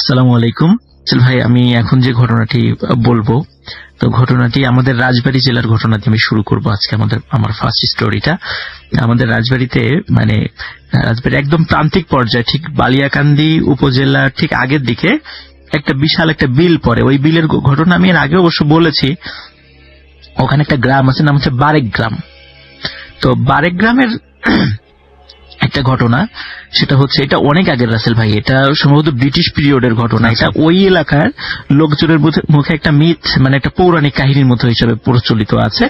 আসসালামু আলাইকুম। ভাই, আমি এখন যে ঘটনাটি বলবো, তো ঘটনাটি আমাদের রাজবাড়ী জেলার ঘটনা দিয়ে আমি শুরু করব আজকে আমার ফার্স্ট স্টোরিটা। আমাদের রাজবাড়িতে মানে রাজবাড়ি একদম প্রান্তিক পর্যায়ে, ঠিক বালিয়াকান্দি উপজেলার ঠিক আগের দিকে একটা বিশাল একটা বিল পড়ে। ওই বিলের ঘটনা আমি এর আগে অবশ্য বলেছি। ওখানে একটা গ্রাম আছে, নাম হচ্ছে বারেক গ্রাম। তো বারেক গ্রামের একটা ঘটনা, সেটা হচ্ছে, এটা অনেক আগের রাসেল ভাই, এটা সম্ভবত ব্রিটিশ পিরিয়ডের ঘটনা। এটা ওই এলাকার লোকজনের মুখে একটা মিথ, মানে একটা পৌরাণিক কাহিনীর মতো হিসেবে প্রচলিত আছে।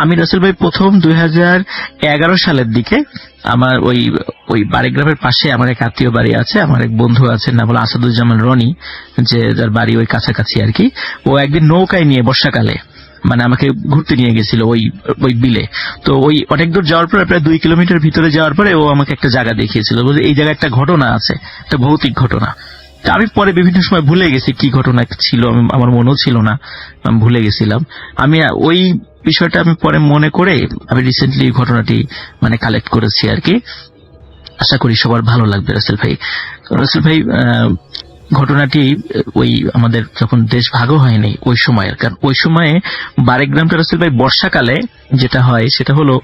আমি রাসেল ভাই প্রথম 2011 সালের দিকে আমার ওই বাড়িগ্রামের পাশে আমার এক আত্মীয় বাড়ি আছে, আমার এক বন্ধু আছে, নাম হলো আসাদুজ্জামান রনি, যে যার বাড়ি ওই কাছাকাছি আর কি। ও একদিন নৌকায় নিয়ে বর্ষাকালে মানে আমাকে ঘুরতে নিয়ে গেছিল ওই বিলে। তো ওই অনেক দূর যাওয়ার পরে, প্রায় 2 কিলোমিটার ভিতরে যাওয়ার পরে, ও আমাকে একটা জায়গা দেখিয়েছিল, বলে এই জায়গায় একটা ঘটনা আছে, একটা ভৌতিক ঘটনা। আমি পরে বিভিন্ন সময় ভুলে গেছি কি ঘটনা ছিল, আমার মনেও ছিল না, আমি ভুলে গেছিলাম। আমি ওই বিষয়টা আমি পরে মনে করে আমি রিসেন্টলি ঘটনাটি মানে কালেক্ট করেছি আর কি। আশা করি সবার ভালো লাগবে রাসেল ভাই। রাসেল ভাই, ঘটনাটি ওই আমাদের যখন দেশ ভাগও হয়নি ওই সময়ের, কারণ ওই সময়ে বারেক গ্রামটা রাসেল ভাই বর্ষাকালে যেটা হয় সেটা হলো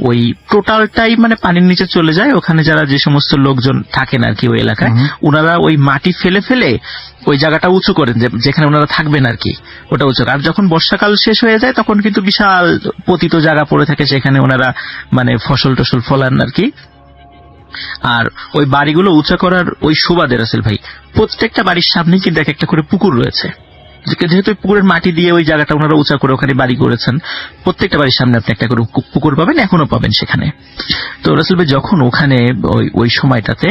ওই টোটালটাই মানে পানির নিচে চলে যায়। ওখানে যারা যে সমস্ত লোকজন থাকেন আর কি ওই এলাকায়, ওনারা ওই মাটি ফেলে ফেলে ওই জায়গাটা উঁচু করেন, যেখানে ওনারা থাকবেন আর কি, ওটা উঁচু। আর যখন বর্ষাকাল শেষ হয়ে যায় তখন কিন্তু বিশাল পতিত জায়গা পড়ে থাকে, সেখানে ওনারা মানে ফসল টসল ফলান আর কি। আর ওই বাড়িগুলো উঁচা করার ওই সুবাদে রাসেল ভাই, প্রত্যেকটা বাড়ির সামনে কিন্তু এক একটা করে পুকুর রয়েছে। যেহেতু পুকুরের মাটি দিয়ে ওই জায়গাটা ওনারা উঁচা করে ওখানে বাড়ি করেছেন, প্রত্যেকটা বাড়ির সামনে আপনি একটা করে পুকুর পাবেন, এখনো পাবেন সেখানে। তো রাসেল ভাই, যখন ওখানে ওই সময়টাতে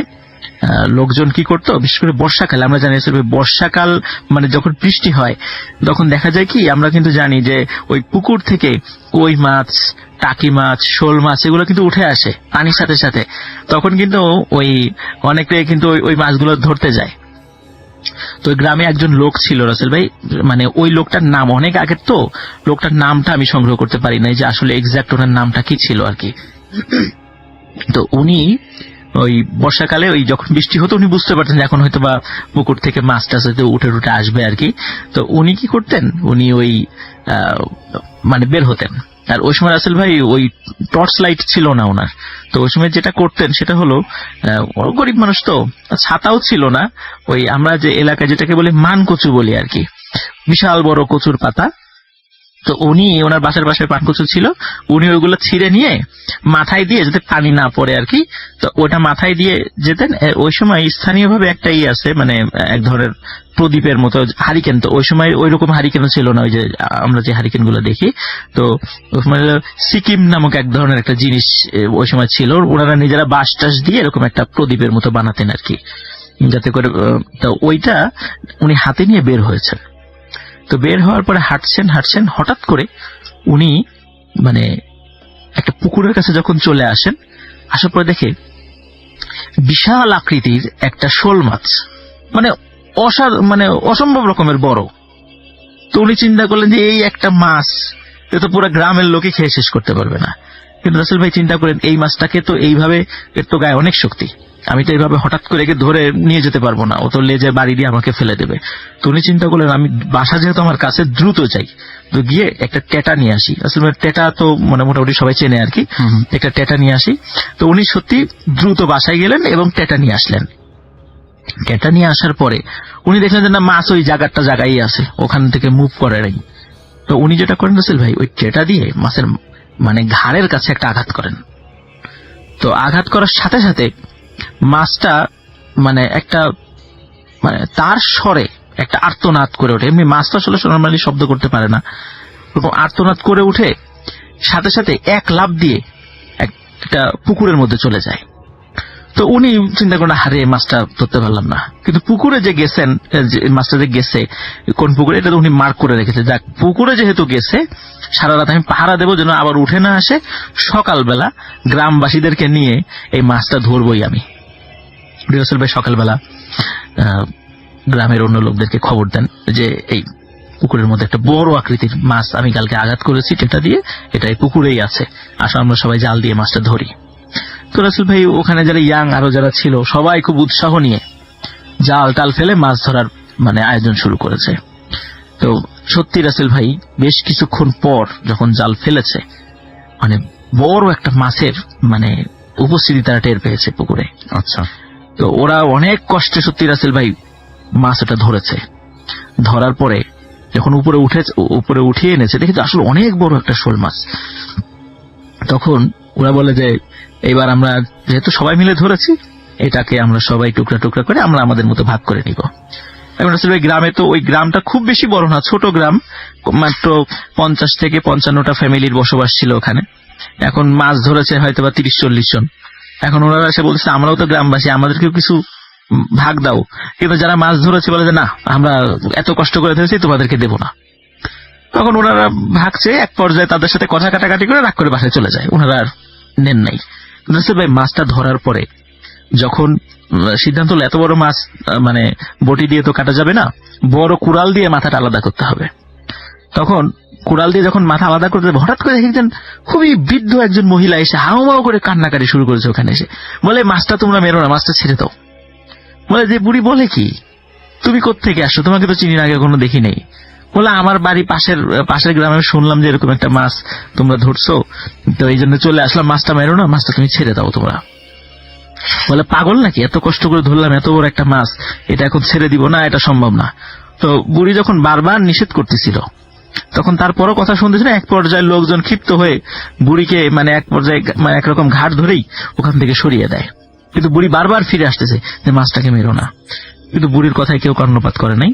লোকজন কি করতো, বিশেষ করে বর্ষাকালে, আমরা জানি বর্ষাকাল মানে যখন বৃষ্টি হয় তখন দেখা যায় কি, আমরা কিন্তু জানি যে ওই পুকুর থেকে কই মাছ, টাকি মাছ, শোল মাছ এগুলো কিন্তু উঠে আসে পানির সাথে সাথে। তখন কিন্তু ওই অনেকে কিন্তু ওই মাছগুলো ধরতে যায়। তো গ্রামে একজন লোক ছিল রাসেল ভাই, মানে ওই লোকটার নাম অনেক আগের, তো লোকটার নামটা আমি সংগ্রহ করতে পারি নাই যে আসলে এক্সাক্ট ওনার নামটা কি ছিল আর কি। তো উনি ওই বর্ষাকালে ওই যখন বৃষ্টি হতো, উনি বুঝতে পারতেন যে এখন হয়তো বা পুকুর থেকে মাছ টাছ হয়তো উঠে উঠে আসবে আর কি। তো উনি কি করতেন, উনি ওই মানে বের হতেন। আর ওই সময় রাসেল ভাই ওই টর্চ লাইট ছিল না ওনার। তো ওই সময় যেটা করতেন সেটা হলো, গরিব মানুষ তো, ছাতাও ছিল না। ওই আমরা যে এলাকায় যেটাকে বলে মান কচু বলি আর কি, বিশাল বড় কচুর পাতা। তো উনি ওনার বাসার পাশে পান কচু ছিল, উনি ওইগুলো ছিঁড়ে নিয়ে মাথায় দিয়ে, যাতে পানি না পড়ে আর কি, তো ওটা মাথায় দিয়ে যেতেন। ওই সময় স্থানীয় ভাবে একটা আছে, মানে এক ধরনের প্রদীপের মতো হারিকেন। তো ওই সময় ওই রকম হারিকেনও ছিল না, ওই যে আমরা যে হারিকেন গুলো দেখি। তো ওই সময় সিকিম নামক এক ধরনের একটা জিনিস ওই সময় ছিল, ওনারা নিজেরা বাঁশ টাস দিয়ে এরকম একটা প্রদীপের মতো বানাতেন আর কি, যাতে করে। তো ওইটা উনি হাতে নিয়ে বের হয়েছেন। তো বের হওয়ার পরে হাঁটছেন হাঁটছেন, হঠাৎ করে উনি মানে একটা পুকুরের কাছে যখন চলে আসেন, আসার পরে দেখে বিশাল আকৃতির একটা শোল মাছ, মানে মানে অসম্ভব রকমের বড়। তো উনি চিন্তা করলেন যে এই একটা মাছ, এ তো পুরো গ্রামের লোকে খেয়ে শেষ করতে পারবে না। কিন্তু রাসেল ভাই চিন্তা করেন, এই মাছটাকে তো এইভাবে, এর তো গায়ে অনেক শক্তি, আমি তো এইভাবে হঠাৎ করে একে ধরে নিয়ে যেতে পারবো না, ও তো লেজে বাড়ি দিয়ে আমাকে ফেলে দেবে। তো উনি চিন্তা করলেন, আমি বাসা যেহেতু আমার কাছে, দ্রুত যাই, তো গিয়ে একটা টেটা নিয়ে আসি। আসলে টেটা তো মানে মোটামুটি সবাই চেনে আর কি, একটা টেটা নিয়ে আসি। তো উনি সত্যি দ্রুত বাসায় গেলেন এবং টেটা নিয়ে আসলেন। টেটা নিয়ে আসার পরে উনি দেখলেন যে না, মাছ ওই জায়গায় আছে, ওখান থেকে মুভ করে নাই। তো উনি যেটা করেন রাসেল ভাই, ওই টেটা দিয়ে মাছের মানে ঘাড়ের কাছে একটা আঘাত করেন। তো আঘাত করার সাথে সাথে মাছটা মানে একটা মানে তার স্বরে একটা আর্তনাদ করে ওঠে। এমনি মাছ তো আসলে নরমালি শব্দ করতে পারে না, আর্তনাদ করে উঠে সাথে সাথে এক লাফ দিয়ে একটা পুকুরের মধ্যে চলে যায়। তো উনি চিন্তা করেন, হারে মাছটা ধরতে পারলাম না। কিন্তু পুকুরে যে গেছেন, মাছটা যে গেছে কোন পুকুরে, এটা তো উনি মার্ক করে রেখেছে, যাক পুকুরে যেহেতু গেছে, সারা রাত আমি পাহারা দেবো যেন আবার উঠে না আসে, সকালবেলা গ্রামবাসীদেরকে নিয়ে এই মাছটা ধরবই আমি। রাসেল ভাই সকালবেলা গ্রামের অন্য লোকদেরকে খবর দেন যে এই পুকুরের মধ্যে একটা বড় আকৃতির মাছ আমি কালকে আঘাত করেছি টেটা দিয়ে, এটা এই পুকুরেই আছে, আসলে আমরা সবাই জাল দিয়ে মাছটা ধরি। তো রাসেল ভাই ওখানে যারা ইয়াং আরো যারা ছিল সবাই খুব উৎসাহ নিয়ে জাল টাল ফেলে মাছ ধরার মানে আয়োজন শুরু করেছে। তো সত্যি রাসেল ভাই বেশ কিছুক্ষণ পর যখন জাল ফেলেছে, মানে বড় একটা মাছের মানে উপস্থিতি তারা টের পেয়েছে পুকুরে। আচ্ছা, তো ওরা অনেক কষ্টে সত্যি রাসেল ভাই মাছ ওটা ধরেছে। ধরার পরে যখন উপরে উঠিয়ে এনেছে, দেখে আসলে অনেক বড় একটা শোল মাছ। তখন ওরা বলে যে এইবার আমরা যেহেতু সবাই মিলে ধরেছি, এটাকে আমরা সবাই টুকরা টুকরা করে আমরা আমাদের মতো ভাগ করে নিব। এখন আসলে গ্রামে তো ওই গ্রামটা খুব বেশি বড় না, ছোট গ্রাম, মাত্র 50 থেকে 55টা ফ্যামিলির বসবাস ছিল ওখানে। এখন মাছ ধরেছে হয়তো বা 30-40 জন। এখন ওনারা এসে বলছে আমরাও তো গ্রামবাসী, আমাদেরকেও কিছু ভাগ দাও। কিন্তু যারা মাছ ধরেছে বলে যে না, আমরা এত কষ্ট করে ধরেছি, তোমাদেরকে দেব না। তখন ওনারা ভাগছে, এক পর্যায়ে তাদের সাথে কথা কাটাকাটি করে রাগ করে বাসায় চলে যায়, ওনারা আর নেন নাই। ভাই মাছটা ধরার পরে যখন সিদ্ধান্ত হলো এত বড় মাছ মানে বটি দিয়ে তো কাটা যাবে না, বড় কুড়াল দিয়ে মাথাটা আলাদা করতে হবে। তখন কুড়াল দিয়ে যখন মাথা আলাদা করতে হঠাৎ করে একজন খুবই বৃদ্ধ একজন মহিলা এসে হাউমাউ করে কান্নাকাটি শুরু করেছে ওখানে এসে। বলে মাছটা তোমরা মেরো না, মাছটা ছেড়ে দাও। বলে যে বুড়ি বলে কি, তুমি কোত্থেকে আসছো, তোমাকে তো চিনি আগে কোনো দেখি নেই। বলে আমার বাড়ি পাশের গ্রামে, শুনলাম যে এরকম একটা মাছ তোমরা ধরছো, তো এই জন্য চলে আসলাম, মাছটা মেরো না, মাছটা তুমি ছেড়ে দাও তোমরা। বলে পাগল নাকি, এত কষ্ট করে ধরলাম এত বড় একটা মাছ, এটা এখন ছেড়ে দিব না, এটা সম্ভব না। তো বুড়ি যখন বারবার নিষেধ করতেছিল, তখন তারপরও কথা শুনতেছিল। এক পর্যায়ে লোকজন ক্ষিপ্ত হয়ে বুড়িকে মানে এক পর্যায়ে মানে একরকম ঘাট ধরেই ওখান থেকে সরিয়ে দেয়। কিন্তু বুড়ি বারবার ফিরে আসতেছে যে মাছটাকে মেরো না। কিন্তু বুড়ির কথায় কেউ কর্ণপাত করে নাই।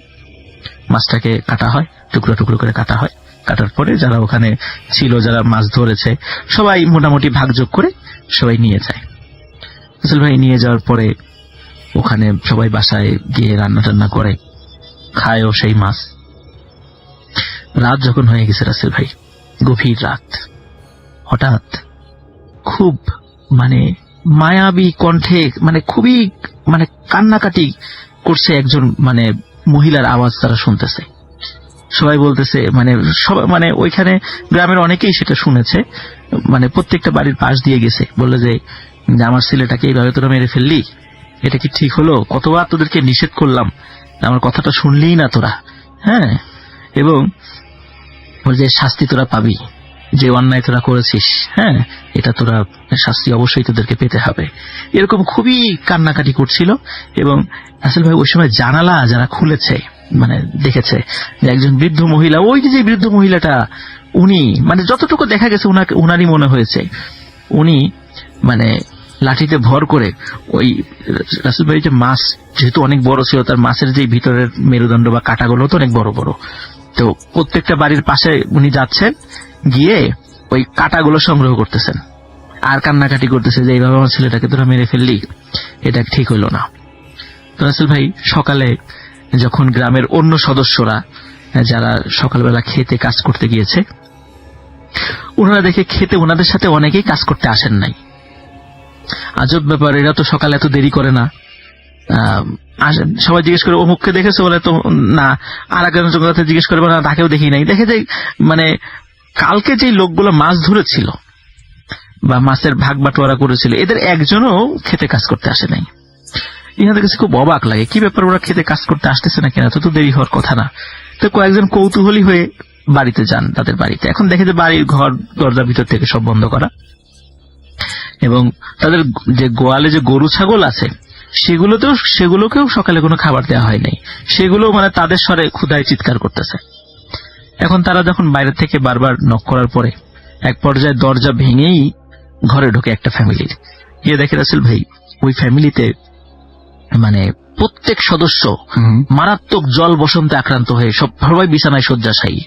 মাছটাকে কাটা হয়, টুকরো টুকরো করে কাটা হয়। কাটার পরে যারা ওখানে ছিল, যারা মাছ ধরেছে, সবাই মোটামুটি ভাগযোগ করে সবাই নিয়ে যায়। রাসেল ভাই নিয়ে যাওয়ার পরে ওখানে সবাই বাসায় গিয়ে রান্না টান্না করে খায়ও সেই মাছ। রাত যখন হয়ে গেছে রাসেল ভাই, গভীর রাত, হঠাৎ খুব মানে মায়াবী কণ্ঠে মানে খুবই মানে কান্নাকাটি করছে একজন মানে মহিলার আওয়াজ তারা শুনতেছে। সবাই বলতেছে মানে সবাই মানে ওইখানে গ্রামের অনেকেই সেটা শুনেছে, মানে প্রত্যেকটা বাড়ির পাশ দিয়ে গেছে, বললো যে আমার ছেলেটাকে এইভাবে তোরা মেরে ফেললি, এটা কি ঠিক হলো? কতবার তোদেরকে নিষেধ করলাম, আমার কথাটা শুনলেই না তোরা। হ্যাঁ, এবং যে শাস্তি তোরা পাবি, যে অন্যায় তোরা করেছিস, হ্যাঁ এটা তোরা শাস্তি অবশ্যই তোদেরকে পেতে হবে। এরকম খুবই কান্নাকাটি করছিল। এবং আসলে ভাই ওই সময় জানালা যারা খুলেছে মানে দেখেছে যে একজন বৃদ্ধ মহিলা, ওই যে বৃদ্ধ মহিলাটা, উনি মানে যতটুকু দেখা গেছে উনারই মনে হয়েছে, উনি মানে লাঠিতে ভর করে ওই রাসেল ভাই যে মাছ যেহেতু অনেক বড় ছিল, তার মাছের যে ভিতরের মেরুদণ্ড বা কাঁটাগুলো তো অনেক বড় বড়, তো প্রত্যেকটা বাড়ির পাশে উনি যাচ্ছেন, গিয়ে ওই কাঁটাগুলো সংগ্রহ করতেছেন আর কান্নাকাটি করতেছে যে এইভাবে আমার ছেলেটাকে তোরা মেরে ফেললি, এটা ঠিক হইল না। তো রাসেল ভাই সকালে যখন গ্রামের অন্য সদস্যরা যারা সকালবেলা খেতে কাজ করতে গিয়েছে, ওনারা দেখে খেতে ওনাদের সাথে অনেকেই কাজ করতে আসেন নাই। আজব ব্যাপার, এরা তো সকালে এত দেরি করে না। সবাই জিজ্ঞেস করে অমুককে দেখেছে, বলে তো না। আর একজন জিজ্ঞেস করে না, তাকেও দেখি নাই। দেখে যে মানে কালকে যে লোকগুলো মাছ ধরেছিল বা মাছের ভাগ বাটোয়ারা করেছিল, এদের একজনও খেতে কাজ করতে আসে নাই। ইনাদের কাছে খুব অবাক লাগে, কি ব্যাপার ওরা খেতে কাজ করতে আসতেছে না কেন, তো দেরি হওয়ার কথা না। তো কয়েকজন কৌতূহলী হয়ে বাড়িতে যান, তাদের বাড়িতে। এখন দেখে যে বাড়ির ঘর দরজা ভিতর থেকে সব বন্ধ করা, এবং তাদের যে গোয়ালে যে গরু ছাগল আছে সেগুলোকেও সকালে কোনো খাবার দেওয়া হয় নাই। সেগুলো মানে তাদের স্বরে ক্ষুধায় চিৎকার করতেছে। এখন তারা যখন বাইরে থেকে বারবার নক করার পরে এক পর্যায়ে দরজা ভেঙেই ঘরে ঢোকে একটা ফ্যামিলির, গিয়ে দেখে রাসেল ভাই ওই ফ্যামিলিতে মানে প্রত্যেক সদস্য মারাত্মক জল বসন্তে আক্রান্ত হয়ে সবাই বিছানায় শয্যাশায়ী।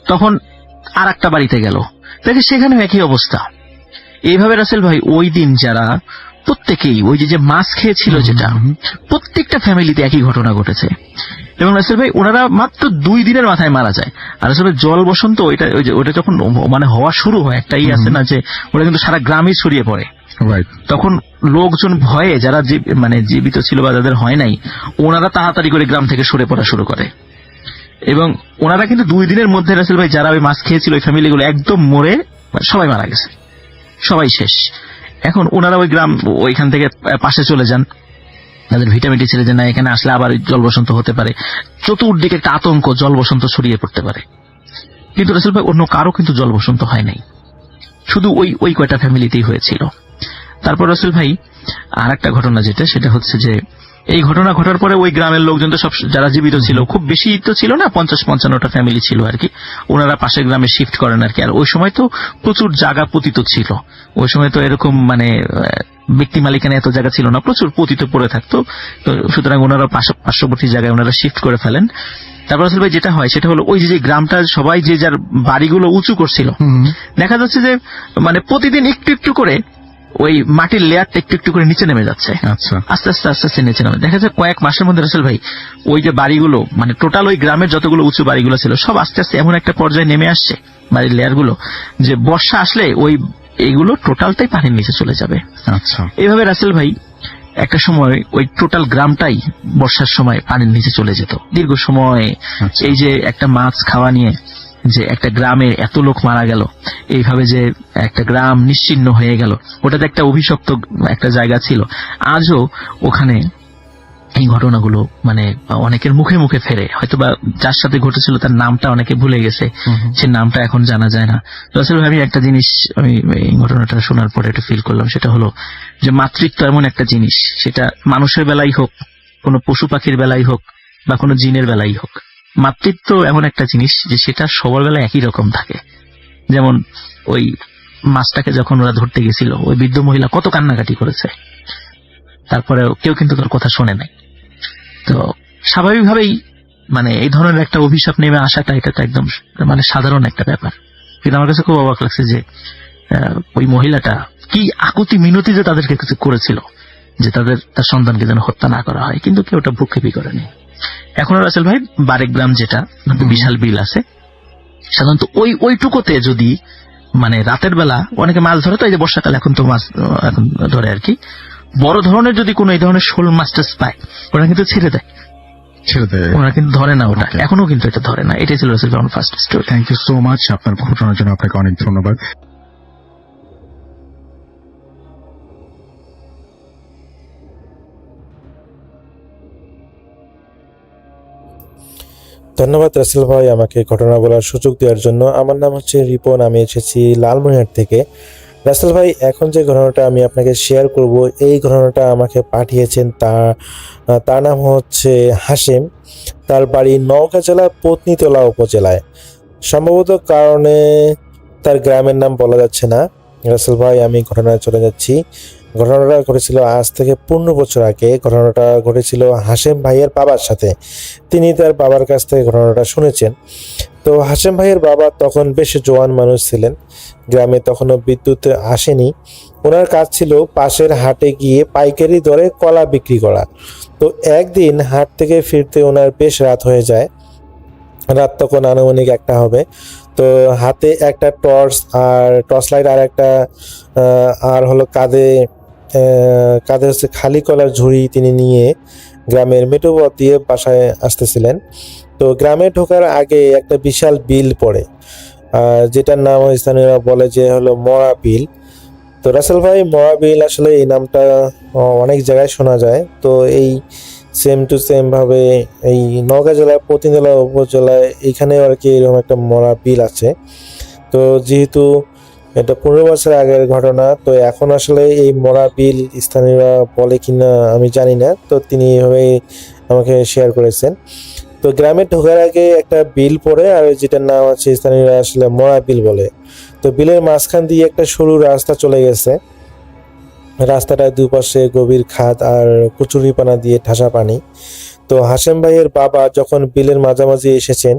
তখন আর একটা বাড়িতে গেল, দেখে সেখানেও একই অবস্থা। এইভাবে রাসেল ভাই ওই দিন যারা প্রত্যেকেই ওই যে মাছ খেয়েছিল, যেটা প্রত্যেকটা ফ্যামিলিতে একই ঘটনা ঘটেছে। এবং রাসেল ভাই ওনারা মাত্র 2 দিনের মাথায় মারা যায়। আর আসলে জল বসন্ত ওইটা যখন মানে হওয়া শুরু হয়, একটাই আছে না যে ওটা কিন্তু সারা গ্রামে ছড়িয়ে পড়ে। তখন লোকজন ভয়ে, যারা মানে জীবিত ছিল বা যাদের হয় নাই, ওনারা তাড়াতাড়ি করে গ্রাম থেকে সরে পড়া শুরু করে। এবং ওনারা কিন্তু 2 দিনের মধ্যে রাসেল ভাই যারা ওই মাছ খেয়েছিল ওই ফ্যামিলিগুলো একদম মরে সবাই মারা গেছে, সবাই শেষ। এখন ওনারা ওই গ্রাম ওইখান থেকে পাশে চলে যান, তাদের ভিটামিনটি ছিল যে না এখানে আসলে আবার জল বসন্ত হতে পারে, চতুর্দিকে একটা আতঙ্ক, জল বসন্ত ছড়িয়ে পড়তে পারে। কিন্তু রাসেল ভাই অন্য কারো কিন্তু জল বসন্ত হয় নাই, শুধু ওই কয়টা ফ্যামিলিতেই হয়েছিল। তারপর রাসেল ভাই আর একটা ঘটনা যেটা, সেটা হচ্ছে যে এই ঘটনা ঘটার পরে ওই গ্রামের লোকজন তো সব যারা জীবিত ছিল, খুব বেশি তো ছিল না, 50-55টা ফ্যামিলি ছিল আর কি, ওনারা পাশের গ্রামে শিফট করেন আর কি। আর ওই সময় তো প্রচুর জায়গা পতিত ছিল, ওই সময় তো এরকম মানে ব্যক্তি মালিকানা এত জায়গা ছিল না, প্রচুর পতিত পড়ে থাকতো। তো সুতরাং ওনারা পার্শ্ববর্তী জায়গায় ওনারা শিফট করে ফেলেন। তারপর আসলে ভাই যেটা হয় সেটা হলো ওই যে গ্রামটা সবাই যে যার বাড়িগুলো উঁচু করছিল, দেখা যাচ্ছে যে মানে প্রতিদিন একটু একটু করে ওই মাটির লেয়ারটা একটু একটু করে নিচে নেমে যাচ্ছে। আচ্ছা, আস্তে আস্তে আস্তে আস্তে নিচে নামে, দেখা যায় কয়েক মাসের মধ্যে রাসেল ভাই ওই যে বাড়িগুলো মানে টোটাল ওই গ্রামের যতগুলো উঁচু বাড়িগুলো ছিল সব আস্তে আস্তে এমন একটা পর্যায়ে নেমে আসছে বাড়ির লেয়ার গুলো, যে বর্ষা আসলে ওই এইগুলো টোটালটাই পানির নিচে চলে যাবে। আচ্ছা, এইভাবে রাসেল ভাই একটা সময় ওই টোটাল গ্রামটাই বর্ষার সময় পানির নিচে চলে যেত দীর্ঘ সময়। এই যে একটা মাছ খাওয়া নিয়ে যে একটা গ্রামে এত লোক মারা গেল, এইভাবে যে একটা গ্রাম নিশ্চিহ্ন হয়ে গেল, ওটাতে একটা অভিশপ্ত একটা জায়গা ছিল। আজও ওখানে এই ঘটনাগুলো মানে অনেকের মুখে মুখে ফেরে, হয়তোবা যার সাথে ঘটেছিল তার নামটা অনেকে ভুলে গেছে, সে নামটা এখন জানা যায় না। আসলে আমি একটা জিনিস আমি এই ঘটনাটা শোনার পরে একটা ফিল করলাম, সেটা হলো যে মাতৃত্ব এমন একটা জিনিস, সেটা মানুষের বেলাই হোক, কোনো পশু পাখির বেলাই হোক, বা কোনো জিনের বেলাই হোক, মাতৃত্ব এমন একটা জিনিস যে সেটা সবার বেলায় একই রকম থাকে। যেমন ওই মাছটাকে যখন ওরা ধরতে গেছিল, ওই বৃদ্ধ মহিলা কত কান্নাকাটি করেছে, তারপরে কেউ কিন্তু তার কথা শোনে নাই। তো স্বাভাবিকভাবেই মানে এই ধরনের একটা অভিশাপ নেমে আসাটা, এটা তো একদম মানে সাধারণ একটা ব্যাপার। কিন্তু আমার কাছে খুব অবাক লাগছে যে ওই মহিলাটা কি আকুতি মিনতি যে তাদেরকে কিছু করেছিল, যে তার সন্তানকে যেন হত্যা না করা হয়, কিন্তু কেউ ওটা ভ্রুক্ষেপই করেনি। এখন রাসেল ভাই বারেক গ্রাম যেটা বিশাল বিল আছে, সাধারণত ওইটুকুতে যদি মানে রাতের বেলা অনেকে মাছ ধরে, তো এই যে বর্ষাকাল এখন তো মাছ এখন ধরে আর কি, বড় ধরনের যদি কোনো এই ধরনের শোল মাছ টাছ পায়, ওরা কিন্তু ছেড়ে দেয়, ওরা কিন্তু ধরে না ওটা, এখনো কিন্তু এটা ধরে না। এটাই ছিল রাসেল ভাই first story. Thank you so much আপনার ঘটনার জন্য, আপনাকে অনেক ধন্যবাদ। ধন্যবাদ রাসেল ভাই আমাকে ঘটনা বলার সুযোগ দেওয়ার জন্য। আমার নাম হচ্ছে রিপন, আমি এসেছি লালমনিরহাট থেকে। রাসেল ভাই, এখন যে ঘটনাটা আমি আপনাকে শেয়ার করব, এই ঘটনাটা আমাকে পাঠিয়েছেন তার নাম হচ্ছে হাশেম। তার বাড়ি নওগাঁ জেলার পত্নীতলা উপজেলায়। সম্ভবত কারণে তার গ্রামের নাম বলা যাচ্ছে না। রাসেল ভাই, আমি ঘটনায় চলে যাচ্ছি। ঘটনাটা ঘটেছিল আজ থেকে 15 বছর আগে। ঘটনাটা ঘটেছিল হাশেম ভাইয়ের বাবার সাথে। তিনি তার বাবার কাছ থেকে ঘটনাটা শুনেছেন। তো হাশেম ভাইয়ের বাবা তখন বেশ জোয়ান মানুষ ছিলেন, গ্রামে তখনও বিদ্যুৎ আসেনি। ওনার কাজ ছিল পাশের হাটে গিয়ে পাইকারি দরে কলা বিক্রি করা। তো একদিন হাট থেকে ফিরতে ওনার বেশ রাত হয়ে যায়। রাত তখন আনুমানিক 1টা হবে। তো হাতে একটা টর্চ লাইট আর একটা আর হলো কাঁধে হচ্ছে খালি কলার ঝুড়ি তিনি নিয়ে গ্রামের মেঠো পথ দিয়ে বাসায় আসতেছিলেন। তো গ্রামে ঢোকার আগে একটা বিশাল বিল পড়ে, যেটার নাম স্থানীয়রা বলে যে হলো মরা বিল। তো রাসেল ভাই, মরা বিল আসলে এই নামটা অনেক জায়গায় শোনা যায়। তো এই সেম টু সেম ভাবে এই নওগাঁ জেলার পতিতলা উপজেলায় এইখানে আর কি এরকম একটা মরা বিল আছে। তো যেহেতু এটা 15 বছর আগের ঘটনা, তো এখন আসলে এই মরা বিল স্থানীয়রা বলে কিনা আমি জানি না। তো তিনি এভাবে আমাকে শেয়ার করেছেন। তো গ্রামে ঢোকার আগে একটা বিল পড়ে, আর যেটার নাম আছে স্থানীয়রা আসলে মরা বিল বলে। তো বিলের মাঝখান দিয়ে একটা সরু রাস্তা চলে গেছে। রাস্তাটার দুপাশে গভীর খাদ আর কচুরিপানা দিয়ে ঠাসা পানি। তো হাশেম ভাইয়ের বাবা যখন বিলের মাঝামাঝি এসেছেন,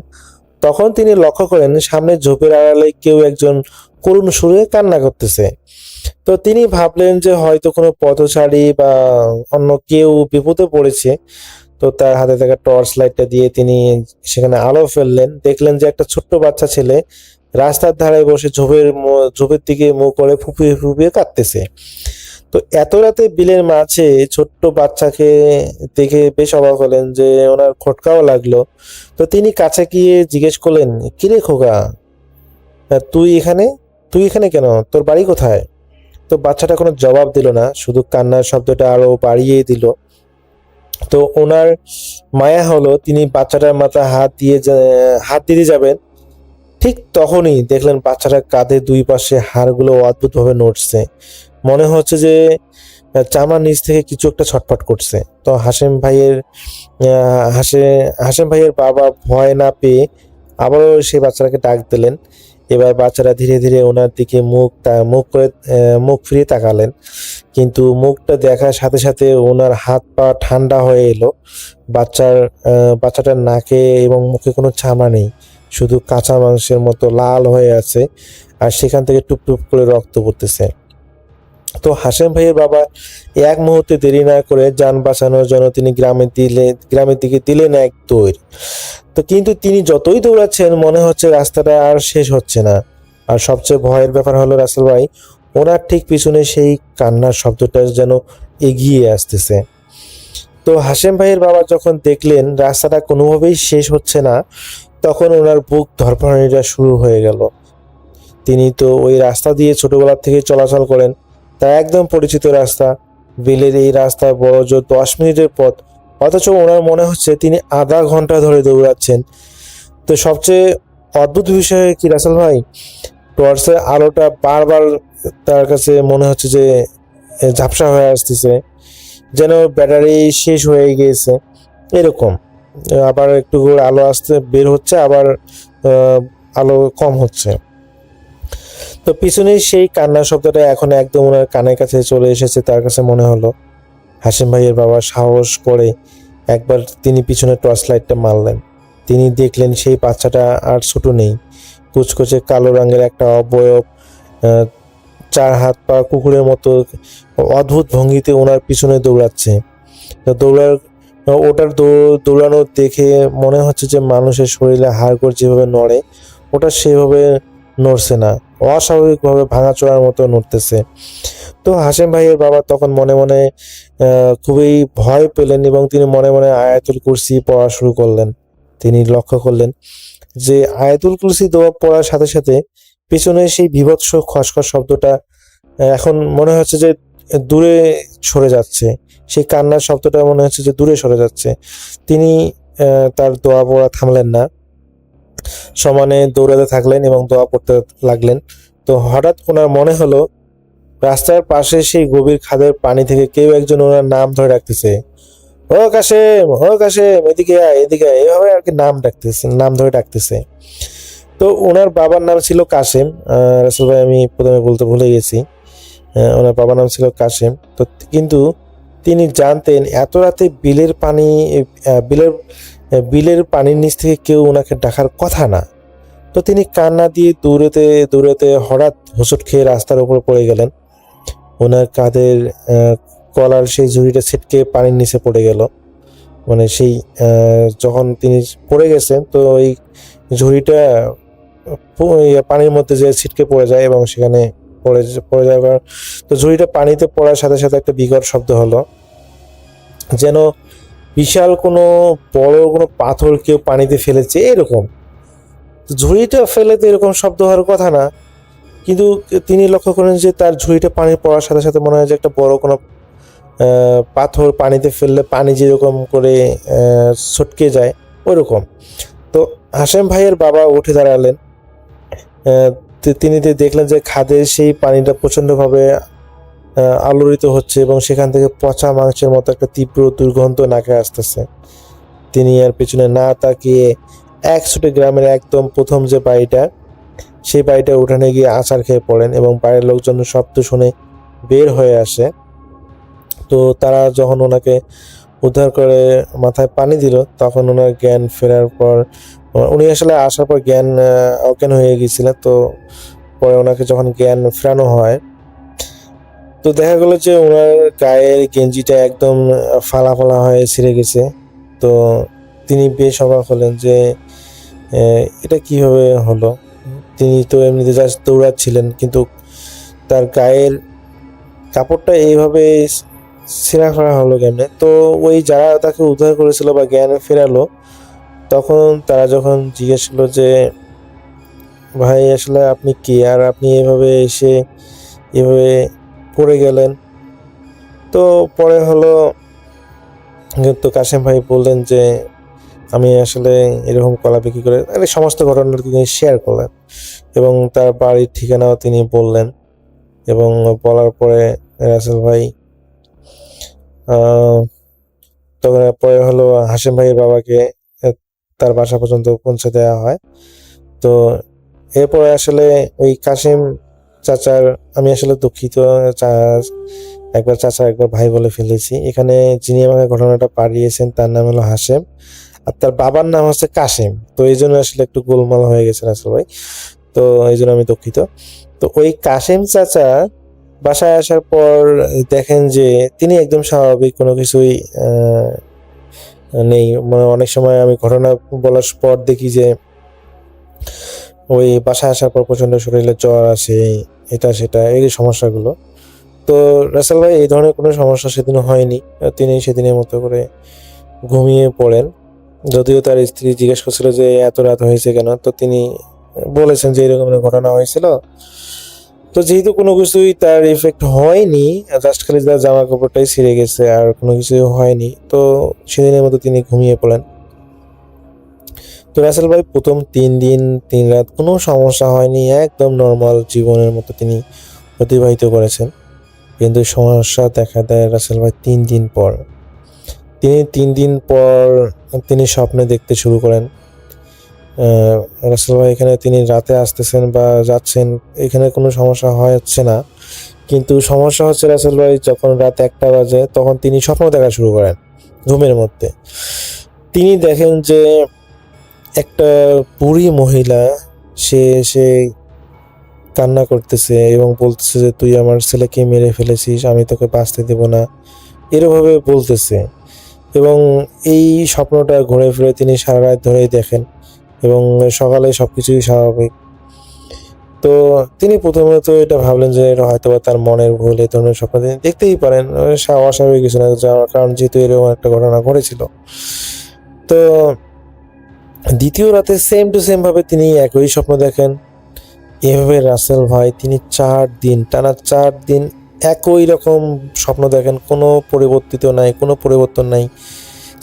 তখন তিনি লক্ষ্য করেন সামনে ঝোপের আড়ালে কেউ একজন করুণ সুরে কান্না করতেছে। তো তিনি ভাবলেন যে হয়তো কোনো পথচারী বা অন্য কেউ বিপদে পড়েছে। তো তার হাতে থাকা টর্চ লাইটটা দিয়ে তিনি সেখানে আলো ফেললেন। দেখলেন যে একটা ছোট্ট বাচ্চা ছেলে রাস্তার ধারে বসে ঝোপের দিকে মুখ করে ফুপিয়ে ফুপিয়ে কাঁদতেছে। তো এত রাতে বিলের মাঝে ছোট্ট বাচ্চাকে দেখে বেশ অবাক হলেন, যে ওনার খটকাও লাগলো। তো তিনি কাছে গিয়ে জিজ্ঞেস করলেন, কিরে খোকা, তুই এখানে কেন? তোর বাড়ি কোথায়? তো বাচ্চাটা কোনো জবাব দিল না, শুধু কান্নার শব্দটা আরো বাড়িয়ে দিল। তো ওনার মায়া হলো, তিনি বাচ্চাটার মাথায় হাত দিতে যাবেন, ঠিক তখনই দেখলেন বাচ্চাটার কাঁধে দুই পাশে হাড়গুলো অদ্ভুতভাবে নড়ছে। মনে হচ্ছে যে চামার নিচ থেকে কিছু একটা ছটফট করছে। তো হাসেম ভাইয়ের বাবা ভয় না পেয়ে আবারও সেই বাচ্চাটাকে ডাক দিলেন। এবার বাচ্চারা ধীরে ধীরে ওনার দিকে মুখ ফিরিয়ে তাকালেন, কিন্তু মুখটা দেখার সাথে সাথে ওনার হাত পা ঠান্ডা হয়ে এলো। বাচ্চাটার নাকে এবং মুখে কোনো চামড়া নেই, শুধু কাঁচা মাংসের মতো লাল হয়ে আছে, আর সেখান থেকে টুপ টুপ করে রক্ত পড়তেছে। তো হাশেম ভাইয়ের বাবা এক মুহূর্তে দেরি না করে যান বাঁচানোর জন্য তিনি গ্রামের দিকে দিলেন এক দৌড়। তো কিন্তু তিনি যতই দৌড়াচ্ছেন মনে হচ্ছে রাস্তাটা আর শেষ হচ্ছে না। আর সবচেয়ে ভয়ের ব্যাপার হলো রাসেল ভাই, ওনার ঠিক পিছনে সেই কান্নার শব্দটা যেন এগিয়ে আসতেছে। তো হাশেম ভাইয়ের বাবা যখন দেখলেন রাস্তাটা কোনোভাবেই শেষ হচ্ছে না, তখন ওনার বুক ধড়ফড়ানিটা শুরু হয়ে গেল। তিনি তো ওই রাস্তা দিয়ে ছোটবেলা থেকে চলাচল করেন, তা একদম পরিচিত রাস্তা। বিলের এই রাস্তা বড় জোর 10 মিনিটের পথ, অথচ ওনার মনে হচ্ছে তিনি আধা ঘন্টা ধরে দৌড়াচ্ছেন। তো সবচেয়ে অদ্ভুত বিষয় কি রাসেল ভাই, টর্চের আলোটা বারবার তার কাছে মনে হচ্ছে যে ঝাপসা হয়ে আসতেছে, যেন ব্যাটারি শেষ হয়ে গিয়েছে এরকম। আবার একটু করে আলো আসতে বের হচ্ছে, আবার আলো কম হচ্ছে। তো পিছনেই সেই কান্নার শব্দটা এখন একদম ওনার কানের কাছে চলে এসেছে। তার কাছে মনে হলো হাসিম ভাইয়ের বাবা সাহস করে একবার তিনি পিছনে টর্চ লাইটটা মারলেন। তিনি দেখলেন সেই বাচ্চাটা আর ছোট নেই, কুচকুচে কালো রঙের একটা অবয়ব, চার হাত পা কুকুরের মতো অদ্ভুত ভঙ্গিতে ওনার পিছনে দৌড়াচ্ছে। তো দৌড়ানো দেখে মনে হচ্ছে যে মানুষের শরীরে হাড়গোড় যেভাবে নড়ে, ওটা সেভাবে নড়ছে না, অস্বাভাবিকভাবে ভাঙাচোরার মতো নড়তেছে। তো হাশেম ভাইয়ের বাবা তখন মনে মনে খুবই ভয় পেলেন এবং তিনি মনে মনে আয়াতুল কুরসি পড়া শুরু করলেন। তিনি লক্ষ্য করলেন যে আয়াতুল কুরসি পড়ার সাথে সাথে পিছনে সেই বীভৎস খসখস শব্দটা এখন মনে হচ্ছে যে দূরে সরে যাচ্ছে। সেই কান্নার শব্দটা মনে হচ্ছে যে দূরে সরে যাচ্ছে। তিনি তার দোয়া পড়া থামলেন না, সমানে দৌড়াতে থাকলেন এবং দোয়া পড়তে লাগলেন। তো হঠাৎ ওনার মনে হলো রাস্তার পাশে সেই গভীর খাদের পানি থেকে কেউ একজন ওনার নাম ধরে ডাকতেছে, ও কাশেম, ও কাশেম, এদিকে আয়, এদিকে আয়, এভাবে আর কি নাম ধরে ডাকতেছে। তো ওনার বাবার নাম ছিল কাশেম। রাসেল ভাই, আমি প্রথমে বলতে ভুলে গেছি, ওনার বাবার নাম ছিল কাশেম। তো কিন্তু তিনি জানতেন এত রাতে বিলের পানির নিচ থেকে কেউ ওনাকে ডাকার কথা না। তো তিনি কান্না দিয়ে দৌড়াতে দৌড়াতে হঠাৎ হোঁচট খেয়ে রাস্তার উপর পড়ে গেলেন। ওনার কাঁধের কলার সেই ঝুড়িটা ছিটকে পানির নিচে পড়ে গেল। মানে সেই যখন তিনি পড়ে গেছেন, তো ওই ঝুড়িটা পানির মধ্যে যে ছিটকে পড়ে যায় এবং সেখানে পড়ে যাওয়ার, তো ঝুড়িটা পানিতে পড়ার সাথে সাথে একটা বিকট শব্দ হলো, যেন বিশাল বড় কোনো পাথর কেউ পানিতে ফেলেছে এরকম। ঝুড়িটা ফেলে তো এরকম শব্দ হওয়ার কথা না, কিন্তু তিনি লক্ষ্য করেন যে তার ঝুড়িটা পানি পড়ার সাথে সাথে মনে হয় যে একটা বড় কোনো পাথর পানিতে ফেললে পানি যেরকম করে ছটকে যায় ওইরকম। তো হাশেম ভাইয়ের বাবা উঠে দাঁড়ালেন। তিনি দেখলেন যে খাদের সেই পানিটা প্রচণ্ডভাবে আলোড়িত হচ্ছে এবং সেখান থেকে পচা মাংসের মতো একটা তীব্র দুর্গন্ধ নাকে আসতেছে। তিনি আর পেছনে না তাকিয়ে এক ছুটে গ্রামের একদম প্রথম যে বাড়িটা, সেই বাড়িটা উঠানে গিয়ে আছাড় খেয়ে পড়েন এবং বাইরের লোকজন শব্দ শুনে বের হয়ে আসে। তো তারা যখন ওনাকে উদ্ধার করে মাথায় পানি দিল, তখন ওনার জ্ঞান ফেরার পর উনি আসলে আসার পর অজ্ঞান হয়ে গিয়েছিলেন। তো পরে ওনাকে যখন জ্ঞান ফেরানো হয়, তো দেখা গেল যে ওনার গায়ের গেঞ্জিটা একদম ফালা ফালা হয়ে ছিঁড়ে গেছে। তো তিনি বেশ অবাক হলেন যে এটা কিভাবে হলো। তিনি তো এমনিতে জাস্ট দৌড়াচ্ছিলেন, কিন্তু তার গায়ের কাপড়টা এইভাবে ছেঁড়া করা হলো কেমনে। তো ওই যারা তাকে উদ্ধার করেছিল বা জ্ঞান ফেরালো, তখন তারা যখন জিজ্ঞেস করলো যে ভাই আসলে আপনি কে, আর আপনি এভাবে এসে এভাবে পড়ে গেলেন। তো পরে হলো কিন্তু কাশেম ভাই বললেন যে আমি আসলে এরকম কলা বিক্রি করে সমস্ত ঘটনা তিনি শেয়ার করলেন এবং তার বাড়ির ঠিকানাও তিনি বললেন। এবং বলার পরে রাসেল ভাই আহ তখন পরে হলো হাশেম ভাইয়ের বাবাকে তার বাসা পর্যন্ত পৌঁছে দেওয়া হয়। তো এরপরে আসলে ওই কাশেম চাচার, আমি আসলে দুঃখিত, একবার চাচা একবার ভাই বলে ফেলেছি। এখানে যিনি আমাকে ঘটনাটা পাঠিয়েছেন তার নাম হলো হাশেম আর তার বাবার নাম হচ্ছে কাশেম। তো এই জন্য আসলে একটু গোলমাল হয়ে গেছে রাসেল ভাই, তো এই জন্য আমি দুঃখিত। তো ওই কাশেম চাচা বাসায় আসার পর দেখেন যে তিনি একদম স্বাভাবিক, কোনো কিছুই নেই। মানে অনেক সময় আমি ঘটনা বলার পর দেখি যে ওই বাসায় আসার পর প্রচন্ড শরীরে জ্বর আসে, এটা সেটা এই সমস্যাগুলো। তো রাসেল ভাই এই ধরনের কোনো সমস্যা সেদিন হয়নি, তিনি সেদিনের মতো করে ঘুমিয়ে পড়েন। যদিও তার স্ত্রী জিজ্ঞেস করছিল যে এত রাত হয়েছে কেন, তো তিনি বলেছেন যে এরকম ঘটনা হয়েছিল। তো যেহেতু কোনো কিছুই তার ইফেক্ট হয়নি, জাস্ট খালি তার জামা কাপড়টাই ছিঁড়ে গেছে আর কোনো কিছুই হয়নি, তো সেদিনের মতো তিনি ঘুমিয়ে পড়েন। তো রাসেল ভাই প্রথম 3 দিন 3 রাত কোনো সমস্যা হয়নি, একদম নর্মাল জীবনের মতো তিনি অতিবাহিত করেছেন। কিন্তু সমস্যা দেখা দেয় রাসেল ভাই 3 দিন পর। তিনি 3 দিন পর তিনি স্বপ্নে দেখতে শুরু করেন। রাসেল ভাই এখানে তিনি রাতে আসতেছেন বা যাচ্ছেন, এখানে কোনো সমস্যা হচ্ছে না। কিন্তু সমস্যা হচ্ছে রাসেল ভাই যখন রাত 1টা বাজে তখন তিনি স্বপ্ন দেখা শুরু করেন ঘুমের মধ্যে। তিনি দেখেন যে একটা বুড়ি মহিলা সে এসে কান্না করতেছে এবং বলতেছে যে তুই আমার ছেলেকে মেরে ফেলেছিস, আমি তোকে বাঁচতে দেব না, এরভাবে বলতেছে। এবং এই স্বপ্নটা ঘুরে ফিরে তিনি সারা রাত ধরেই দেখেন এবং সকালে সবকিছুই স্বাভাবিক। তো তিনি প্রথমত এটা ভাবলেন যে এটা হয়তো বা তার মনের ভুল, এই ধরনের স্বপ্ন তিনি দেখতেই পারেন, অস্বাভাবিক কিছু না, কারণ যেহেতু এরকম একটা ঘটনা ঘটেছিল। তো দ্বিতীয় রাতে সেম টু সেম ভাবে তিনি একই স্বপ্ন দেখেন। এভাবে রাসেল ভাই তিনি 4 দিন টানা 4 দিন একই রকম স্বপ্ন দেখেন, কোনো পরিবর্তিত নাই, কোনো পরিবর্তন নাই।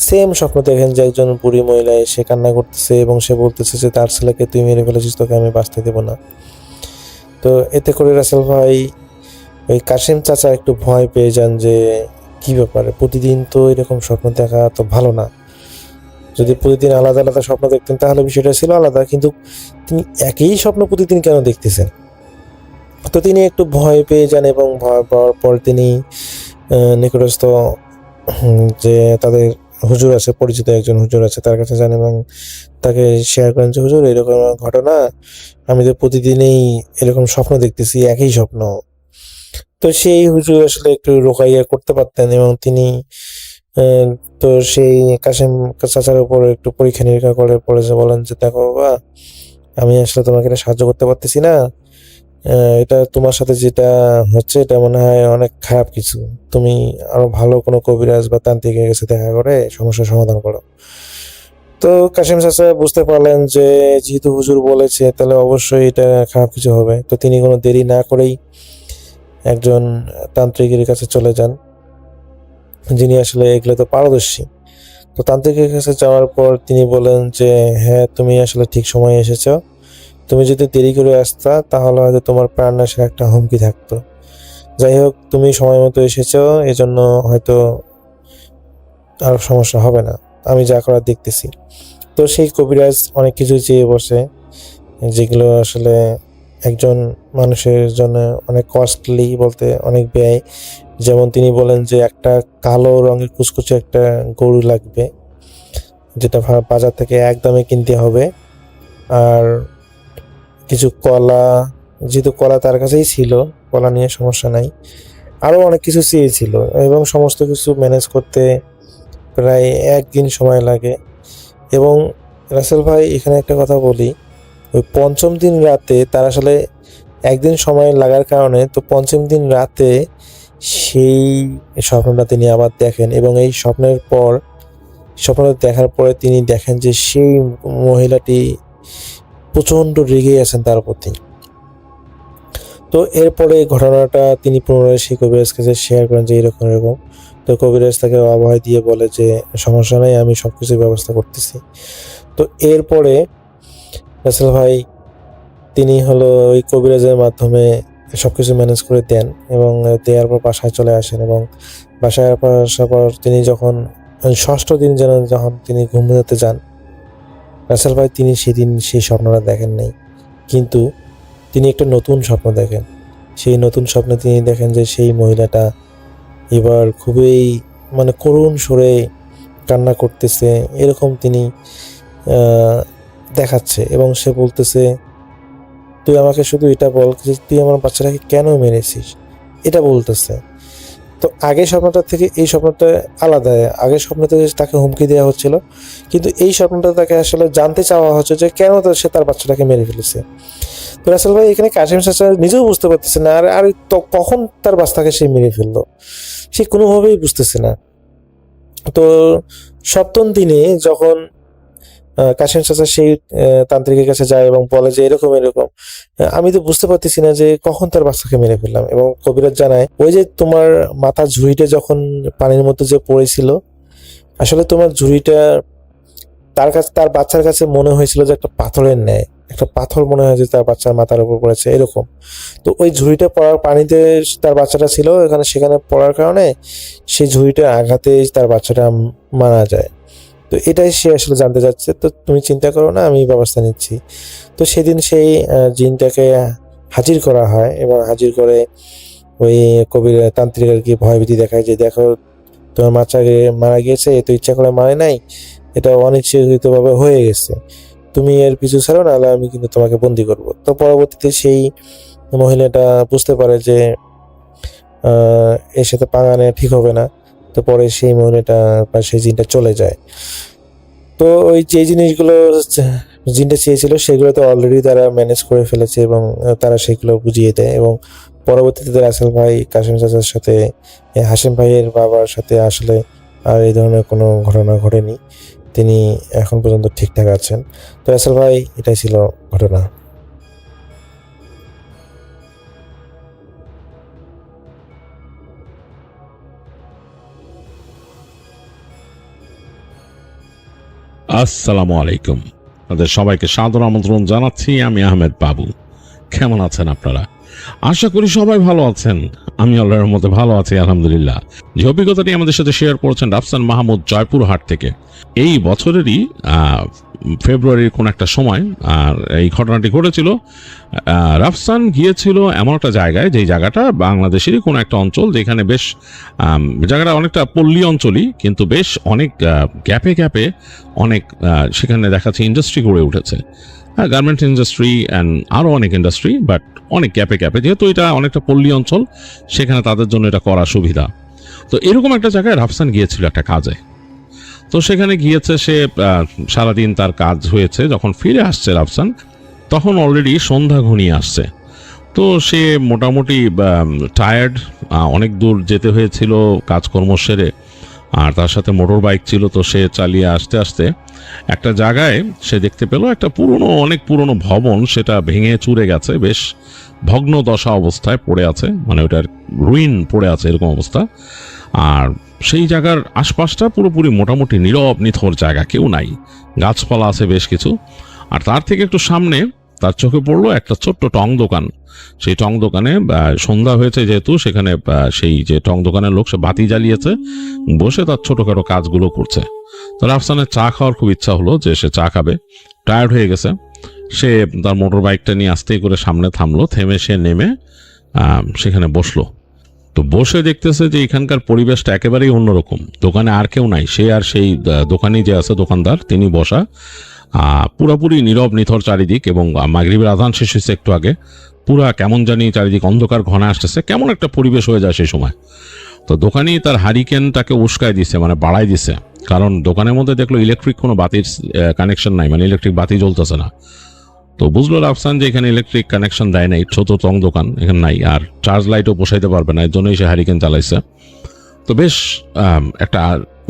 সেম স্বপ্ন দেখেন যে একজন বুড়ি মহিলা এসে কান্না করতেছে এবং সে বলতেছে যে তার ছেলেকে তুই মেরে ফেলেছিস, তোকে আমি বাঁচতে দেবো না। তো এতে করে রাসেল ভাই ওই কাশিম চাচা একটু ভয় পেয়ে যান যে কি ব্যাপারে, প্রতিদিন তো এরকম স্বপ্ন দেখা তো ভালো না। যদি প্রতিদিন আলাদা আলাদা স্বপ্ন দেখতেন তাহলে বিষয়টা ছিল আলাদা, কিন্তু তিনি একই স্বপ্ন প্রতিদিন কেন দেখতেছেন? তো তিনি একটু ভয় পেয়ে যান এবং ভয় পাওয়ার পর তিনি নিকটস্থ যে তাদের হুজুর আছে, পরিচিত একজন হুজুর আছে, তার কাছে যান এবং তাকে শেয়ার করেন যে হুজুর এরকম ঘটনা, আমি তো প্রতিদিনই এরকম স্বপ্ন দেখতেছি, একই স্বপ্ন। তো সেই হুজুর আসলে একটু রোকাইয়া করতে পারতেন এবং তিনি তো সেই কাশিম চাচার উপর একটু পরীক্ষা নিরীক্ষা করে পড়ে যে বলেন যে দেখো বাবা, আমি আসলে তোমাকে এটা সাহায্য করতে পারতেছি না, এটা তোমার সাথে যেটা হচ্ছে এটা মনে হয় অনেক খারাপ কিছু, তুমি আরো ভালো কোনো কবিরাজ বা তান্ত্রিকের কাছে দেখা করে সমস্যার সমাধান করো। তো কাশিম চাচা বুঝতে পারলেন যে যেহেতু হুজুর বলেছে তাহলে অবশ্যই এটা খারাপ কিছু হবে। তো তিনি কোনো দেরি না করেই একজন তান্ত্রিকের কাছে চলে যান, যিনি আসলে এগুলো তো পারদর্শী। তো তান্ত্রিকের কাছে যাওয়ার পর তিনি বলেন যে হ্যাঁ, তুমি আসলে ঠিক সময়ে এসেছো, তুমি যদি দেরি করে আসতা তাহলে হয়তো তোমার প্রাণনাশের একটা হুমকি থাকতো। যাই হোক, তুমি সময় মতো এসেছো, এজন্য হয়তো আর সমস্যা হবে না, আমি যা করার দেখতেছি। তো সেই কবিরাজ অনেক কিছু চেয়ে বসে, যেগুলো আসলে একজন মানুষের জন্য অনেক কস্টলি, বলতে অনেক ব্যয়। যেমন তিনি বলেন যে একটা কালো রঙের কুচকুচে একটা গরু লাগবে, যেটা বাজার থেকে একদমে কিনতে হবে, আর কিছু কলা, যেহেতু কলা তার কাছেই ছিল, কলা নিয়ে সমস্যা নাই, আরও অনেক কিছু চেয়েছিল এবং সমস্ত কিছু ম্যানেজ করতে প্রায় 1 দিন সময় লাগে। এবং রাসেল ভাই এখানে একটা কথা বলি, ওই 5ম দিন রাতে তার আসলে 1 দিন সময় লাগার কারণে, তো 5ম দিন রাতে সেই স্বপ্নটা তিনি আবার দেখেন এবং এই স্বপ্নটা দেখার পরে তিনি দেখেন যে সেই মহিলাটি প্রচণ্ড রেগে আছেন তার প্রতি। তো এরপরে ঘটনাটা তিনি পুনরায় সেই কবিরাজ কাছে শেয়ার করেন যে এরকম এরকম। তো কবিরাজ তাকে অভয় দিয়ে বলে যে সমস্যা নাই, আমি সবকিছু ব্যবস্থা করতেছি। তো এরপরে রাসেল ভাই তিনি হলো ওই কবিরাজের মাধ্যমে সবকিছু ম্যানেজ করে দেন এবং দেওয়ার পর বাসায় চলে আসেন এবং বাসায় আসার পর তিনি যখন ষষ্ঠ দিন যখন তিনি ঘুমোতে যান, রাসেল ভাই তিনি সেদিন সেই স্বপ্নটা দেখেন নাই, কিন্তু তিনি একটা নতুন স্বপ্ন দেখেন। সেই নতুন স্বপ্নে তিনি দেখেন যে সেই মহিলাটা এবার খুবই মানে করুণ সুরে কান্না করতেছে, এরকম তিনি দেখাচ্ছে এবং সে বলতেছে, তুই আমাকে শুধু এটা বল যে তুই আমার বাচ্চাটাকে কেন মেরেছিস, এটা বলতেছে। তো আগের স্বপ্নটা থেকে এই স্বপ্নটা আলাদা। আগের স্বপ্নতে তাকে হুমকি দেওয়া হচ্ছিল, কিন্তু এই স্বপ্নটা তাকে আসলে জানতে চাওয়া হচ্ছে যে কেন সে তার বাচ্চাটাকে মেরে ফেলেছে। তো রাসেল ভাই এখানে কাসেম চাচা নিজেও বুঝতে পারতেছে না আর তো কখন তার বাচ্চাকে সে মেরে ফেললো, সে কোনোভাবেই বুঝতেছে না। তো সপ্তম দিনে যখন কাসেম চাচা সেই তান্ত্রিকের কাছে যায় এবং বলে যে এরকম এরকম, আমি তো বুঝতে পারতেছি না যে কখন তার বাচ্চাকে মেরে ফেললাম। এবং কবিরাজ জানায়, ওই যে তোমার মাথা ঝুড়িটা যখন পানির মধ্যে যে পড়েছিল, আসলে তোমার ঝুড়িটা তার বাচ্চার কাছে মনে হয়েছিল যে একটা পাথরের ন্যায়, একটা পাথর মনে হয় যে তার বাচ্চার মাথার উপর পড়েছে এরকম। তো ওই ঝুড়িটা পড়ার পানিতে তার বাচ্চাটা ছিল, সেখানে পড়ার কারণে সেই ঝুড়িটার আঘাতে তার বাচ্চাটা মারা যায়। তো এটাই সে আসলে জানতে চাচ্ছে। তো তুমি চিন্তা করো না, আমি ব্যবস্থা নিচ্ছি। তো সেদিন সেই জিনটাকে হাজির করা হয় এবং হাজির করে ওই কবির তান্ত্রিক আর কি ভয়ভীতি দেখায় যে দেখো তোমার বাচ্চাকে মারা গিয়েছে, এ তো ইচ্ছা করে মারে নাই, এটা অনিচ্ছাকৃতভাবে হয়ে গেছে, তুমি এর পিছু ছাড়ো, নাহলে আমি কিন্তু তোমাকে বন্দি করব। তো পরবর্তীতে সেই মহিলাটা বুঝতে পারে যে এর সাথে পাঙ্গা নেওয়া ঠিক হবে না। তো পরে সেই মহিলাটা বা সেই জিনটা চলে যায়। তো ওই যে জিনিসগুলো জিনটা চেয়েছিল সেগুলো তো অলরেডি তারা ম্যানেজ করে ফেলেছে এবং তারা সেগুলো বুঝিয়ে দেয়। এবং পরবর্তীতে রাসেল ভাই কাসেম চাচার সাথে, হাসিম ভাইয়ের বাবার সাথে আসলে আর এই ধরনের কোনো ঘটনা ঘটেনি, তিনি এখন পর্যন্ত ঠিকঠাক আছেন। তো রাসেল ভাই এটাই ছিল ঘটনা। আসসালামু আলাইকুম, আপনাদের সবাইকে সাদর আমন্ত্রণ জানাচ্ছি। আমি আহমেদ বাবু। কেমন আছেন আপনারা? আশা করি সবাই ভালো আছেন। আমি আল্লাহর মধ্যে ভালো আছি আলহামদুলিল্লাহ। যে অভিজ্ঞতাটি আমাদের সাথে শেয়ার করেছেন রাফসান মাহমুদ জয়পুরহাট থেকে। এই বছরেরই ফেব্রুয়ারির কোন একটা সময় এই ঘটনাটি ঘটেছিল। রাফসান গিয়েছিল এমন একটা জায়গায়, যেই জায়গাটা বাংলাদেশেরই কোনো একটা অঞ্চল, যেখানে বেশ জায়গাটা অনেকটা পল্লী অঞ্চলই, কিন্তু বেশ অনেক গ্যাপে গ্যাপে অনেক সেখানে দেখাচ্ছে ইন্ডাস্ট্রি গড়ে উঠেছে, গার্মেন্টস ইন্ডাস্ট্রি অ্যান্ড আরও অনেক ইন্ডাস্ট্রি, বাট অনেক গ্যাপে গ্যাপে, যেহেতু এটা অনেকটা পল্লী অঞ্চল, সেখানে তাদের জন্য এটা করা সুবিধা। তো এরকম একটা জায়গায় রাফসান গিয়েছিল একটা কাজে। তো সেখানে গিয়েছে সে, সারাদিন তার কাজ হয়েছে। যখন ফিরে আসছে রাফসান, তখন অলরেডি সন্ধ্যা ঘনিয়ে আসছে। তো সে মোটামুটি টায়ার্ড, অনেক দূর যেতে হয়েছিল কাজকর্ম সেরে, আর তার সাথে মোটর বাইক ছিল। তো সে চালিয়ে আসতে আসতে একটা জায়গায় সে দেখতে পেল একটা অনেক পুরনো ভবন, সেটা ভেঙে চুরে গেছে, বেশ ভগ্ন দশা অবস্থায় পড়ে আছে, মানে ওটার রুইন পড়ে আছে এরকম অবস্থা। আর সেই জায়গার আশপাশটা পুরোপুরি মোটামুটি নীরব নিথর জায়গা, কেউ নাই, গাছপালা আছে বেশ কিছু। আর তার থেকে একটু সামনে তার চোখে পড়লো একটা ছোট্ট টং দোকান। সেই টং দোকানে সন্ধ্যা হয়েছে যেহেতু, সেখানে সেই যে টং দোকানের লোক সে বাতি জ্বালিয়েছে, বসে তার ছোটখাটো কাজগুলো করছে। তো রাফসানের চা খাওয়ার খুব ইচ্ছা হলো যে সে চা খাবে, টায়ার্ড হয়ে গেছে। সে তার মোটর বাইকটা নিয়ে আস্তে করে সামনে থামলো, থেমে সে নেমে সেখানে বসলো। তো বসে দেখতেছে যে এখানকার পরিবেশটা একেবারেই অন্যরকম। দোকানে আর কেউ নাই, সে আর সেই দোকানি যে আছে দোকানদার, তিনি বসা, পুরোপুরি নীরব নিথর চারিদিক। এবং মাগরিবের আজান শেষ হয়েছে একটু আগে, পুরা কেমন জানি চারিদিক অন্ধকার ঘনা আসতেছে, কেমন একটা পরিবেশ হয়ে যায় সেই সময়। তো দোকানি তার হারিকেনটাকে উস্কায় দিছে, মানে বাড়াই দিছে, কারণ দোকানের মধ্যে দেখলো ইলেকট্রিক কোনো বাতির কানেকশন নাই, মানে ইলেকট্রিক বাতি জ্বলতেছে না। তো বুঝলো রাফসান যে এখানে ইলেকট্রিক কানেকশন দেয় নাই, ছোট টং দোকান এখানে নাই, আর চার্জ লাইটও বসাইতে পারবে না, এর জন্যই সে হারিকেন চালাইছে। তো বেশ একটা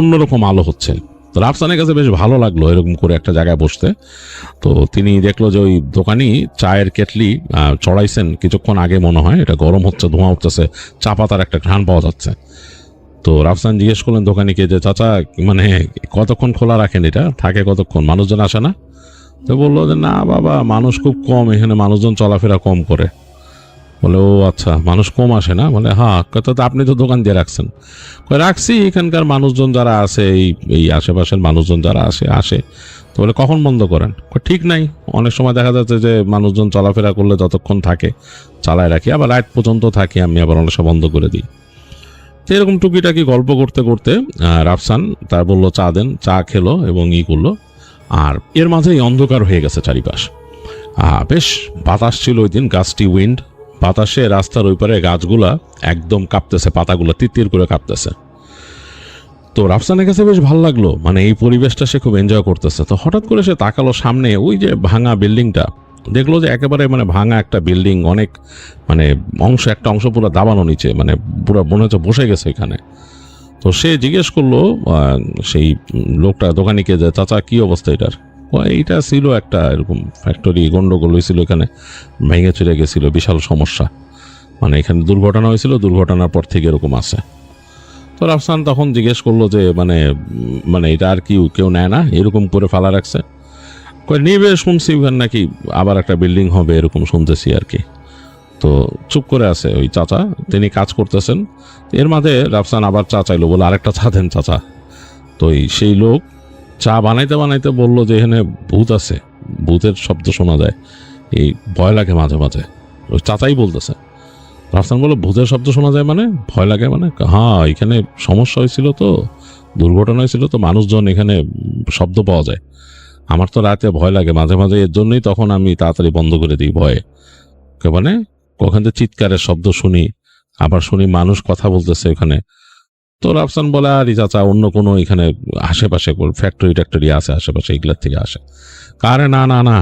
অন্যরকম আলো হচ্ছে, তো রাফসানের কাছে বেশ ভালো লাগলো এরকম করে একটা জায়গায় বসতে। তো তিনি দেখলো যে ওই দোকানি চায়ের কেটলি চড়াইছেন কিছুক্ষণ আগে মনে হয়, এটা গরম হচ্ছে, ধোঁয়া উঠতেছে, চা পাতার একটা ঘ্রাণ পাওয়া যাচ্ছে। তো রাফসান জিজ্ঞেস করলেন দোকানিকে যে চাচা মানে কতক্ষণ খোলা রাখেন, এটা থাকে কতক্ষণ, মানুষজন আসে না? তো বললো যে না বাবা, মানুষ খুব কম এখানে, মানুষজন চলাফেরা কম করে। বলে ও আচ্ছা, মানুষ কম আসে না? বলে হ্যাঁ। তো আপনি তো দোকান দিয়ে রাখছেন? রাখছি, এখানকার মানুষজন যারা আছে, এই আশেপাশের মানুষজন যারা আসে। তো বলে কখন বন্ধ করেন? ঠিক নাই, অনেক সময় দেখা যাচ্ছে যে মানুষজন চলাফেরা করলে যতক্ষণ থাকে চালায় রাখি, আবার রাত পর্যন্ত থাকি আমি, আবার অনেক সময় বন্ধ করে দিই। তো এরকম টুকিটাকি গল্প করতে করতে রাফসান তার বললো চা দেন, চা খেলো এবং করলো। আর এর মাঝেই অন্ধকার হয়ে গেছে চারিপাশ। বেশ বাতাস ছিল ওই দিন, গাছটি উইন্ড, বাতাসে রাস্তার ওই পারে গাছগুলা একদম কাঁপতেছে, পাতাগুলো তিত্তির করে কাঁপতেছে। তো রাফসানের কাছে বেশ ভালো লাগলো, মানে এই পরিবেশটা সে খুব এনজয় করতেছে। তো হঠাৎ করে সে তাকালো সামনে, ওই যে ভাঙা বিল্ডিংটা, দেখলো যে একেবারে মানে ভাঙা একটা বিল্ডিং, অনেক মানে একটা অংশ পুরো দাবানো নিচে, মানে পুরো মনে হচ্ছে বসে গেছে এখানে। তো সে জিজ্ঞেস করলো সেই লোকটা দোকানিকে যে চাচা কি অবস্থা এটার? এইটা ছিল একটা এরকম ফ্যাক্টরি, গন্ডগোল হয়েছিল এখানে, ভেঙে চলে গেছিল, বিশাল সমস্যা, মানে এখানে দুর্ঘটনা হয়েছিল, দুর্ঘটনার পর থেকে এরকম আছে। তো রাফসান তখন জিজ্ঞেস করলো যে মানে মানে এটা আর কি কেউ নেয় না, এরকম করে ফালা রাখছে? নিবে, শুনছি ওখানে নাকি আবার একটা বিল্ডিং হবে এরকম শুনতেছি আর কি। তো চুপ করে আছে ওই চাচা, তিনি কাজ করতেছেন। এর মাঝে রাফসান আবার চা চাইলো, বলে আরেকটা চা দেন চাচা। তো সেই লোক চা বানাইতে বানাইতে বলল যে এখানে ভূত আছে, ভূতের শব্দ শোনা যায়, এই ভয় লাগে মাঝে মাঝে। ওই চাচাই বলতেছে। রাফসান বলল ভূতের শব্দ শোনা যায় মানে, ভয় লাগে মানে? হ্যাঁ, এখানে সমস্যা হয়েছিল, তো দুর্ঘটনা হয়েছিল, তো মানুষজন এখানে শব্দ পাওয়া যায়, আমার তো রাতে ভয় লাগে মাঝে মাঝে, এর জন্যই তখন আমি তাড়াতাড়ি বন্ধ করে দিই ভয়ে। মানে ওখান থেকে চিৎকারের শব্দ শুনি, আবার শুনি মানুষ কথা বলতেছে ওখানে। তো রাফসান বলে আরে চাচা, অন্য কোনো এখানে আশেপাশে ফ্যাক্টরি ট্যাক্টরি আছে আশেপাশে, এগুলোর থেকে আসে? কারে না না না,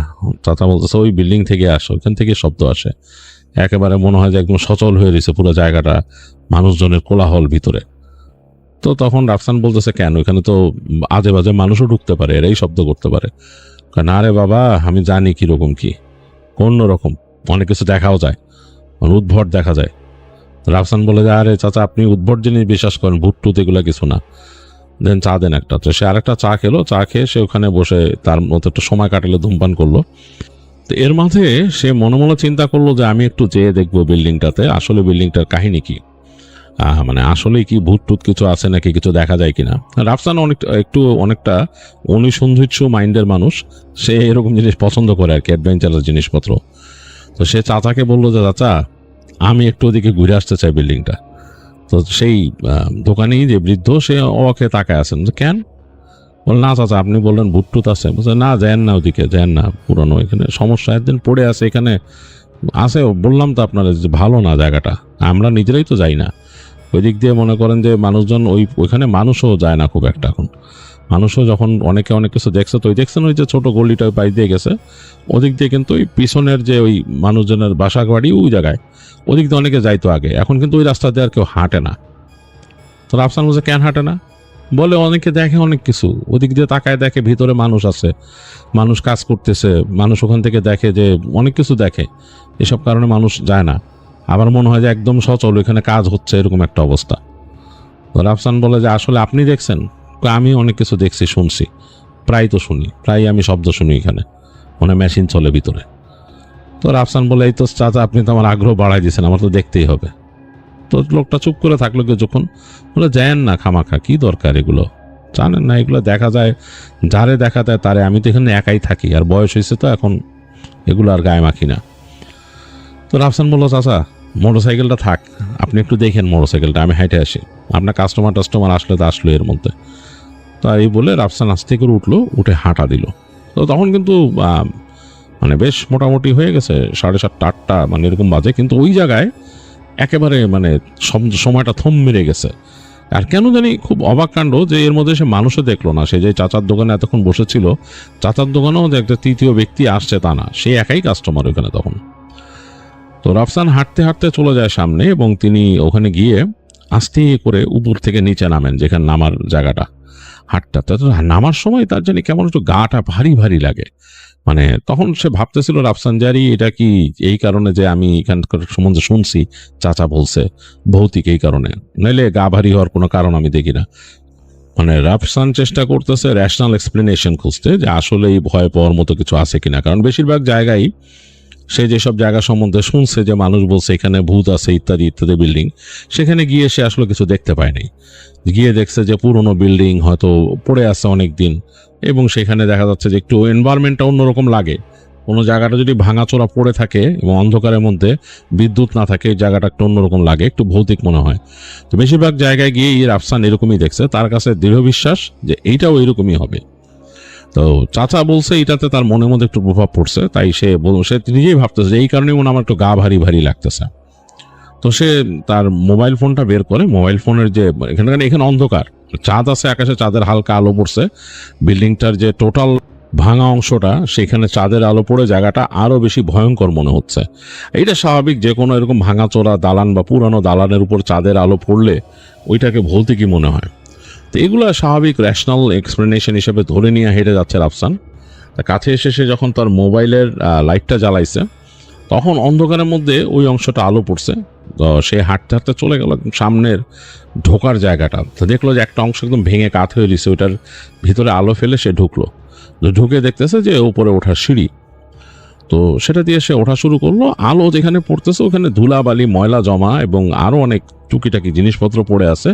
চাচা বলতেছে ওই বিল্ডিং থেকে আসে, ওইখান থেকে শব্দ আসে, একেবারে মনে হয় যে একদম সচল হয়ে রয়েছে পুরো জায়গাটা, মানুষজনের কোলাহল ভিতরে। তো তখন রাফসান বলতেছে কেন, এখানে তো আজে বাজে মানুষও ঢুকতে পারে, এরাই শব্দ করতে পারে। না রে বাবা, আমি জানি কিরকম কি, অন্যরকম, অনেক কিছু দেখাও যায়, উদ্ভট দেখা যায়। রাফসান বলে যে আরে চাচা, আপনি উদ্ভট জিনিস বিশ্বাস করেন, ভূত টুত এগুলো কিছু না, দেন চা দেন একটা। তো সে আরেকটা চা খেলো, চা খেয়ে সে ওখানে বসে তার মতো একটা সময় কাটালো, ধূমপান করলো। তো এর মাঝে সে মনে মনে চিন্তা করলো যে আমি একটু যেয়ে দেখবো বিল্ডিংটাতে, আসলে বিল্ডিংটার কাহিনী কি, মানে আসলে কি ভূত টুত কিছু আছে নাকি, কিছু দেখা যায় কিনা। রাফসান অনেকটা অনুসন্ধিৎসু মাইন্ডের মানুষ, সে এরকম জিনিস পছন্দ করে আর কি, অ্যাডভেঞ্চারাস জিনিসপত্র। তো সে চাচাকে বললো যে চাচা, আমি একটু ওদিকে ঘুরে আসতে চাই বিল্ডিংটা। তো সেই দোকানি যে বৃদ্ধ, সে ওকে তাকায় আছেন। কেন? বল না চাচা, আপনি বললেন ভূত টুত আছে। বলছে না, যান না ওদিকে, যান না, পুরনো এখানে সমস্যা, একদিন পড়ে আছে এখানে আছে। বললাম তো আপনারা যে ভালো না জায়গাটা, আমরা নিজেরাই তো যাই না ওই দিক দিয়ে, মনে করেন যে মানুষজন ওইখানে মানুষও যায় না খুব একটা এখন। মানুষও যখন অনেকে অনেক কিছু দেখছে, তো ওই দেখছেন ওই যে ছোট গলিটা পাই দিয়ে গেছে, ওদিক দিয়ে কিন্তু ওই পিছনের যে ওই মানুষজনের বাসা বাড়ি ওই জায়গায়, ওদিক দিয়ে অনেকে যাইতো আগে, এখন কিন্তু ওই রাস্তা দিয়ে আর কেউ হাঁটে না। তো রাফসান বলছে কেন হাঁটে না? বলে অনেকে দেখে অনেক কিছু, ওদিক দিয়ে তাকায় দেখে ভিতরে মানুষ আছে, মানুষ কাজ করতেছে, মানুষ ওখান থেকে দেখে যে অনেক কিছু দেখে, এসব কারণে মানুষ যায় না। আবার মনে হয় যে একদম সচল, এখানে কাজ হচ্ছে, এরকম একটা অবস্থা। তো রাফসান বলে যে আসলে আপনি দেখছেন? আমি অনেক কিছু দেখছি, শুনছি, প্রায় তো শুনি, প্রায় আমি শব্দ শুনি এখানে, মনে মেশিন চলে ভিতরে। তো রাফসান বলে এই তো চাচা, আপনি তো আমার আগ্রহ বাড়াই দিয়েছেন, আমার তো দেখতেই হবে। তো লোকটা চুপ করে থাকলো কিছুক্ষণ, বলে যায়েন না খামাখা, কি দরকার এগুলো, জানেন না এগুলো দেখা যায়, যারে দেখা যায় তারে, আমি তো এখানে একাই থাকি, আর বয়স হয়েছে তো এখন, এগুলো আর গায়ে মাখি না। তো রাফসান বললো চাচা, মোটরসাইকেলটা থাক, আপনি একটু দেখেন মোটরসাইকেলটা, আমি হাইটে আসি, আপনার কাস্টমার আসলে তো আসলো এর মধ্যে। তো এই বলে রাফসান আস্তে করে উঠলো, উঠে হাঁটা দিল। তো তখন কিন্তু মানে বেশ মোটামুটি হয়ে গেছে 7:30 8টা, মানে এরকম বাজে, কিন্তু ওই জায়গায় একেবারে মানে সময়টা থম মেরে গেছে। আর কেন জানি খুব অবাক কাণ্ড যে এর মধ্যে সে মানুষও দেখলো না, সে যে চাচার দোকানে এতক্ষণ বসেছিল, চাচার দোকানেও যে একটা তৃতীয় ব্যক্তি আসছে তা না, সে একাই কাস্টমার ওখানে তখন। তো রাফসান হাঁটতে হাঁটতে চলে যায় সামনে, এবং তিনি ওখানে গিয়ে আস্তে করে উপর থেকে নিচে নামেন, যেখানে নামার জায়গাটা, হাটটা তো নামার সময় তার জানি কেমন একটু গাটা ভারী ভারী লাগে। মানে তখন সে ভাবতেছিল রাফসানজারি এটা কি এই কারণে যে আমি এখানকার সম্বন্ধে শুনছি, চাচা বলছে ভৌতিক এই কারণে, নাইলে গা ভারী হওয়ার কোনো কারণ আমি দেখি না। মানে রাফসান চেষ্টা করতেছে রেশনাল এক্সপ্লেনেশন খুঁজতে যে আসলে এই ভয় পাওয়ার মতো কিছু আছে কিনা, কারণ বেশিরভাগ জায়গায় সে যেসব জায়গা সম্বন্ধে শুনছে যে মানুষ বলছে এখানে ভূত আছে ইত্যাদি ইত্যাদি বিল্ডিং, সেখানে গিয়ে সে আসলে কিছু দেখতে পায়নি। গিয়ে দেখছে যে পুরনো বিল্ডিং হয়তো পড়ে আছে অনেক দিন, এবং সেখানে দেখা যাচ্ছে যে একটু এনভায়রনমেন্টটা অন্যরকম লাগে। কোনো জায়গাটা যদি ভাঙাচোরা পড়ে থাকে এবং অন্ধকারের মধ্যে বিদ্যুৎ না থাকে, জায়গাটা একটু অন্যরকম লাগে, একটু ভৌতিক মনে হয়। তো বেশিরভাগ জায়গায় গিয়ে রাফসান এরকমই দেখছে, তার কাছে দৃঢ় বিশ্বাস যে এইটাও এরকমই হবে। তো চাচা বলছে এটাতে তার মনের মধ্যে একটু প্রভাব পড়ছে, তাই সে নিজেই ভাবতেছে যে এই কারণেই মনে আমার একটু গা ভারী ভারী লাগতেছে। তো সে তার মোবাইল ফোনটা বের করে, মোবাইল ফোনের যে এখানে অন্ধকার, চাঁদ আছে আকাশে, চাঁদের হালকা আলো পড়ছে, বিল্ডিংটার যে টোটাল ভাঙা অংশটা সেখানে চাঁদের আলো পড়ে জায়গাটা আরো বেশি ভয়ঙ্কর মনে হচ্ছে। এইটা স্বাভাবিক, যে কোনো এরকম ভাঙাচোরা দালান বা পুরানো দালানের উপর চাঁদের আলো পড়লে ওইটাকে ভৌতিকই মনে হয়। তো এগুলো স্বাভাবিক র্যাশনাল এক্সপ্লেনেশন হিসেবে ধরে নিয়ে হেঁটে যাচ্ছে রাফসান। কাছে এসে সে যখন তার মোবাইলের লাইটটা জ্বালাইছে, তখন অন্ধকারের মধ্যে ওই অংশটা আলো পড়ছে। তো সে হাঁটতে হাঁটতে চলে গেল সামনের ঢোকার জায়গাটা, তো দেখলো যে একটা অংশ একদম ভেঙে কাত হয়ে দিছে, ওইটার ভিতরে আলো ফেলে সে ঢুকলো। ঢুকে দেখতেছে যে উপরে ওঠার সিঁড়ি, তো সেটা দিয়ে সে ওঠা শুরু করলো। আলো যেখানে পড়তেছে ওখানে ধুলাবালি ময়লা জমা এবং আরো অনেক টুকিটাকি জিনিসপত্র পড়ে আছে,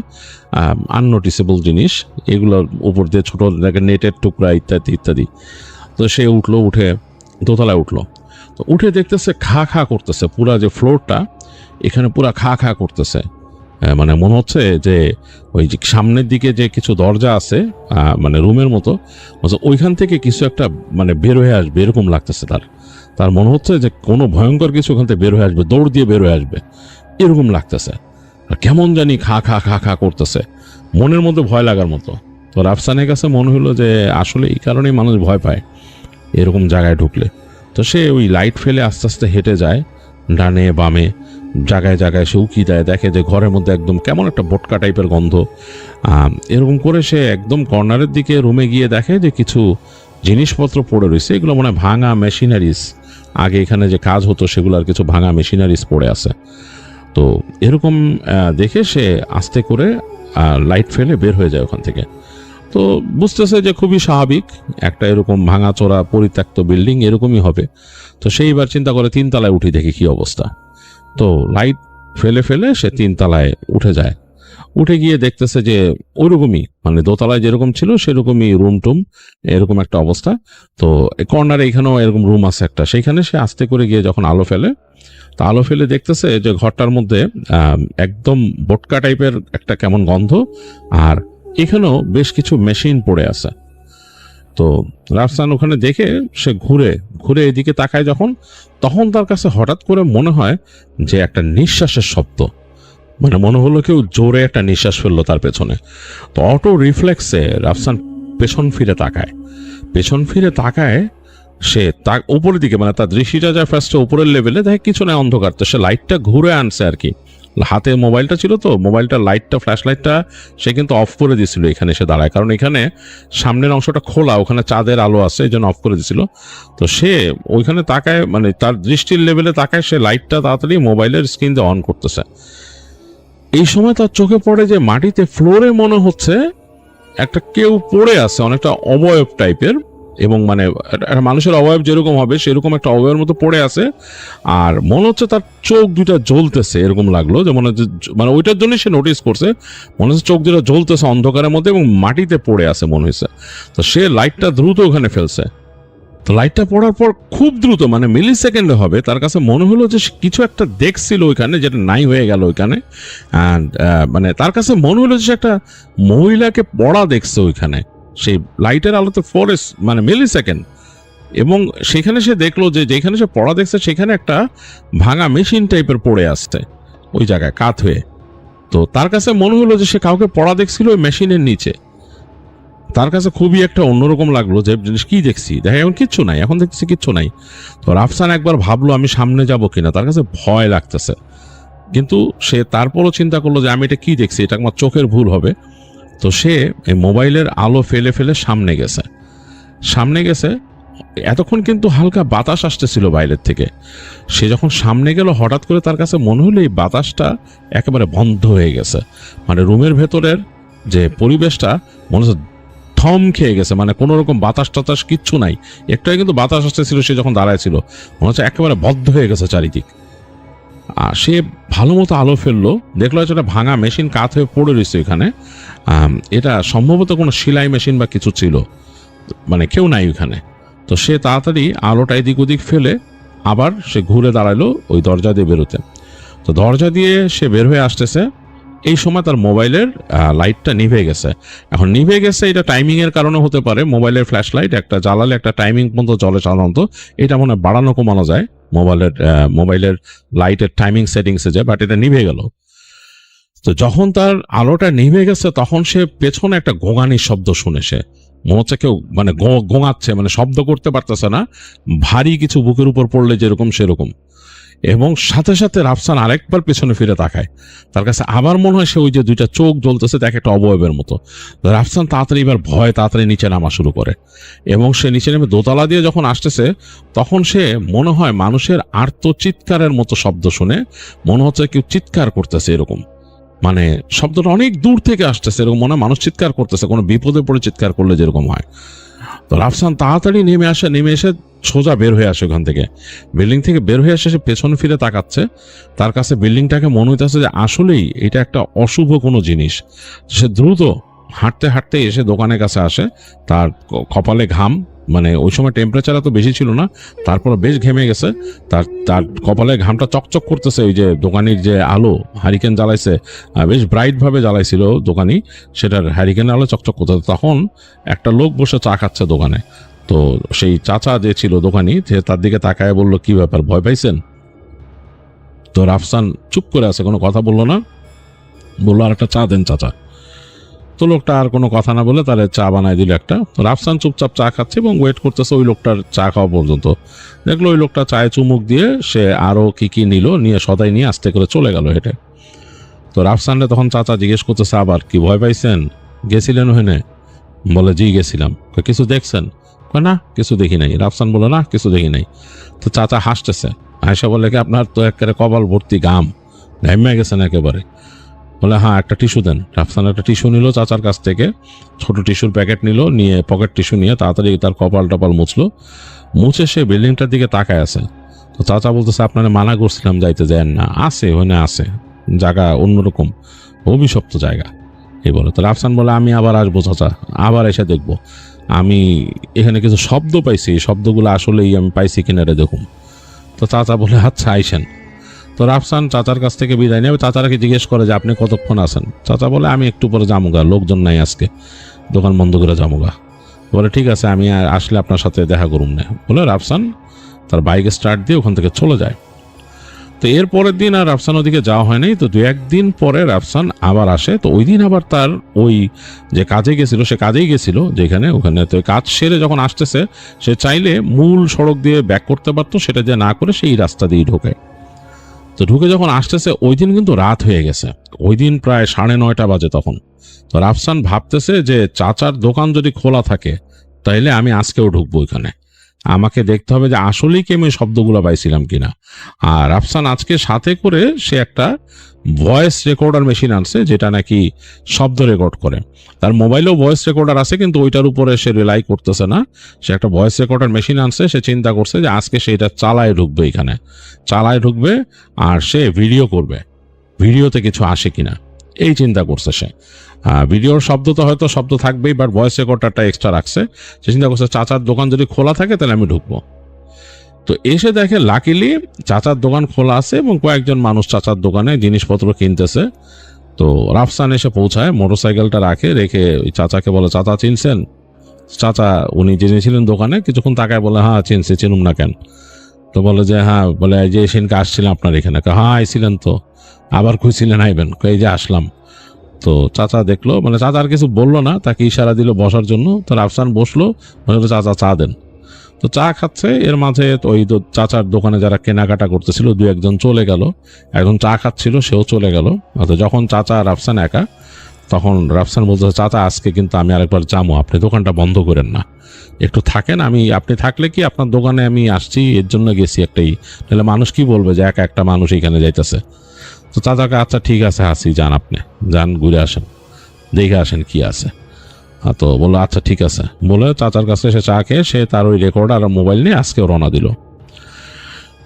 আননোটিসেবল জিনিস, এগুলোর উপর দিয়ে ছোট নেটের টুকরা ইত্যাদি ইত্যাদি। তো সে উঠে দোতলায় উঠলো। তো উঠে দেখতেছে খা খা করতেছে, পুরা যে ফ্লোরটা এখানে পুরা খা খা করতেছে। মানে মনে হচ্ছে যে ওই যে সামনের দিকে যে কিছু দরজা আছে মানে রুমের মতো, ওইখান থেকে কিছু একটা মানে বের হয়ে আসবে এরকম লাগতেছে। তার মনে হচ্ছে যে কোনো ভয়ঙ্কর কিছু ওখান থেকে বের হয়ে আসবে, দৌড় দিয়ে বের হয়ে আসবে এরকম লাগতেছে। আর কেমন জানি খা খা খা খা করতেছে, মনের মধ্যে ভয় লাগার মতো। তো রাফসানের কাছে মনে হলো যে আসলে এই কারণেই মানুষ ভয় পায় এরকম জায়গায় ঢুকলে। তো সে ওই লাইট ফেলে আস্তে আস্তে হেঁটে যায় ডানে বামে, জায়গায় জায়গায় সে উকি দেয়, দেখে যে ঘরের মধ্যে একদম কেমন একটা বোটকা টাইপের গন্ধ। এরকম করে সে একদম কর্নারের দিকে রুমে গিয়ে দেখে যে কিছু জিনিসপত্র পড়ে রয়েছে, এগুলো মানে ভাঙা মেশিনারিজ, আগে এখানে যে কাজ হতো সেগুলোর কিছু ভাঙা মেশিনারিজ পড়ে আছে। তো এরকম দেখে সে আস্তে করে লাইট ফেলে বের হয়ে যায় ওখান থেকে। তো বুঝতেছে যে খুবই স্বাভাবিক, একটা এরকম ভাঙাচোরা পরিত্যক্ত বিল্ডিং এরকমই হবে। তো সেইবার চিন্তা করে 3 তলায় উঠি দেখি কি অবস্থা। তো লাইট ফেলে ফেলে সে 3 তলায় উঠে যায়। উঠে গিয়ে দেখতেছে যে ওইরকমই, মানে দোতলায় যেরকম ছিল সেরকমই রুম টুম এরকম একটা অবস্থা। তো কর্নারে এখানেও এরকম রুম আছে একটা, সেইখানে সে আস্তে করে গিয়ে যখন আলো ফেলে, তো আলো ফেলে দেখতেছে যে ঘরটার মধ্যে একদম বোটকা টাইপের একটা কেমন গন্ধ, আর এখানেও বেশ কিছু মেশিন পড়ে আছে। তো রাফসান ওখানে দেখে সে ঘুরে এদিকে তাকায় যখন, তখন তার কাছে হঠাৎ করে মনে হয় যে একটা নিঃশ্বাসের শব্দ, মানে মনে হলো কেউ জোরে একটা নিঃশ্বাস ফেললো তার পেছনে। তো অটো রিফ্লেক্সে রাফসান পেছন ফিরে তাকায় সে তার উপরের দিকে, মানে তার দৃষ্টিটা যায় ফার্স্টে উপরের লেভেলে, দেখে কিছু না অন্ধকার। তো সে লাইটটা ঘুরে আনছে আর কি, হাতে মোবাইলটা ছিল, তো মোবাইলটা লাইটটা ফ্ল্যাশ লাইটটা সে কিন্তু অফ করে দিয়েছিল এখানে এসে দাঁড়ায়, কারণ এখানে সামনের অংশটা খোলা, ওখানে চাঁদের আলো আছে, এই জন্য অফ করে দিয়েছিল। তো সে ওইখানে তাকায়, মানে তার দৃষ্টির লেভেলে তাকায়, সে লাইটটা তাড়াতাড়ি মোবাইলের স্ক্রিন দিয়ে অন করতেছে। এই সময় তার চোখে পড়ে যে মাটিতে ফ্লোরে মনে হচ্ছে একটা কেউ পড়ে আছে, অনেকটা অবয়ব টাইপের, এবং মানে মানুষের অবয়ব যেরকম হবে সেরকম একটা অবয়বের মতো পড়ে আছে। আর মনে হচ্ছে তার চোখ দুইটা জ্বলতেছে, এরকম লাগলো যে মনে হচ্ছে, মানে ওইটার জন্য সে নোটিস করছে, মনে হচ্ছে চোখ দুটা জ্বলতেছে অন্ধকারের মধ্যে এবং মাটিতে পড়ে আছে মনে হয়েছে। তো সে লাইটটা দ্রুত ওখানে ফেলছে। তো লাইটটা পড়ার পর খুব দ্রুত, মানে মিলি সেকেন্ডে হবে, তার কাছে মনে হলো যে কিছু একটা দেখছিল ওইখানে, যেটা নাই হয়ে গেল ওইখানে। অ্যান্ড মানে তার কাছে মনে হলো যে একটা মহিলাকে পড়া দেখছে ওইখানে, সেই লাইটের আলোতে ফরেস্ট, মানে মিলি সেকেন্ড। এবং সেখানে সে দেখলো যে যেখানে সে পড়া দেখছে সেখানে একটা ভাঙা মেশিন টাইপের পড়ে আসছে ওই জায়গায় কাত হয়ে। তো তার কাছে মনে হলো যে সে কাউকে পড়া দেখছিল ওই মেশিনের নিচে। তার কাছে খুবই একটা অন্যরকম লাগলো যে জিনিস কি দেখছি, দেখে এখন কিচ্ছু নাই, এখন দেখছি কিচ্ছু নাই। তো রাফসান একবার ভাবলো আমি সামনে যাব কিনা, তার কাছে ভয় লাগতেছে, কিন্তু সে তারপরও চিন্তা করলো যে আমি এটা কি দেখছি, এটা আমার চোখের ভুল হবে। তো সে এই মোবাইলের আলো ফেলে ফেলে সামনে গেছে। এতক্ষণ কিন্তু হালকা বাতাস আসতেছিল বাইরের থেকে। সে যখন সামনে গেল হঠাৎ করে তার কাছে মনে হলো এই বাতাসটা একেবারে বন্ধ হয়ে গেছে, মানে রুমের ভেতরের যে পরিবেশটা মনে হচ্ছে থম খেয়ে গেছে, মানে কোনো রকম বাতাস টাতাস কিচ্ছু নাই। একটাই কিন্তু বাতাস আসতেছিল, সে যখন দাঁড়ায় ছিল মনে হচ্ছে একেবারে বদ্ধ হয়ে গেছে চারিদিক। আর সে ভালো মতো আলো ফেললো, দেখলো একটা ভাঙা মেশিন কাত হয়ে পড়ে রয়েছে এখানে। এটা সম্ভবত কোনো সেলাই মেশিন বা কিছু ছিল, মানে কেউ নাই ওখানে। তো সে তাড়াতাড়ি আলোটা এদিক ওদিক ফেলে আবার সে ঘুরে দাঁড়ালো ওই দরজা দিয়ে বেরোতে। তো দরজা দিয়ে সে বের হয়ে আসতেছে, এই সময় তার মোবাইলের লাইটটা নিভে গেছে। এখন নিভে গেছে, এটা টাইমিং এর কারণে হতে পারে। মোবাইলের ফ্ল্যাশ লাইট একটা জ্বালালে একটা টাইমিং পর্যন্ত চলে সাধারণত, এটা মনে হয় বাড়ানো কমানো যায় মোবাইলের লাইটের টাইমিং সেটিংসে যায়, বাট এটা নিভে গেল। তো যখন তার আলোটা নিভে গেছে তখন সে পেছনে একটা গোঙানির শব্দ শুনে, সে মনে হচ্ছে কেউ মানে গোঙাচ্ছে, মানে শব্দ করতে পারতেছে না, ভারী কিছু বুকের উপর পড়লে যেরকম সেরকম। এবং সাথে সাথে রাফসান আরেকবার পেছনে ফিরে তাকায়, তার কাছে আবার মনে হয় সে ওই যে দুইটা চোখ জ্বলতেছে দেখে একটা অবয়বের মতো। রাফসান তাড়াতাড়ি এবার ভয় তাড়াতাড়ি নিচে নামা শুরু করে, এবং সে নিচে নেমে দোতলা দিয়ে যখন আসতেছে তখন সে মনে হয় মানুষের আর্তচিৎকারের মতো শব্দ শুনে, মনে হচ্ছে কেউ চিৎকার করতেছে এরকম, মানে শব্দটা অনেক দূর থেকে আসতেছে এরকম মনে হয় মানুষ চিৎকার করতেছে, কোনো বিপদে পড়ে চিৎকার করলে যেরকম হয়। তো রাফসান তাড়াতাড়ি নেমে এসে সোজা বের হয়ে আসে ওখান থেকে, বিল্ডিং থেকে বের হয়ে এসে সে পেছনে ফিরে তাকাচ্ছে। তার কাছে বিল্ডিংটাকে মনে হইতেছে যে আসলেই এটা একটা অশুভ কোনো জিনিস। সে দ্রুত হাঁটতে হাঁটতে এসে দোকানের কাছে আসে, তার কপালে ঘাম, মানে ওই সময় টেম্পারেচার এত বেশি ছিল না, তারপর বেশ ঘেমে গেছে। তার কপালে ঘামটা চকচক করতেছে। ওই যে দোকানির যে আলো হারিকেন জ্বালাইছে, বেশ ব্রাইট ভাবে জ্বালাইছিল দোকানি, সেটার হারিকেন আলো চকচক করতেছে। তখন একটা লোক বসে চা খাচ্ছে দোকানে। তো সেই চাচা যে ছিল দোকানি, সে তার দিকে তাকায় বলল, কি ব্যাপার, ভয় পাইছেন? তো রাফসান চুপ করে আছে, কোনো কথা বললো না, বললো আর একটা চা দেন চাচা। তো লোকটা আর কোনো কথা না বলে তার চা বানায় দিল একটা। রাফসান চুপচাপ চা খাচ্ছে এবং ওয়েট করতেছে ওই লোকটার চা খাওয়া পর্যন্ত। দেখলো ওই লোকটা চায়ে চুমুক দিয়ে সে আরো কি নিয়ে সদাই নিয়ে আস্তে করে চলে গেল হেঁটে। তো রাফসানরে তখন চাচা জিজ্ঞেস করতেছে, আবার কি ভয় পাইছেন, গেছিলেন ওখানে? বলে জি গেছিলাম। কিছু দেখছেন? না কিছু দেখি নাই। রাফসান বলে না কিছু দেখি নাই। তো চাচা হাসতেছে, হাসা বলে কি আপনার তো একেবারে কপাল ভর্তি ঘাম, ঘামে গেছেন একেবারে। বলে হ্যাঁ একটা টিস্যু দেন। রাফসান একটা টিস্যু নিল চাচার কাছ থেকে, ছোট টিস্যুর প্যাকেট নিল, নিয়ে পকেট টিস্যু নিয়ে তাড়াতাড়ি তার কপাল টপাল মুছে সে বিল্ডিংটার দিকে তাকায় আছে। তো চাচা বলতেছে, আপনারা মানা করছিলাম যাইতে যান না, আছে ওখানে আছে জায়গা অন্যরকম, অভিশপ্ত জায়গা এই বলে। তো রাফসান বলে আমি আবার আসবো চাচা, আবার এসে দেখবো, আমি এখানে কিছু শব্দ পাইছি, এই শব্দগুলো আসলেই আমি পাইছি কিনা রে দেখুন। তো চাচা বলে আচ্ছা আইসেন। তো রাফসান চাচার কাছ থেকে বিদায় নেবে। চাচারাকে জিজ্ঞেস করে যে আপনি কতক্ষণ আছেন? চাচা বলে আমি একটু পরে যামুগা, লোকজন নাই আজকে, দোকান বন্ধ করে যামুগা। বলে ঠিক আছে, আমি আসলে আপনার সাথে দেখা করুন না। বলে রাফসান তার বাইকে স্টার্ট দিয়ে ওখান থেকে চলে যায়। তো এর পরের দিন আর রাফসান ওদিকে যাওয়া হয় নাই। তো 2-1 দিন পরে রাফসান আবার আসে। তো ওই দিন আবার তার ওই যে কাজে গেছিল, সে কাজেই গেছিল যেখানে, ওখানে তো কাজ সেরে যখন আসতেছে সে চাইলে মূল সড়ক দিয়ে ব্যাক করতে পারতো, সেটা যে না করে সেই রাস্তা দিয়ে ঢোকে। তো ঢুকে যখন আসতেছে ওই দিন কিন্তু রাত হয়ে গেছে, ওই দিন প্রায় 9:30 বাজে তখন। তো রাফসান ভাবতেছে যে চাচার দোকান যদি খোলা থাকে তাইলে আমি আজকেও ঢুকবো ওইখানে, আমাকে দেখতে হবে যে আসলেই কি আমি শব্দগুলো পাইছিলাম কিনা। আর রাফসান আজকে সাথে করে সে একটা ভয়েস রেকর্ডার মেশিন আনছে, যেটা নাকি শব্দ রেকর্ড করে। তার মোবাইলেও ভয়েস রেকর্ডার আছে, কিন্তু ওইটার উপরে সে রিলাই করতেছে না। সে একটা ভয়েস রেকর্ডার মেশিন আনছে, সে চিন্তা করছে যে আজকে সে এটা চালায় ঢুকবে, এখানে চালায় ঢুকবে আর সে ভিডিও করবে, ভিডিওতে কিছু আসে কিনা এই চিন্তা করছে সে। ভিডিওর শব্দ তো হয়তো শব্দ থাকবেই, বাট ভয়েস রেকর্ডারটা এক্সট্রা রাখছে। সে চিন্তা করছে চাচার দোকান যদি খোলা থাকে তাহলে আমি ঢুকবো। তো এসে দেখে লাকিলি চাচার দোকান খোলা আছে এবং কয়েকজন মানুষ চাচার দোকানে জিনিসপত্র কিনতেছে। তো রাফসান এসে পৌঁছায়, মোটরসাইকেলটা রেখে ওই চাচাকে বলে, চাচা চিনছেন? চাচা উনি যিনি ছিলেন দোকানে কিছুক্ষণ তাকায় বলে, হ্যাঁ চিনছি, চিনুম না কেন? তো বলে যে হ্যাঁ, বলে যে সেদিনকে আসছিলাম আপনার এখানে। হ্যাঁ আইছিলেন তো, আবার খুঁজছিলেন আইবেন? এই যে আসলাম। তো চাচা দেখলো, মানে চাচা আর কিছু বললো না, তাকে ইশারা দিল বসার জন্য। তো রাফসান বসলো, চাচা চা দেন। তো চা খাচ্ছে, এর মাঝে ওই চাচার দোকানে যারা কেনাকাটা করতেছিল 2-1 জন চলে গেল, একজন চা খাচ্ছিল সেও চলে গেল। যখন চাচা রাফসান একা, তখন রাফসান বলছে, চাচা আজকে কিন্তু আমি আরেকবার যাবো, আপনি দোকানটা বন্ধ করেন না, একটু থাকেন, আপনি থাকলে কি আপনার দোকানে আমি আসছি এর জন্য গেছি একটাই, তাহলে মানুষ কি বলবে যে একা একটা মানুষ এখানে যাইতেছে। তো চাচাকে আচ্ছা ঠিক আছে আসি, যান, আপনি যান, ঘুরে আসেন, দেখে আসেন কি আছে। তো বললো আচ্ছা ঠিক আছে বলে চাচার কাছে সে চা খেয়ে সে তার ওই রেকর্ডার আর মোবাইল নিয়ে আজকেও রওনা দিল।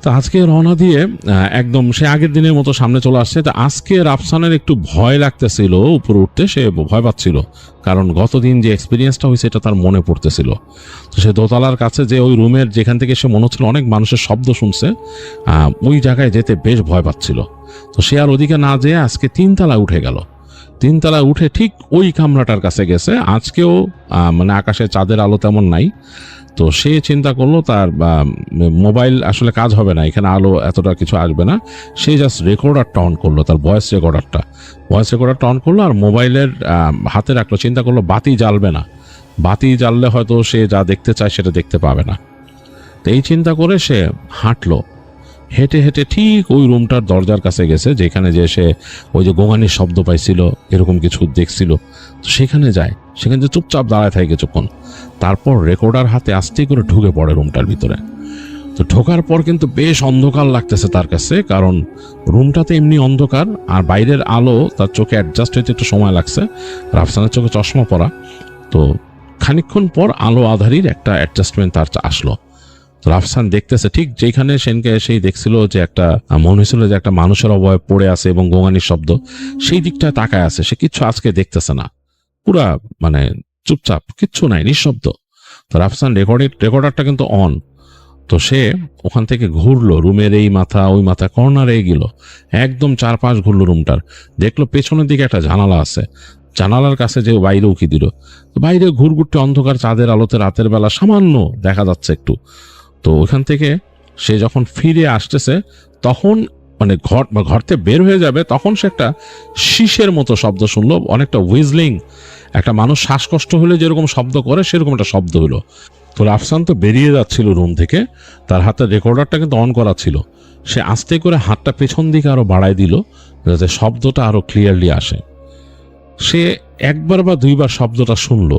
তো আজকে রওনা দিয়ে একদম সে আগের দিনের মতো সামনে চলে আসছে। তো আজকে রাফসানের একটু ভয় লাগতেছিল, উপরে উঠতে সে ভয় পাচ্ছিল, কারণ গতদিন যে এক্সপিরিয়েন্সটা হয়েছে এটা তার মনে পড়তেছিল। তো সে দোতলার কাছে যে ওই রুমের যেখান থেকে সে মনে হচ্ছিল অনেক মানুষের শব্দ শুনছে, ওই জায়গায় যেতে বেশ ভয় পাচ্ছিল। তো সে আর ওদিকে না যেয়ে আজকে 3 তলায় উঠে গেল। 3 তলায় উঠে ঠিক ওই কামরাটার কাছে গেছে। আজকেও মানে আকাশে চাঁদের আলো তেমন নাই। তো সে চিন্তা করলো তার মোবাইল আসলে কাজ হবে না, এখানে আলো এতটা কিছু আসবে না। সে জাস্ট রেকর্ডারটা অন করলো, তার ভয়েস রেকর্ডারটা অন করলো আর মোবাইলের হাতে রাখলো। চিন্তা করলো বাতি জ্বালবে না, বাতি জ্বাললে হয়তো সে যা দেখতে চায় সেটা দেখতে পাবে না। তো এই চিন্তা করে সে হাঁটলো, হেঁটে হেঁটে ঠিক ওই রুমটার দরজার কাছে গেছে যেখানে যে সে ওই যে গোঙানির শব্দ পাইছিল, এরকম কিছু দেখছিল। তো সেখানে যায়, সেখানে যে চুপচাপ দাঁড়ায় থাকে কিছুক্ষণ, তারপর রেকর্ডার হাতে আস্তে করে ঢুকে পড়ে রুমটার ভিতরে। তো ঢোকার পর কিন্তু বেশ অন্ধকার লাগতেছে তার কাছে, কারণ রুমটাতে এমনি অন্ধকার আর বাইরের আলো তার চোখে অ্যাডজাস্ট হইতে একটু সময় লাগছে। রাফসানের চোখে চশমা পরা, তো খানিকক্ষণ পর আলো আধারির একটা অ্যাডজাস্টমেন্ট তার আসলো। রাফসান দেখতেছে ঠিক যেখানে সেনকে এসেই দেখছিল যে একটা মনে হয়েছিল যে একটা মানুষের অবয়ব পড়ে আছে এবং গোঙানির শব্দ, সেই দিকটায় তাকায় আছে। সে কিচ্ছু আজকে দেখতেছে না, পুরা মানে চুপচাপ, কিচ্ছু নাই, নিঃশব্দ। তো রাফসান রেকর্ডারটা কিন্তু অন। তো সে ওখান থেকে ঘুরলো, রুমের এই মাথা ওই মাথা কর্নারে গেল, একদম 4-5 ঘুরলো রুমটার, দেখলো পেছনের দিকে একটা জানালা আছে। জানালার কাছে যে বাইরে উকি দিল, বাইরে ঘুরঘুরতে অন্ধকার, চাঁদের আলোতে রাতের বেলা সামান্য দেখা যাচ্ছে একটু। তো ওখান থেকে সে যখন ফিরে আসতেছে তখন মানে ঘর থেকে বের হয়ে যাবে, তখন সে একটা শীষের মতো শব্দ শুনলো, অনেকটা হুইজলিং, একটা মানুষ শ্বাসকষ্ট হলে যেরকম শব্দ করে সেরকম একটা শব্দ হলো। তো রাফসান তো বেরিয়ে যাচ্ছিল রুম থেকে, তার হাতে রেকর্ডারটা কিন্তু অন করা ছিল। সে আস্তে করে হাতটা পেছন দিকে আরো বাড়ায় দিল যাতে শব্দটা আরো ক্লিয়ারলি আসে। সে 1বার বা 2বার শব্দটা শুনলো,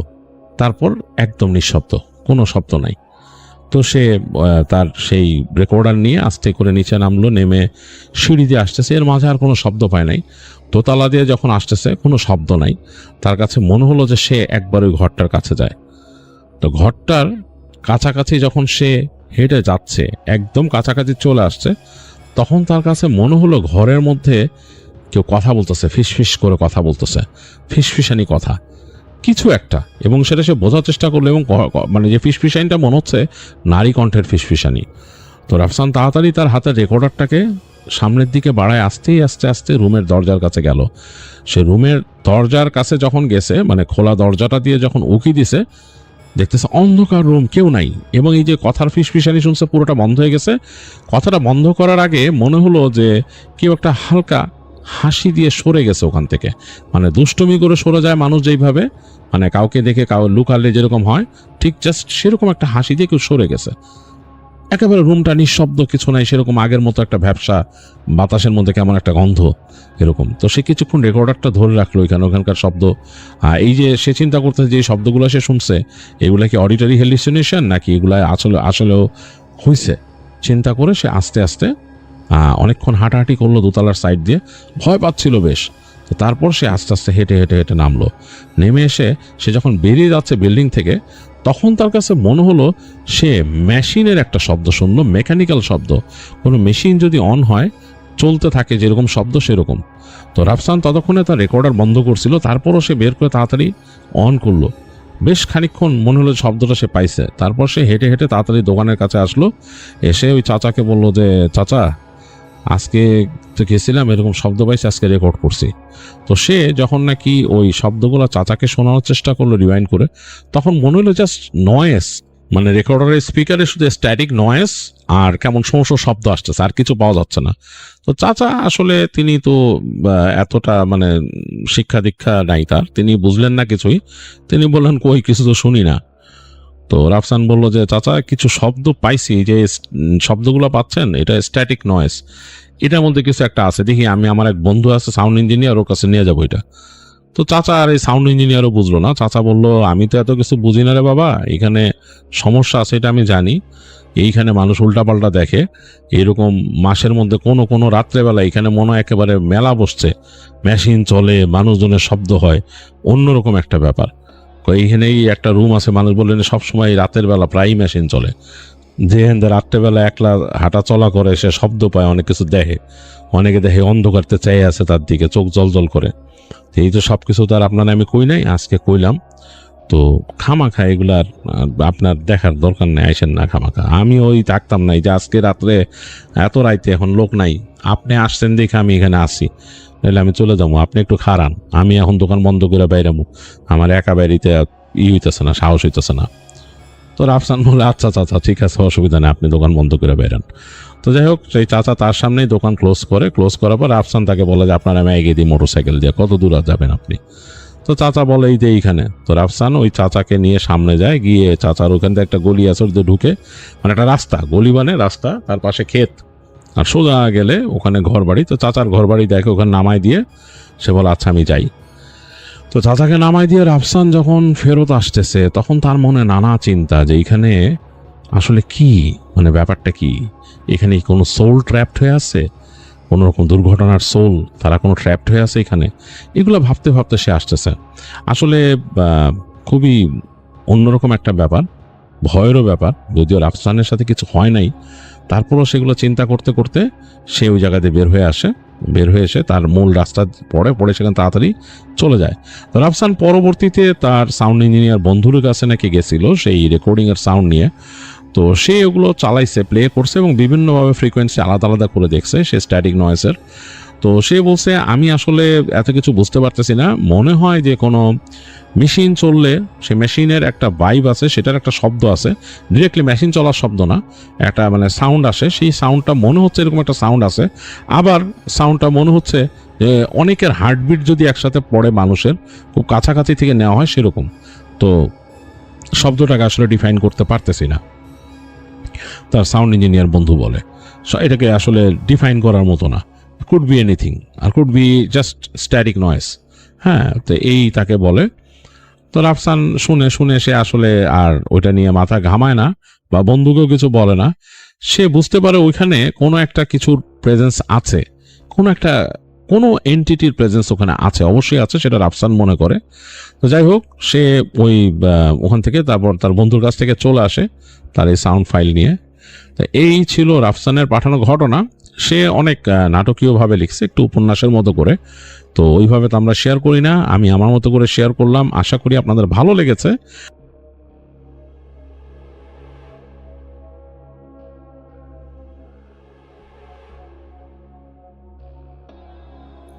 তারপর একদম নিঃশব্দ, কোনো শব্দ নাই। তো সে তার সেই রেকর্ডার নিয়ে আস্তে করে নিচে নামলো, নেমে সিঁড়ি দিয়ে আসতেছে, এর মাঝে আর কোনো শব্দ পায় নাই। দোতলা দিয়ে যখন আসতেছে কোনো শব্দ নাই, তার কাছে মনে হলো যে সে একবার ওই ঘরটার কাছে যায়। তো ঘরটার কাছাকাছি যখন সে হেঁটে যাচ্ছে, একদম কাছাকাছি চলে আসছে, তখন তার কাছে মনে হলো ঘরের মধ্যে কেউ কথা বলতেছে, ফিসফিস করে কথা বলতেছে, ফিসফিসানি কথা কিছু একটা, এবং সেটা সে বোঝার চেষ্টা করলো, এবং মানে যে ফিসফিসানিটা মনে হচ্ছে নারী কণ্ঠের ফিসফিসানি। তো রাফসান তাড়াতাড়ি তার হাতের রেকর্ডারটাকে সামনের দিকে বাড়ায় আস্তে আস্তে আস্তে রুমের দরজার কাছে গেল। সে রুমের দরজার কাছে যখন গেছে, মানে খোলা দরজাটা দিয়ে যখন উকি দিছে, দেখতেছে অন্ধকার রুম, কেউ নাই, এবং এই যে কথার ফিসফিসানি শুনছে পুরোটা বন্ধ হয়ে গেছে। কথাটা বন্ধ করার আগে মনে হলো যে কেউ একটা হালকা হাসি দিয়ে সরে গেছে ওখান থেকে, মানে দুষ্টুমি করে সরে যায় মানুষ যেইভাবে, মানে কাউকে দেখে কাউ লুকালে যেরকম হয়, ঠিক জাস্ট সেরকম একটা হাসি দিয়ে কেউ সরে গেছে। একেবারে রুমটা নিঃশব্দ, কিছু নাই, সেরকম আগের মতো একটা ভ্যাপসা, বাতাসের মধ্যে কেমন একটা গন্ধ এরকম। তো সে কিছুক্ষণ রেকর্ডারটা ধরে রাখলো ওখানকার শব্দ। এই যে সে চিন্তা করতেছে যে শব্দগুলো সে শুনছে এগুলা কি অডিটরি হ্যালুসিনেশন নাকি এগুলা আসলেও হয়েছে, চিন্তা করে সে আস্তে আস্তে অনেকক্ষণ হাঁটাহাঁটি করলো দোতলার সাইড দিয়ে, ভয় পাচ্ছিল বেশ। তো তারপর সে আস্তে আস্তে হেঁটে হেঁটে হেঁটে নামলো। নেমে এসে সে যখন বেরিয়ে যাচ্ছে বিল্ডিং থেকে, তখন তার কাছে মনে হলো সে মেশিনের একটা শব্দ শুনলো, মেকানিক্যাল শব্দ, কোনো মেশিন যদি অন হয় চলতে থাকে যেরকম শব্দ সেরকম। তো রাফসান ততক্ষণে তার রেকর্ডার বন্ধ করছিল, তারপরও সে বের করে তাড়াতাড়ি অন করলো। বেশ খানিকক্ষণ মনে হলো শব্দটা সে পাইছে। তারপর সে হেঁটে হেঁটে তাড়াতাড়ি দোকানের কাছে আসলো, এসে ওই চাচাকে বললো যে চাচা আজকে তো গেছিলাম, এরকম শব্দ পাইছি, আজকে রেকর্ড করছি। তো সে যখন নাকি ওই শব্দগুলো চাচাকে শোনানোর চেষ্টা করলো রিওয়াইন্ড করে, তখন মনে হলো জাস্ট নয়েস, মানে রেকর্ডারের স্পিকারে শুধু স্ট্যাটিক নয়েস আর কেমন শোঁ শব্দ আসতেছে, আর কিছু পাওয়া যাচ্ছে না। তো চাচা আসলে তিনি তো এতটা মানে শিক্ষা দীক্ষা নাই তার, তিনি বুঝলেন না কিছুই। তিনি বললেন কই কিছু তো শুনি না। তো রাফসান বলল যে চাচা কিছু শব্দ পাইছি, যে শব্দগুলো পাচ্ছেন এটা স্ট্যাটিক নয়েস, এটার মধ্যে কিছু একটা আছে, দেখি আমি আমার এক বন্ধু আছে সাউন্ড ইঞ্জিনিয়ার, ওর কাছে নিয়ে যাবো এটা। তো চাচা আর এই সাউন্ড ইঞ্জিনিয়ারও বুঝলো না। চাচা বলল, আমি তো এত কিছু বুঝি না রে বাবা, এখানে সমস্যা আছে এটা আমি জানি। এইখানে মানুষ উল্টাপাল্টা দেখে, এরকম মাসের মধ্যে কোনো কোনো রাত্রেবেলা এখানে মনে হয় একেবারে মেলা বসছে, মেশিন চলে, মানুষজনের শব্দ হয়, অন্যরকম একটা ব্যাপার। এইখানেই একটা রুম আছে, মানুষ বললেন সবসময় রাতের বেলা প্রায়ই মেশিন চলে। যে রাত্রেবেলা একলা হাঁটা চলা করে সে শব্দ পায়, অনেক কিছু দেখে, অনেকে দেখে অন্ধকারতে চাই আছে তার দিকে, চোখ জল জল করে। এই তো সবকিছু তো আর আপনার আমি কই নাই, আজকে কইলাম। তো খামাখা এগুলার আপনার দেখার দরকার নেই, আইসেন না খামাখা। আমি ওই থাকতাম নাই যে আজকে রাত্রে এত রাইতে এখন লোক নাই, আপনি আসছেন দেখে আমি এখানে আসি, নাহলে আমি চলে যাবো। আপনি একটু খারান, আমি এখন দোকান বন্ধ করে বাইরাবো, আমার একা বাইরিতে হইতেছে না, সাহস হইতেছে না। তো রাফসান বলে, আচ্ছা চাচা ঠিক আছে, অসুবিধা নেই, আপনি দোকান বন্ধ করে বাইরান। তো যাই হোক, সেই চাচা তার সামনেই দোকান ক্লোজ করার পর রাফসান তাকে বলে যে আপনার আমি এগিয়ে দিই মোটরসাইকেল দিয়ে, কত দূর যাবেন আপনি? তো চাচা বলে এই যে এইখানে। তো রাফসান ওই চাচাকে নিয়ে সামনে যায়, গিয়ে চাচার ওখান থেকে একটা গলি আছে, ওদের ঢুকে, মানে একটা রাস্তা, গলি মানে রাস্তা, তার পাশে ক্ষেত, আর সোজা গেলে ওখানে ঘর বাড়ি। তো চাচার ঘর বাড়ি দেখে, ওখানে নামাই দিয়ে সে বলে আচ্ছা আমি যাই। তো চাচাকে নামাই দিয়ে রাফসান যখন ফেরত আসতেছে, তখন তার মনে নানা চিন্তা যে এইখানে আসলে কি, মানে ব্যাপারটা কি, এখানে কোনো সোল ট্র্যাপড হয়ে আছে, কোনো রকম দুর্ঘটনার সোল, তারা কোনো ট্র্যাপড হয়ে আছে এখানে, এগুলো ভাবতে ভাবতে সে আসতেছে। আসলে খুবই অন্যরকম একটা ব্যাপার, ভয়েরও ব্যাপার, যদিও রাফসানের সাথে কিছু হয় নাই, তারপরও সেগুলো চিন্তা করতে করতে সে ওই জায়গাতে বের হয়ে এসে তার মূল রাস্তা পড়ে সেখানে তাড়াতাড়ি চলে যায়। তো রাফসান পরবর্তীতে তার সাউন্ড ইঞ্জিনিয়ার বন্ধুর কাছে নাকি গেছিল সেই রেকর্ডিংয়ের সাউন্ড নিয়ে। তো সে ওগুলো চালাইছে, প্লে করছে এবং বিভিন্নভাবে ফ্রিকোয়েন্সি আলাদা আলাদা করে দেখছে সে স্ট্যাটিক নয়েসের। তো সে বলছে, আমি আসলে এত কিছু বুঝতে পারতেছি না, মনে হয় যে কোনো মেশিন চললে সে মেশিনের একটা ভাইব আছে, সেটার একটা শব্দ আছে, ডিরেক্টলি মেশিন চলার শব্দ না, একটা মানে সাউন্ড আসে, সেই সাউন্ডটা মনে হচ্ছে এরকম একটা সাউন্ড আছে। আবার সাউন্ডটা মনে হচ্ছে যে অনেকের হার্টবিট যদি একসাথে পড়ে মানুষের, খুব কাছাকাছি থেকে নেওয়া হয় সেরকম। তো শব্দটাকে আসলে ডিফাইন করতে পারতেছি না, তার সাউন্ড ইঞ্জিনিয়ার বন্ধু বলে। এটাকে আসলে ডিফাইন করার মতো না, কুড বি এনিথিং, আর could be just static noise. হ্যাঁ, তো এই তাকে বলে। তো রাফসান শুনে সে আসলে আর ওইটা নিয়ে মাথা ঘামায় না, বা বন্ধুকেও কিছু বলে না। সে বুঝতে পারে ওইখানে কোনো একটা কিছুর প্রেজেন্স আছে, কোনো এন্টিটির প্রেজেন্স ওখানে আছে, অবশ্যই আছে, সেটা রাফসান মনে করে। তো যাই হোক, সে ওখান থেকে তারপর তার বন্ধুর কাছ থেকে চলে আসে তার এই সাউন্ড ফাইল নিয়ে। তো এই ছিল রাফসানের পাঠানো ঘটনা। সে অনেক নাটকীয়ভাবে লিখছে, একটু উপন্যাসের মতো করে। তো ওইভাবে তো আমরা শেয়ার করি না, আমি আমার মতো করে শেয়ার করলাম, আশা করি আপনাদের ভালো লেগেছে।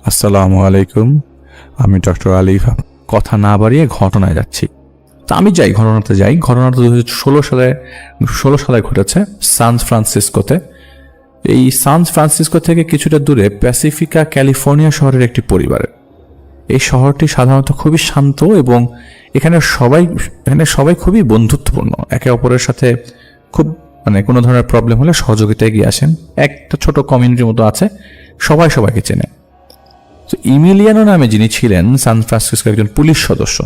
আসসালামু আলাইকুম, আমি ডক্টর আলিফ। কথা না বাড়িয়ে ঘটনায় যাচ্ছি। তা আমি ঘটনাটা 2016 সালে ঘটেছে সান ফ্রান্সিসকোতে। এই সান ফ্রান্সিসকো থেকে কিছুটা দূরে প্যাসিফিকা ক্যালিফোর্নিয়া শহরের একটি পরিবারে। এই শহরটি সাধারণত খুবই শান্ত এবং এখানে সবাই খুবই বন্ধুত্বপূর্ণ, একে অপরের সাথে খুব কোনো ধরনের প্রবলেম হলে সহযোগিতায় এগিয়ে আসেন। একটা ছোট কমিউনিটির মতো আছে, সবাইকে চেনে। তো ইমিলিয়ানো নামে যিনি ছিলেন সান ফ্রান্সিসকোর একজন পুলিশ সদস্য,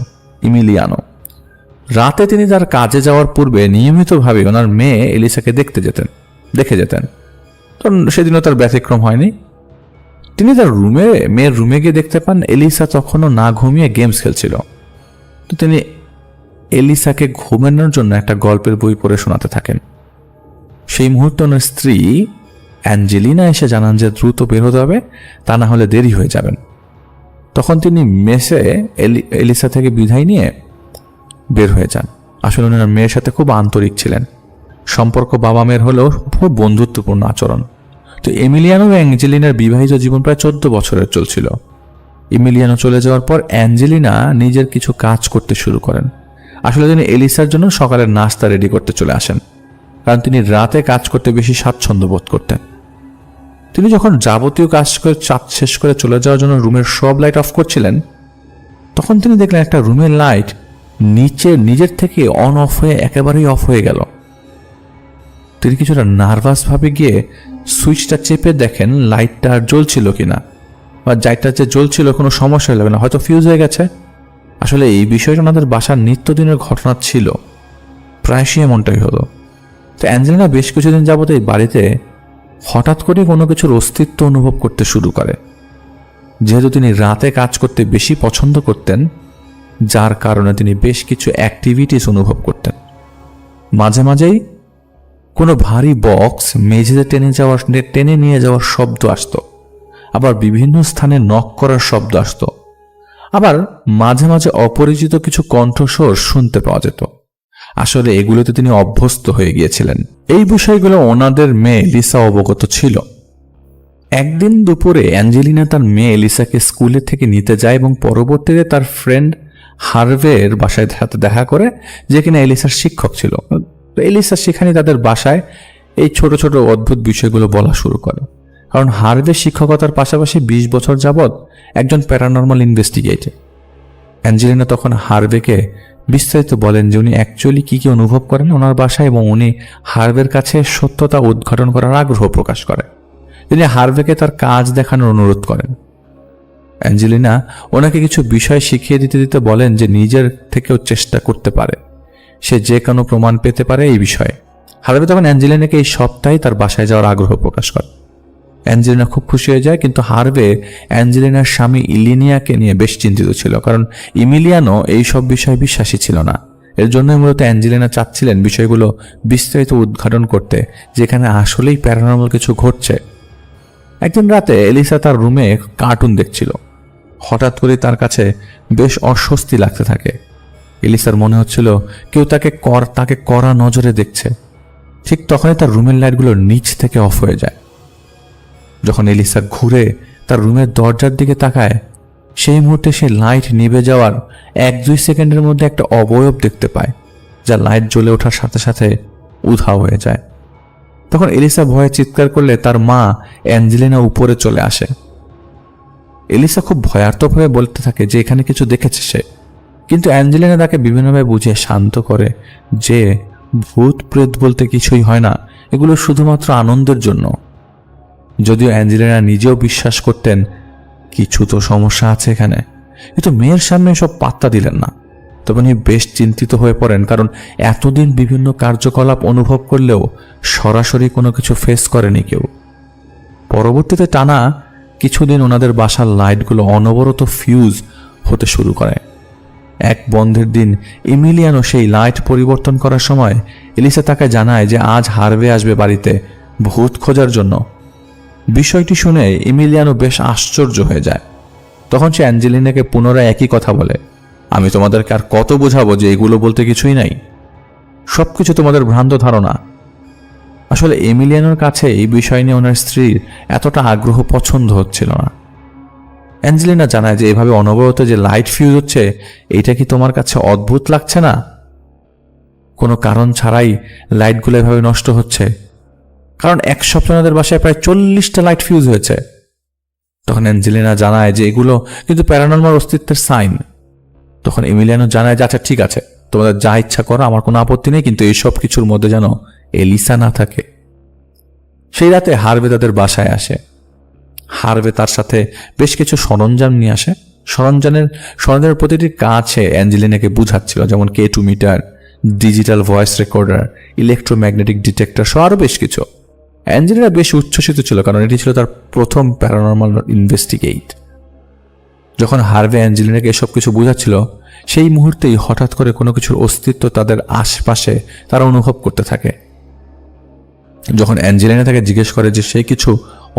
ইমিলিয়ানো রাতে তিনি তার কাজে যাওয়ার পূর্বে নিয়মিতভাবে ওনার মেয়ে এলিসাকে দেখে যেতেন। তো সেদিনও তার ব্যতিক্রম হয়নি। তিনি তার মেয়ের রুমে গিয়ে দেখতে পান এলিসা তখনও না ঘুমিয়ে গেমস খেলছিল। তো তিনি এলিসাকে ঘুমানোর জন্য একটা গল্পের বই পড়ে শোনাতে থাকেন। সেই মুহূর্তে ওনার স্ত্রী অ্যাঞ্জেলিনা এসে জানান যে দ্রুত বের হতে হবে, তা না হলে দেরি হয়ে যাবেন। তখন তিনি মেসে এলিসা থেকে বিদায় নিয়ে বের হয়ে যান। আসলে ওনার মেয়ের সাথে খুব আন্তরিক ছিলেন, সম্পর্ক বাবা মেয়ের হলেও খুব বন্ধুত্বপূর্ণ আচরণ। তো এমিলিয়ানো ও অ্যাঞ্জেলিনার বিবাহিত জীবন প্রায় 14 বছরের চলছিল। এমিলিয়ানো চলে যাওয়ার পর অ্যাঞ্জেলিনা নিজের কিছু কাজ করতে শুরু করেন। আসলে তিনি এলিসার জন্য সকালের নাস্তা রেডি করতে চলে আসেন, কারণ তিনি রাতে কাজ করতে বেশি স্বাচ্ছন্দ্য বোধ করতেন। তিনি যখন যাবতীয় কাজ শেষ করে চলে যাওয়ার জন্য রুমের সব লাইট অফ করছিলেন, তখন তিনি দেখলেন একটা রুমের লাইট নিজের থেকে অন অফ হয়ে একেবারেই অফ হয়ে গেল। তিনি কিছুটা নার্ভাস ভাবে গিয়ে সুইচটা চেপে দেখেন লাইটটা আর জ্বলছিল কিনা। বা লাইটটা যে জ্বলছিল কোনো সমস্যা হলো না, হয়তো ফিউজ হয়ে গেছে। আসলে এই বিষয়টা ওনাদের বাসার নিত্যদিনের ঘটনা ছিল, প্রায়শই এমনটাই হলো। তো অ্যাঞ্জেলিনা বেশ কিছুদিন যাবত এই বাড়িতে হঠাৎ করে কোনো কিছুর অস্তিত্ব অনুভব করতে শুরু করে। যেহেতু তিনি রাতে কাজ করতে বেশি পছন্দ করতেন, যার কারণে তিনি বেশ কিছু অ্যাক্টিভিটিস অনুভব করতেন। মাঝে মাঝেই কোনো ভারী বক্স মেঝেতে টেনে নিয়ে যাওয়ার শব্দ আসতো, আবার বিভিন্ন স্থানে নক করার শব্দ আসতো, আবার মাঝে মাঝে অপরিচিত কিছু কণ্ঠস্বর শুনতে পাওয়া যেত। আসলে এগুলোতে তিনি অভ্যস্ত হয়ে গিয়েছিলেন। এই বিষয়গুলো ওনাদের মেয়ে এলিসা অবগত ছিল। একদিন দুপুরে অ্যাঞ্জেলিনা তার মেয়ে এলিসাকে স্কুলে থেকে নিতে যায় এবং পরবর্তীতে তার ফ্রেন্ড হার্ভের বাসায় সাথে দেখা করে, যে কিনা এলিসার শিক্ষক ছিল। তো এলিসা সেখানে তাদের বাসায় এই ছোট ছোট অদ্ভুত বিষয়গুলো বলা শুরু করে, কারণ হার্ভে শিক্ষকতার পাশাপাশি 20 বছর যাবৎ একজন প্যারানর্মাল ইনভেস্টিগেটর। অ্যাঞ্জেলিনা তখন হার্ভেকে বিস্তারিত বলেন যে উনি অ্যাকচুয়ালি কি কি অনুভব করেন ওনার বাসায়, এবং উনি হার্ভের কাছে সত্যতা উদ্ঘাটন করার আগ্রহ প্রকাশ করেন। তিনি হার্ভেকে তার কাজ দেখানোর অনুরোধ করেন। অ্যাঞ্জেলিনা ওনাকে কিছু বিষয় শিখিয়ে দিতে দিতে বলেন যে নিজের থেকেও চেষ্টা করতে পারে, সে যে কোনো প্রমাণ পেতে পারে এই বিষয়ে। হার্ভে তখন অ্যাঞ্জেলিনাকে এই সপ্তাহে তার বাসায় যাওয়ার আগ্রহ প্রকাশ করে। অ্যাঞ্জেলিনা খুব খুশি হয়ে যায়, কিন্তু হার্ভে অ্যাঞ্জেলিনার স্বামী ইলিনিয়াকে নিয়ে বেশ চিন্তিত ছিল, কারণ ইমিলিয়ানো এই সব বিষয়ে বিশ্বাসী ছিল না। এর জন্যই মূলত অ্যাঞ্জেলিনা চাচ্ছিলেন বিষয়গুলো বিস্তারিত উদ্ঘাটন করতে, যেখানে আসলেই প্যারানর্মাল কিছু ঘটছে। একদিন রাতে এলিসা তার রুমে কার্টুন দেখছিল। হঠাৎ করে তার কাছে বেশ অস্বস্তি লাগতে থাকে। এলিসার মনে হচ্ছিল কেউ তাকে কড়া নজরে দেখছে। ঠিক তখনই তার রুমের লাইটগুলো নিচ থেকে অফ হয়ে যায়। যখন এলিসা ঘুরে তার রুমের দরজার দিকে তাকায়, সেই মুহূর্তে সে লাইট নিভে যাওয়ার 1-2 সেকেন্ডের মধ্যে একটা অবয়ব দেখতে পায়, যা লাইট জ্বলে ওঠার সাথে সাথে উধাও হয়ে যায়। তখন এলিসা ভয়ে চিৎকার করলে তার মা অ্যাঞ্জেলিনা উপরে চলে আসে। এলিসা খুব ভয়ার্তভাবে বলতে থাকে যে এখানে কিছু দেখেছে সে, কিন্তু অ্যাঞ্জেলিনা তাকে বিভিন্নভাবে বুঝিয়ে শান্ত করে যে ভূত প্রেত বলতে কিছুই হয় না, এগুলো শুধুমাত্র আনন্দের জন্য। যদিও অ্যাঞ্জেলিনা নিজেও বিশ্বাস করতেন কিছু তো সমস্যা আছে এখানে, কিন্তু মেয়ের সামনে সব পাত্তা দিলেন না। তবে উনি বেশ চিন্তিত হয়ে পড়েন, কারণ এতদিন বিভিন্ন কার্যকলাপ অনুভব করলেও সরাসরি কোনো কিছু ফেস করেনি কেউ। পরবর্তীতে টানা কিছুদিন ওনাদের বাসার লাইটগুলো অনবরত ফিউজ হতে শুরু করে। এক বন্ধের দিন ইমিলিয়ানো সেই লাইট পরিবর্তন করার সময় এলিসা তাকে জানায় যে আজ হার্ভে আসবে বাড়িতে ভূত খোঁজার জন্য। বিষয়টি শুনে ইমিলিয়ানো বেশ আশ্চর্য হয়ে যায়। তখন সে অ্যাঞ্জেলিনাকে পুনরায় একই কথা বলে, আমি তোমাদেরকে আর কত বোঝাবো যে এগুলো বলতে কিছুই নাই, সবকিছু তোমাদের ভ্রান্ত ধারণা। আসলে এমিলিয়ানোর কাছে এই বিষয় নিয়ে ওনার স্ত্রীর এতটা আগ্রহ পছন্দ হচ্ছিল না। অ্যাঞ্জেলিনা জানায় যে এভাবে অনবরত যে লাইট ফিউজ হচ্ছে, এইটা কি তোমার কাছে অদ্ভুত লাগছে না? কোনো কারণ ছাড়াই লাইটগুলো এভাবে নষ্ট হচ্ছে, কারণ এক সপ্তাহে ওনাদের বাসায় প্রায় 40টা লাইট ফিউজ হয়েছে। তখন অ্যাঞ্জেলিনা জানায় যে এগুলো কিন্তু প্যারানর্মাল অস্তিত্বের সাইন। তখন এমিলিয়ানো জানায় যে আচ্ছা ঠিক আছে, তোমাদের যা ইচ্ছা করো, আমার কোনো আপত্তি নেই, কিন্তু এইসব কিছুর মধ্যে যেন এলিসা না থাকে। সেই রাতে হার্ভে তাদের বাসায় আসে। হার্ভে তার সাথে বেশ কিছু সরঞ্জাম নিয়ে আসে। সরঞ্জামের প্রতিটি কাছে অ্যাঞ্জেলিনাকে বুঝাচ্ছিল, যেমন K2 meter, digital voice recorder, electromagnetic detector সহ আরও বেশ কিছু। অ্যাঞ্জেলিনা বেশ উচ্ছ্বসিত ছিল, কারণ এটি ছিল তার প্রথম প্যারানর্মাল ইনভেস্টিগেট। যখন হার্ভে অ্যাঞ্জেলিনাকে এসব কিছু বুঝাচ্ছিল, সেই মুহূর্তেই হঠাৎ করে কোনো কিছুর অস্তিত্ব তাদের আশপাশে তারা অনুভব করতে থাকে। যখন অ্যাঞ্জেলিনা তাকে জিজ্ঞেস করে যে সে কিছু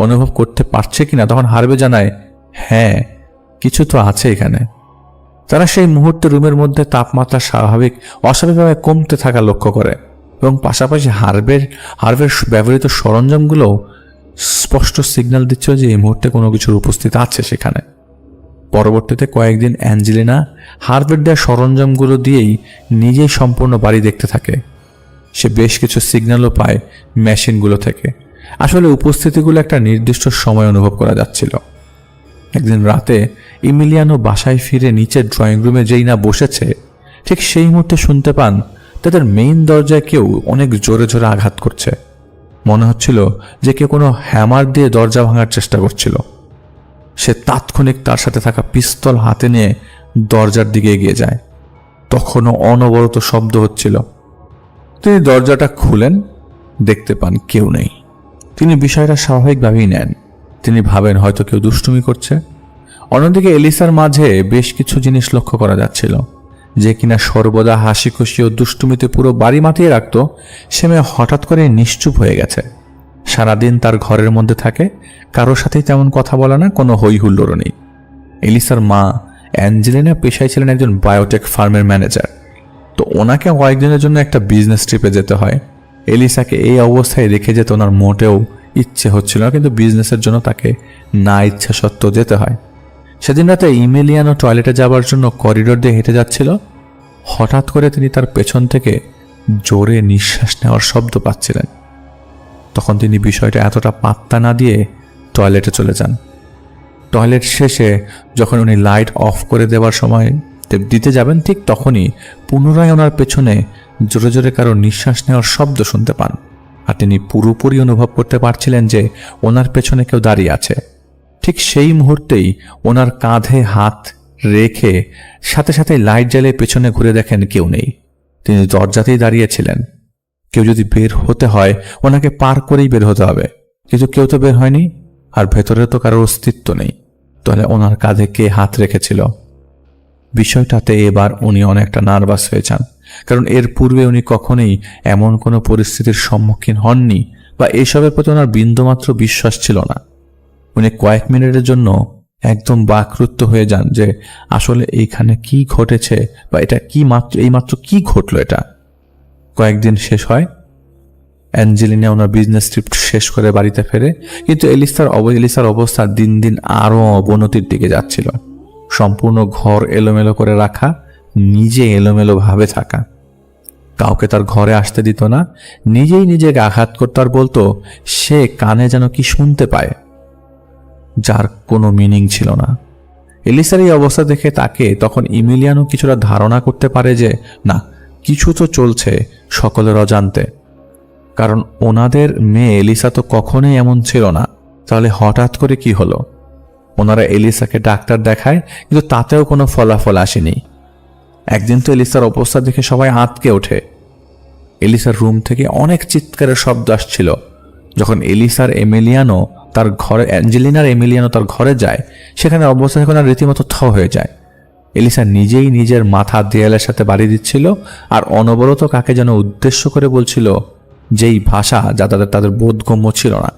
অনুভব করতে পারছে কিনা, তখন হার্ভে জানায় হ্যাঁ কিছু তো আছে এখানে। তারা সেই মুহূর্তে রুমের মধ্যে তাপমাত্রা অস্বাভাবিকভাবে কমতে থাকা লক্ষ্য করে, এবং পাশাপাশি হার্ভের ব্যবহৃত সরঞ্জামগুলোও স্পষ্ট সিগন্যাল দিচ্ছিল যে এই মুহূর্তে কোনো কিছুর উপস্থিতি আছে সেখানে। পরবর্তীতে কয়েকদিন অ্যাঞ্জেলিনা হার্ভের দেওয়া সরঞ্জামগুলো দিয়েই নিজেই সম্পূর্ণ বাড়ি দেখতে থাকে। সে বেশ কিছু সিগন্যালও পায় মেশিনগুলো থেকে। আসলে উপস্থিতিগুলো একটা নির্দিষ্ট সময় অনুভব করা যাচ্ছিল। একদিন রাতে ইমিলিয়ানো বাসায় ফিরে নিচের ড্রয়িং রুমে যেই না বসেছে, ঠিক সেই মুহূর্তে শুনতে পান তাদের মেইন দরজায় কেউ অনেক জোরে জোরে আঘাত করছে। মনে হচ্ছিল যে কেউ কোনো হ্যামার দিয়ে দরজা ভাঙার চেষ্টা করছিল। সে তাৎক্ষণিক তার সাথে থাকা পিস্তল হাতে নিয়ে দরজার দিকে এগিয়ে যায়। তখনও অনবরত শব্দ হচ্ছিল। তিনি দরজাটা খুলেন, দেখতে পান কেউ নেই। তিনি বিষয়টা স্বাভাবিকভাবেই নেন। তিনি ভাবেন হয়তো কেউ দুষ্টুমি করছে। অন্যদিকে এলিসার মাঝে বেশ কিছু জিনিস লক্ষ্য করা যাচ্ছিল। যে কিনা সর্বদা হাসি খুশি ও দুষ্টুমিতে পুরো বাড়ি মাতিয়ে রাখত, সে মেয়ে হঠাৎ করে নিশ্চুপ হয়ে গেছে। সারাদিন তার ঘরের মধ্যে থাকে, কারোর সাথেই তেমন কথা বলে না, কোনো হই হুল্লোড়ও নেই। এলিসার মা অ্যাঞ্জেলিনা পেশায় ছিলেন একজন বায়োটেক ফার্মের ম্যানেজার। তো ওনাকে কয়েকদিনের জন্য একটা বিজনেস ট্রিপে যেতে হয়। এলিসাকে এই অবস্থায় রেখে যেতে ওনার মোটেও ইচ্ছে হচ্ছিল না, কিন্তু বিজনেসের জন্য তাকে না ইচ্ছা সত্ত্বেও যেতে হয়। সেদিন রাতে ইমেলিয়ানো টয়লেটে যাবার জন্য করিডোর দিয়ে হেঁটে যাচ্ছিল। হঠাৎ করে তিনি তার পেছন থেকে জোরে নিঃশ্বাস নেওয়ার শব্দ পাচ্ছিলেন। তখন তিনি বিষয়টা এতটা পাত্তা না দিয়ে টয়লেটে চলে যান। টয়লেট শেষে যখন উনি লাইট অফ করে দেওয়ার সময় দিতে যাবেন, ঠিক তখনই পুনরায় ওনার পেছনে জোরে জোরে কারো নিঃশ্বাস নেওয়ার শব্দ শুনতে পান। আর তিনি পুরোপুরি অনুভব করতে পারছিলেন যে ওনার পেছনে কেউ দাঁড়িয়ে আছে। ঠিক সেই মুহূর্তেই ওনার কাঁধে হাত রেখে সাথে সাথে লাইট জ্বালিয়ে পেছনে ঘুরে দেখেন কেউ নেই। তিনি দরজাতেই দাঁড়িয়েছিলেন। কেউ যদি বের হতে হয় ওনাকে পার করেই বের হতে হবে, কিন্তু কেউ তো বের হয়নি, আর ভেতরে তো কারোর অস্তিত্ব নেই। তাহলে ওনার কাঁধে কে হাত রেখেছিল? বিষয়টাতে এবার উনি অনেকটা নার্ভাস হয়ে যান, কারণ এর পূর্বে উনি কখনোই এমন কোনো পরিস্থিতির সম্মুখীন হননি, বা এসবের প্রতি ওনার বিন্দুমাত্র বিশ্বাস ছিল না। উনি কয়েক মিনিটের জন্য একদম বাকরুদ্ধ হয়ে যান যে আসলে এইখানে কি ঘটেছে, বা এটা কি এইমাত্র কি ঘটলো। এটা কয়েকদিন শেষ হয়। অ্যাঞ্জেলিনা ওনার বিজনেস ট্রিপ শেষ করে বাড়িতে ফেরে, কিন্তু এলিসার অবস্থা দিন দিন আরো অবনতির দিকে যাচ্ছিল। সম্পূর্ণ ঘর এলোমেলো করে রাখা, নিজে এলোমেলো ভাবে থাকা, কাউকে তার ঘরে আসতে দিত না, নিজেই নিজেকে আঘাত করত আর বলতো সে কানে যেন কি শুনতে পায়, যার কোনো মিনিং ছিল না। এলিসার এই অবস্থা দেখে তাকে তখন ইমিলিয়ানো কিছুটা ধারণা করতে পারে যে না, কিছু তো চলছে সকলের অজান্তে, কারণ ওনাদের মেয়ে এলিসা তো কখনোই এমন ছিল না। তাহলে হঠাৎ করে কি হলো? ওনারা এলিসাকে ডাক্তার দেখায়, কিন্তু তাতেও কোনো ফলাফল আসেনি। একদিন তো এলিসার অবস্থা দেখে সবাই আঁতকে ওঠে। এলিসার রুম থেকে অনেক চিৎকারের শব্দ আসছিল। যখন অ্যাঞ্জেলিনার এমিলিয়ানো তার ঘরে যায়, সেখানে অবস্থা এখন রীতিমতো থ হয়ে যায়। এলিসা নিজেই নিজের মাথা দেয়ালের সাথে বাড়ি দিচ্ছিল, আর অনবরত কাকে যেন উদ্দেশ্য করে বলছিল, যেই ভাষা যা তাদের বোধগম্য ছিল না।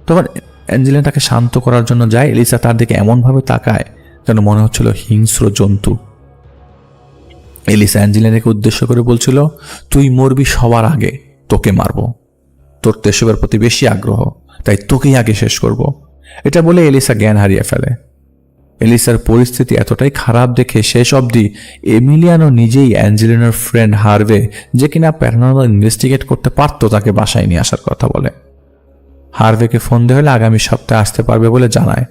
তখন অ্যাঞ্জেলিনা তাকে শান্ত করার জন্য যায়। এলিসা তার দিকে এমনভাবে তাকায় যেন মনে হচ্ছিল হিংস্র জন্তু। এলিসা অ্যাঞ্জেলিনাকে উদ্দেশ্য করে বলছিল, তুই মরবি সবার আগে, তোকে মারব। তোর তেসবের প্রতি বেশি আগ্রহ, তাই তোকেই আগে শেষ করব। এটা বলে এলিসা জ্ঞান হারিয়ে ফেলে। এলিসার পরিস্থিতি এতটাই খারাপ দেখে শেষ অবধি এমিলিয়ানো নিজেই অ্যাঞ্জেলিনার ফ্রেন্ড হার্ভে, যে কিনা প্যারানর্মাল ইনভেস্টিগেট করতে পারতো, তাকে বাসায় নিয়ে আসার কথা বলে। হার্ভেকে ফোন দেওয়া হলে আগামী সপ্তাহে আসতে পারবে বলে জানায়।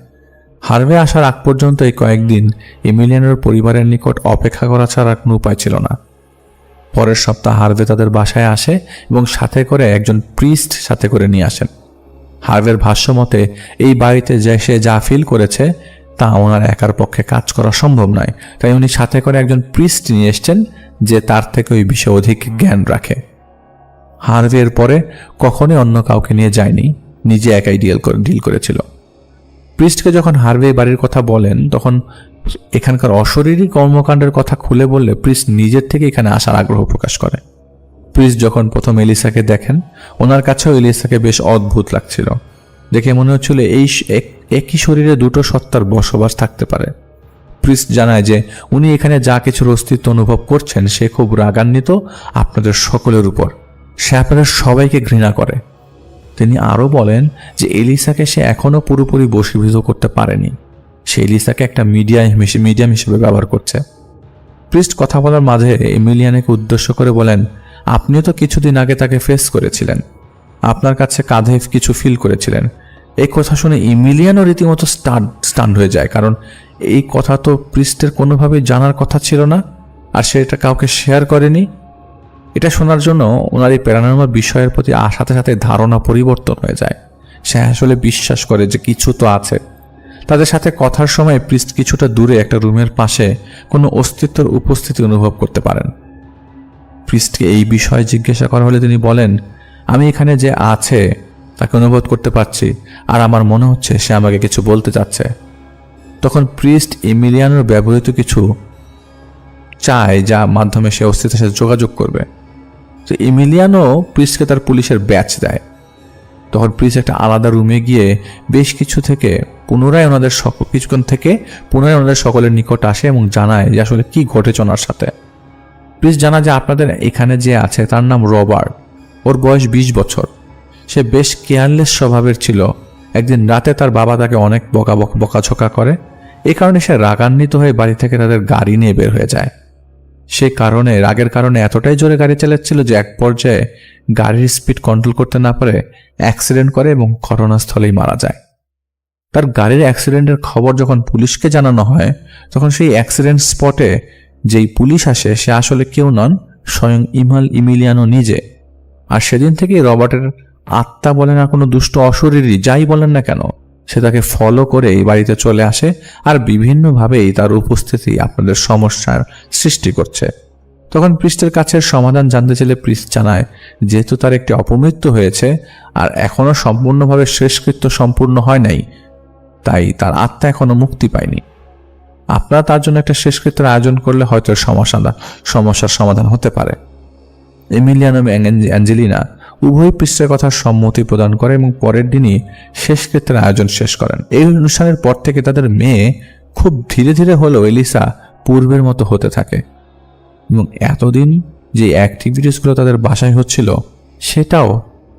হার্ভে আসার আগ পর্যন্ত এই কয়েকদিন এমিলিয়ানোর পরিবারের নিকট অপেক্ষা করা ছাড়া কোনো উপায় ছিল না। পরের সপ্তাহ হার্ভে তাদের বাসায় আসে এবং সাথে করে একজন প্রিস্ট সাথে করে নিয়ে আসেন। হার্ভের ভাষ্য মতে এই বাড়িতে যে সে যা ফিল করেছে তা ওনার একার পক্ষে কাজ করা সম্ভব নয়, তাই উনি সাথে করে একজন প্রিস্ট নিয়ে এসছেন যে তার থেকে ওই বিষয়ে অধিক জ্ঞান রাখে। হার্ভের পরে কখনোই অন্য কাউকে নিয়ে যায়নি, নিজে একাই ডিল করেছিল। প্রিস্টকে যখন হার্ভে বাড়ির কথা বলেন, তখন এখানকার অশরীরী কর্মকাণ্ডের কথা খুলে বললে প্রিস্ট নিজের থেকে এখানে আসার আগ্রহ প্রকাশ করে। প্রিস্ট যখন প্রথম এলিসাকে দেখেন, ওনার কাছেও এলিসাকে বেশ অদ্ভুত লাগছিল। দেখে মনে হচ্ছিল এই একই শরীরে দুটো সত্তার বসবাস থাকতে পারে। প্রিস্ট জানায় যে উনি এখানে যা কিছুর অস্তিত্ব অনুভব করছেন, সে খুব রাগান্বিত আপনাদের সকলের উপর, সে আপনাদের সবাইকে ঘৃণা করে। তিনি আরও বলেন যে এলিসাকে সে এখনও পুরোপুরি বশীভূত করতে পারেনি, সে এলিসাকে একটা মিডিয়াম হিসেবে ব্যবহার করছে। প্রিস্ট কথা বলার মাঝে এমিলিয়ানোকে উদ্দেশ্য করে বলেন, আপনিও তো কিছুদিন আগে তাকে ফেস করেছিলেন, আপনার কাছে কাঁধে কিছু ফিল করেছিলেন। এই কথা শুনে এমিলিয়ানো রীতিমতো স্টান্ড হয়ে যায়, কারণ এই কথা তো প্রিস্টের কোনোভাবেই জানার কথা ছিল না, আর সে এটা কাউকে শেয়ার করেনি। এটা শোনার জন্য ওনার এই প্যারানর্মাল বিষয়ের প্রতি সাথে সাথে ধারণা পরিবর্তন হয়ে যায়। সে আসলে বিশ্বাস করে যে কিছু তো আছে। তাদের সাথে কথার সময় প্রিস্ট কিছুটা দূরে একটা রুমের পাশে কোনো অস্তিত্বের উপস্থিতি অনুভব করতে পারেন। প্রিস্টকে এই বিষয়ে জিজ্ঞাসা করা হলে তিনি বলেন, আমি এখানে যে আছে তাকে অনুভব করতে পারছি, আর আমার মনে হচ্ছে সে আমাকে কিছু বলতে চাচ্ছে। তখন প্রিস্ট এমিলিয়ানোর ব্যবহৃত কিছু চায়, যা মাধ্যমে সে অস্তিত্বের সাথে যোগাযোগ করবে। তো এমিলিয়ানো প্রিস্টকে তার পুলিশের ব্যাচ দেয়। তখন প্রিস্ট একটা আলাদা রুমে গিয়ে বেশ কিছুক্ষণ থেকে পুনরায় ওনাদের সকলের নিকট আসে এবং জানায় যে আসলে কি ঘটেছে ওনার সাথে। প্রিস্ট জানা যে আপনাদের এখানে যে আছে তার নাম রবার্ট, ওর বয়স 20 বছর। সে বেশ কেয়ারলেস স্বভাবের ছিল। একদিন রাতে তার বাবা তাকে অনেক বকাঝকা করে। এই কারণে সে রাগান্বিত হয়ে বাড়ি থেকে তাদের গাড়ি নিয়ে বের হয়ে যায়। রাগের কারণে এতটাই জোরে গাড়ি চালাচ্ছিল যে এক পর্যায়ে গাড়ির স্পিড কন্ট্রোল করতে না পারে অ্যাক্সিডেন্ট করে এবং ঘটনাস্থলেই মারা যায়। তার গাড়ির অ্যাক্সিডেন্টের খবর যখন পুলিশকে জানানো হয়, তখন সেই অ্যাক্সিডেন্ট স্পটে যেই পুলিশ আসে সে আসলে কেউ নন, স্বয়ং ইমিলিয়ানো নিজে। আর সেদিন থেকেই রবার্টের আত্মা বলেন আর কোনো দুষ্ট অশরীরই যাই বলেন না কেন, সে তাকে ফলো করে এই বাড়িতে চলে আসে আর বিভিন্নভাবেই তার উপস্থিতি আপনাদের সমস্যার সৃষ্টি করছে। তখন প্রিস্টের কাছে সমাধান জানতে চাইলে প্রিস্ট জানায়, যেহেতু তার একটি অপমৃত্যু হয়েছে আর এখনো সম্পূর্ণভাবে শেষকৃত্য সম্পূর্ণ হয় নাই, তাই তার আত্মা এখনো মুক্তি পায়নি। আপনারা তার জন্য একটা শেষকৃত্যের আয়োজন করলে হয়তো সমস্যার সমাধান হতে পারে। এমিলিয়ানো এবং অ্যাঞ্জেলিনা উভয় পৃষ্ঠের কথা সম্মতি প্রদান করে এবং পরের দিনই শেষকৃত্যের আয়োজন শেষ করেন। এই অনুষ্ঠানের পর থেকে তাদের মেয়ে খুব ধীরে ধীরে হলেও এলিসা পূর্বের মতো হতে থাকে এবং এতদিন যে অ্যাক্টিভিটিসগুলো তাদের বাসায় হচ্ছিল সেটাও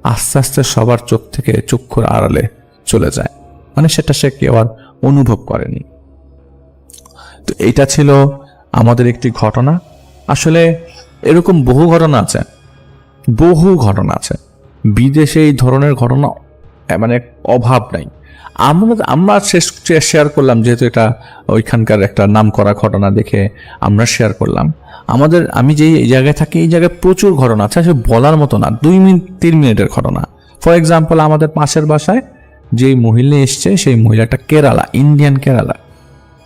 আস্তে আস্তে সবার চোখ থেকে চক্ষুর আড়ালে চলে যায়, মানে সেটা সে কেউ আর অনুভব করেনি। তো এইটা ছিল আমাদের একটি ঘটনা। আসলে এরকম বহু ঘটনা আছে বিদেশে, এই ধরনের ঘটনা মানে অভাব নাই। আমরা শেয়ার করলাম, যেহেতু এটা ওইখানকার একটা নাম করা ঘটনা দেখে আমরা শেয়ার করলাম। আমি যেই জায়গায় থাকি এই জায়গায় প্রচুর ঘটনা আছে, আসলে বলার মতো না, 2-3 মিনিটের ঘটনা। ফর এক্সাম্পল, আমাদের পাশের বাসায় যেই মহিলা এসছে সেই মহিলাটা ইন্ডিয়ান কেরালা।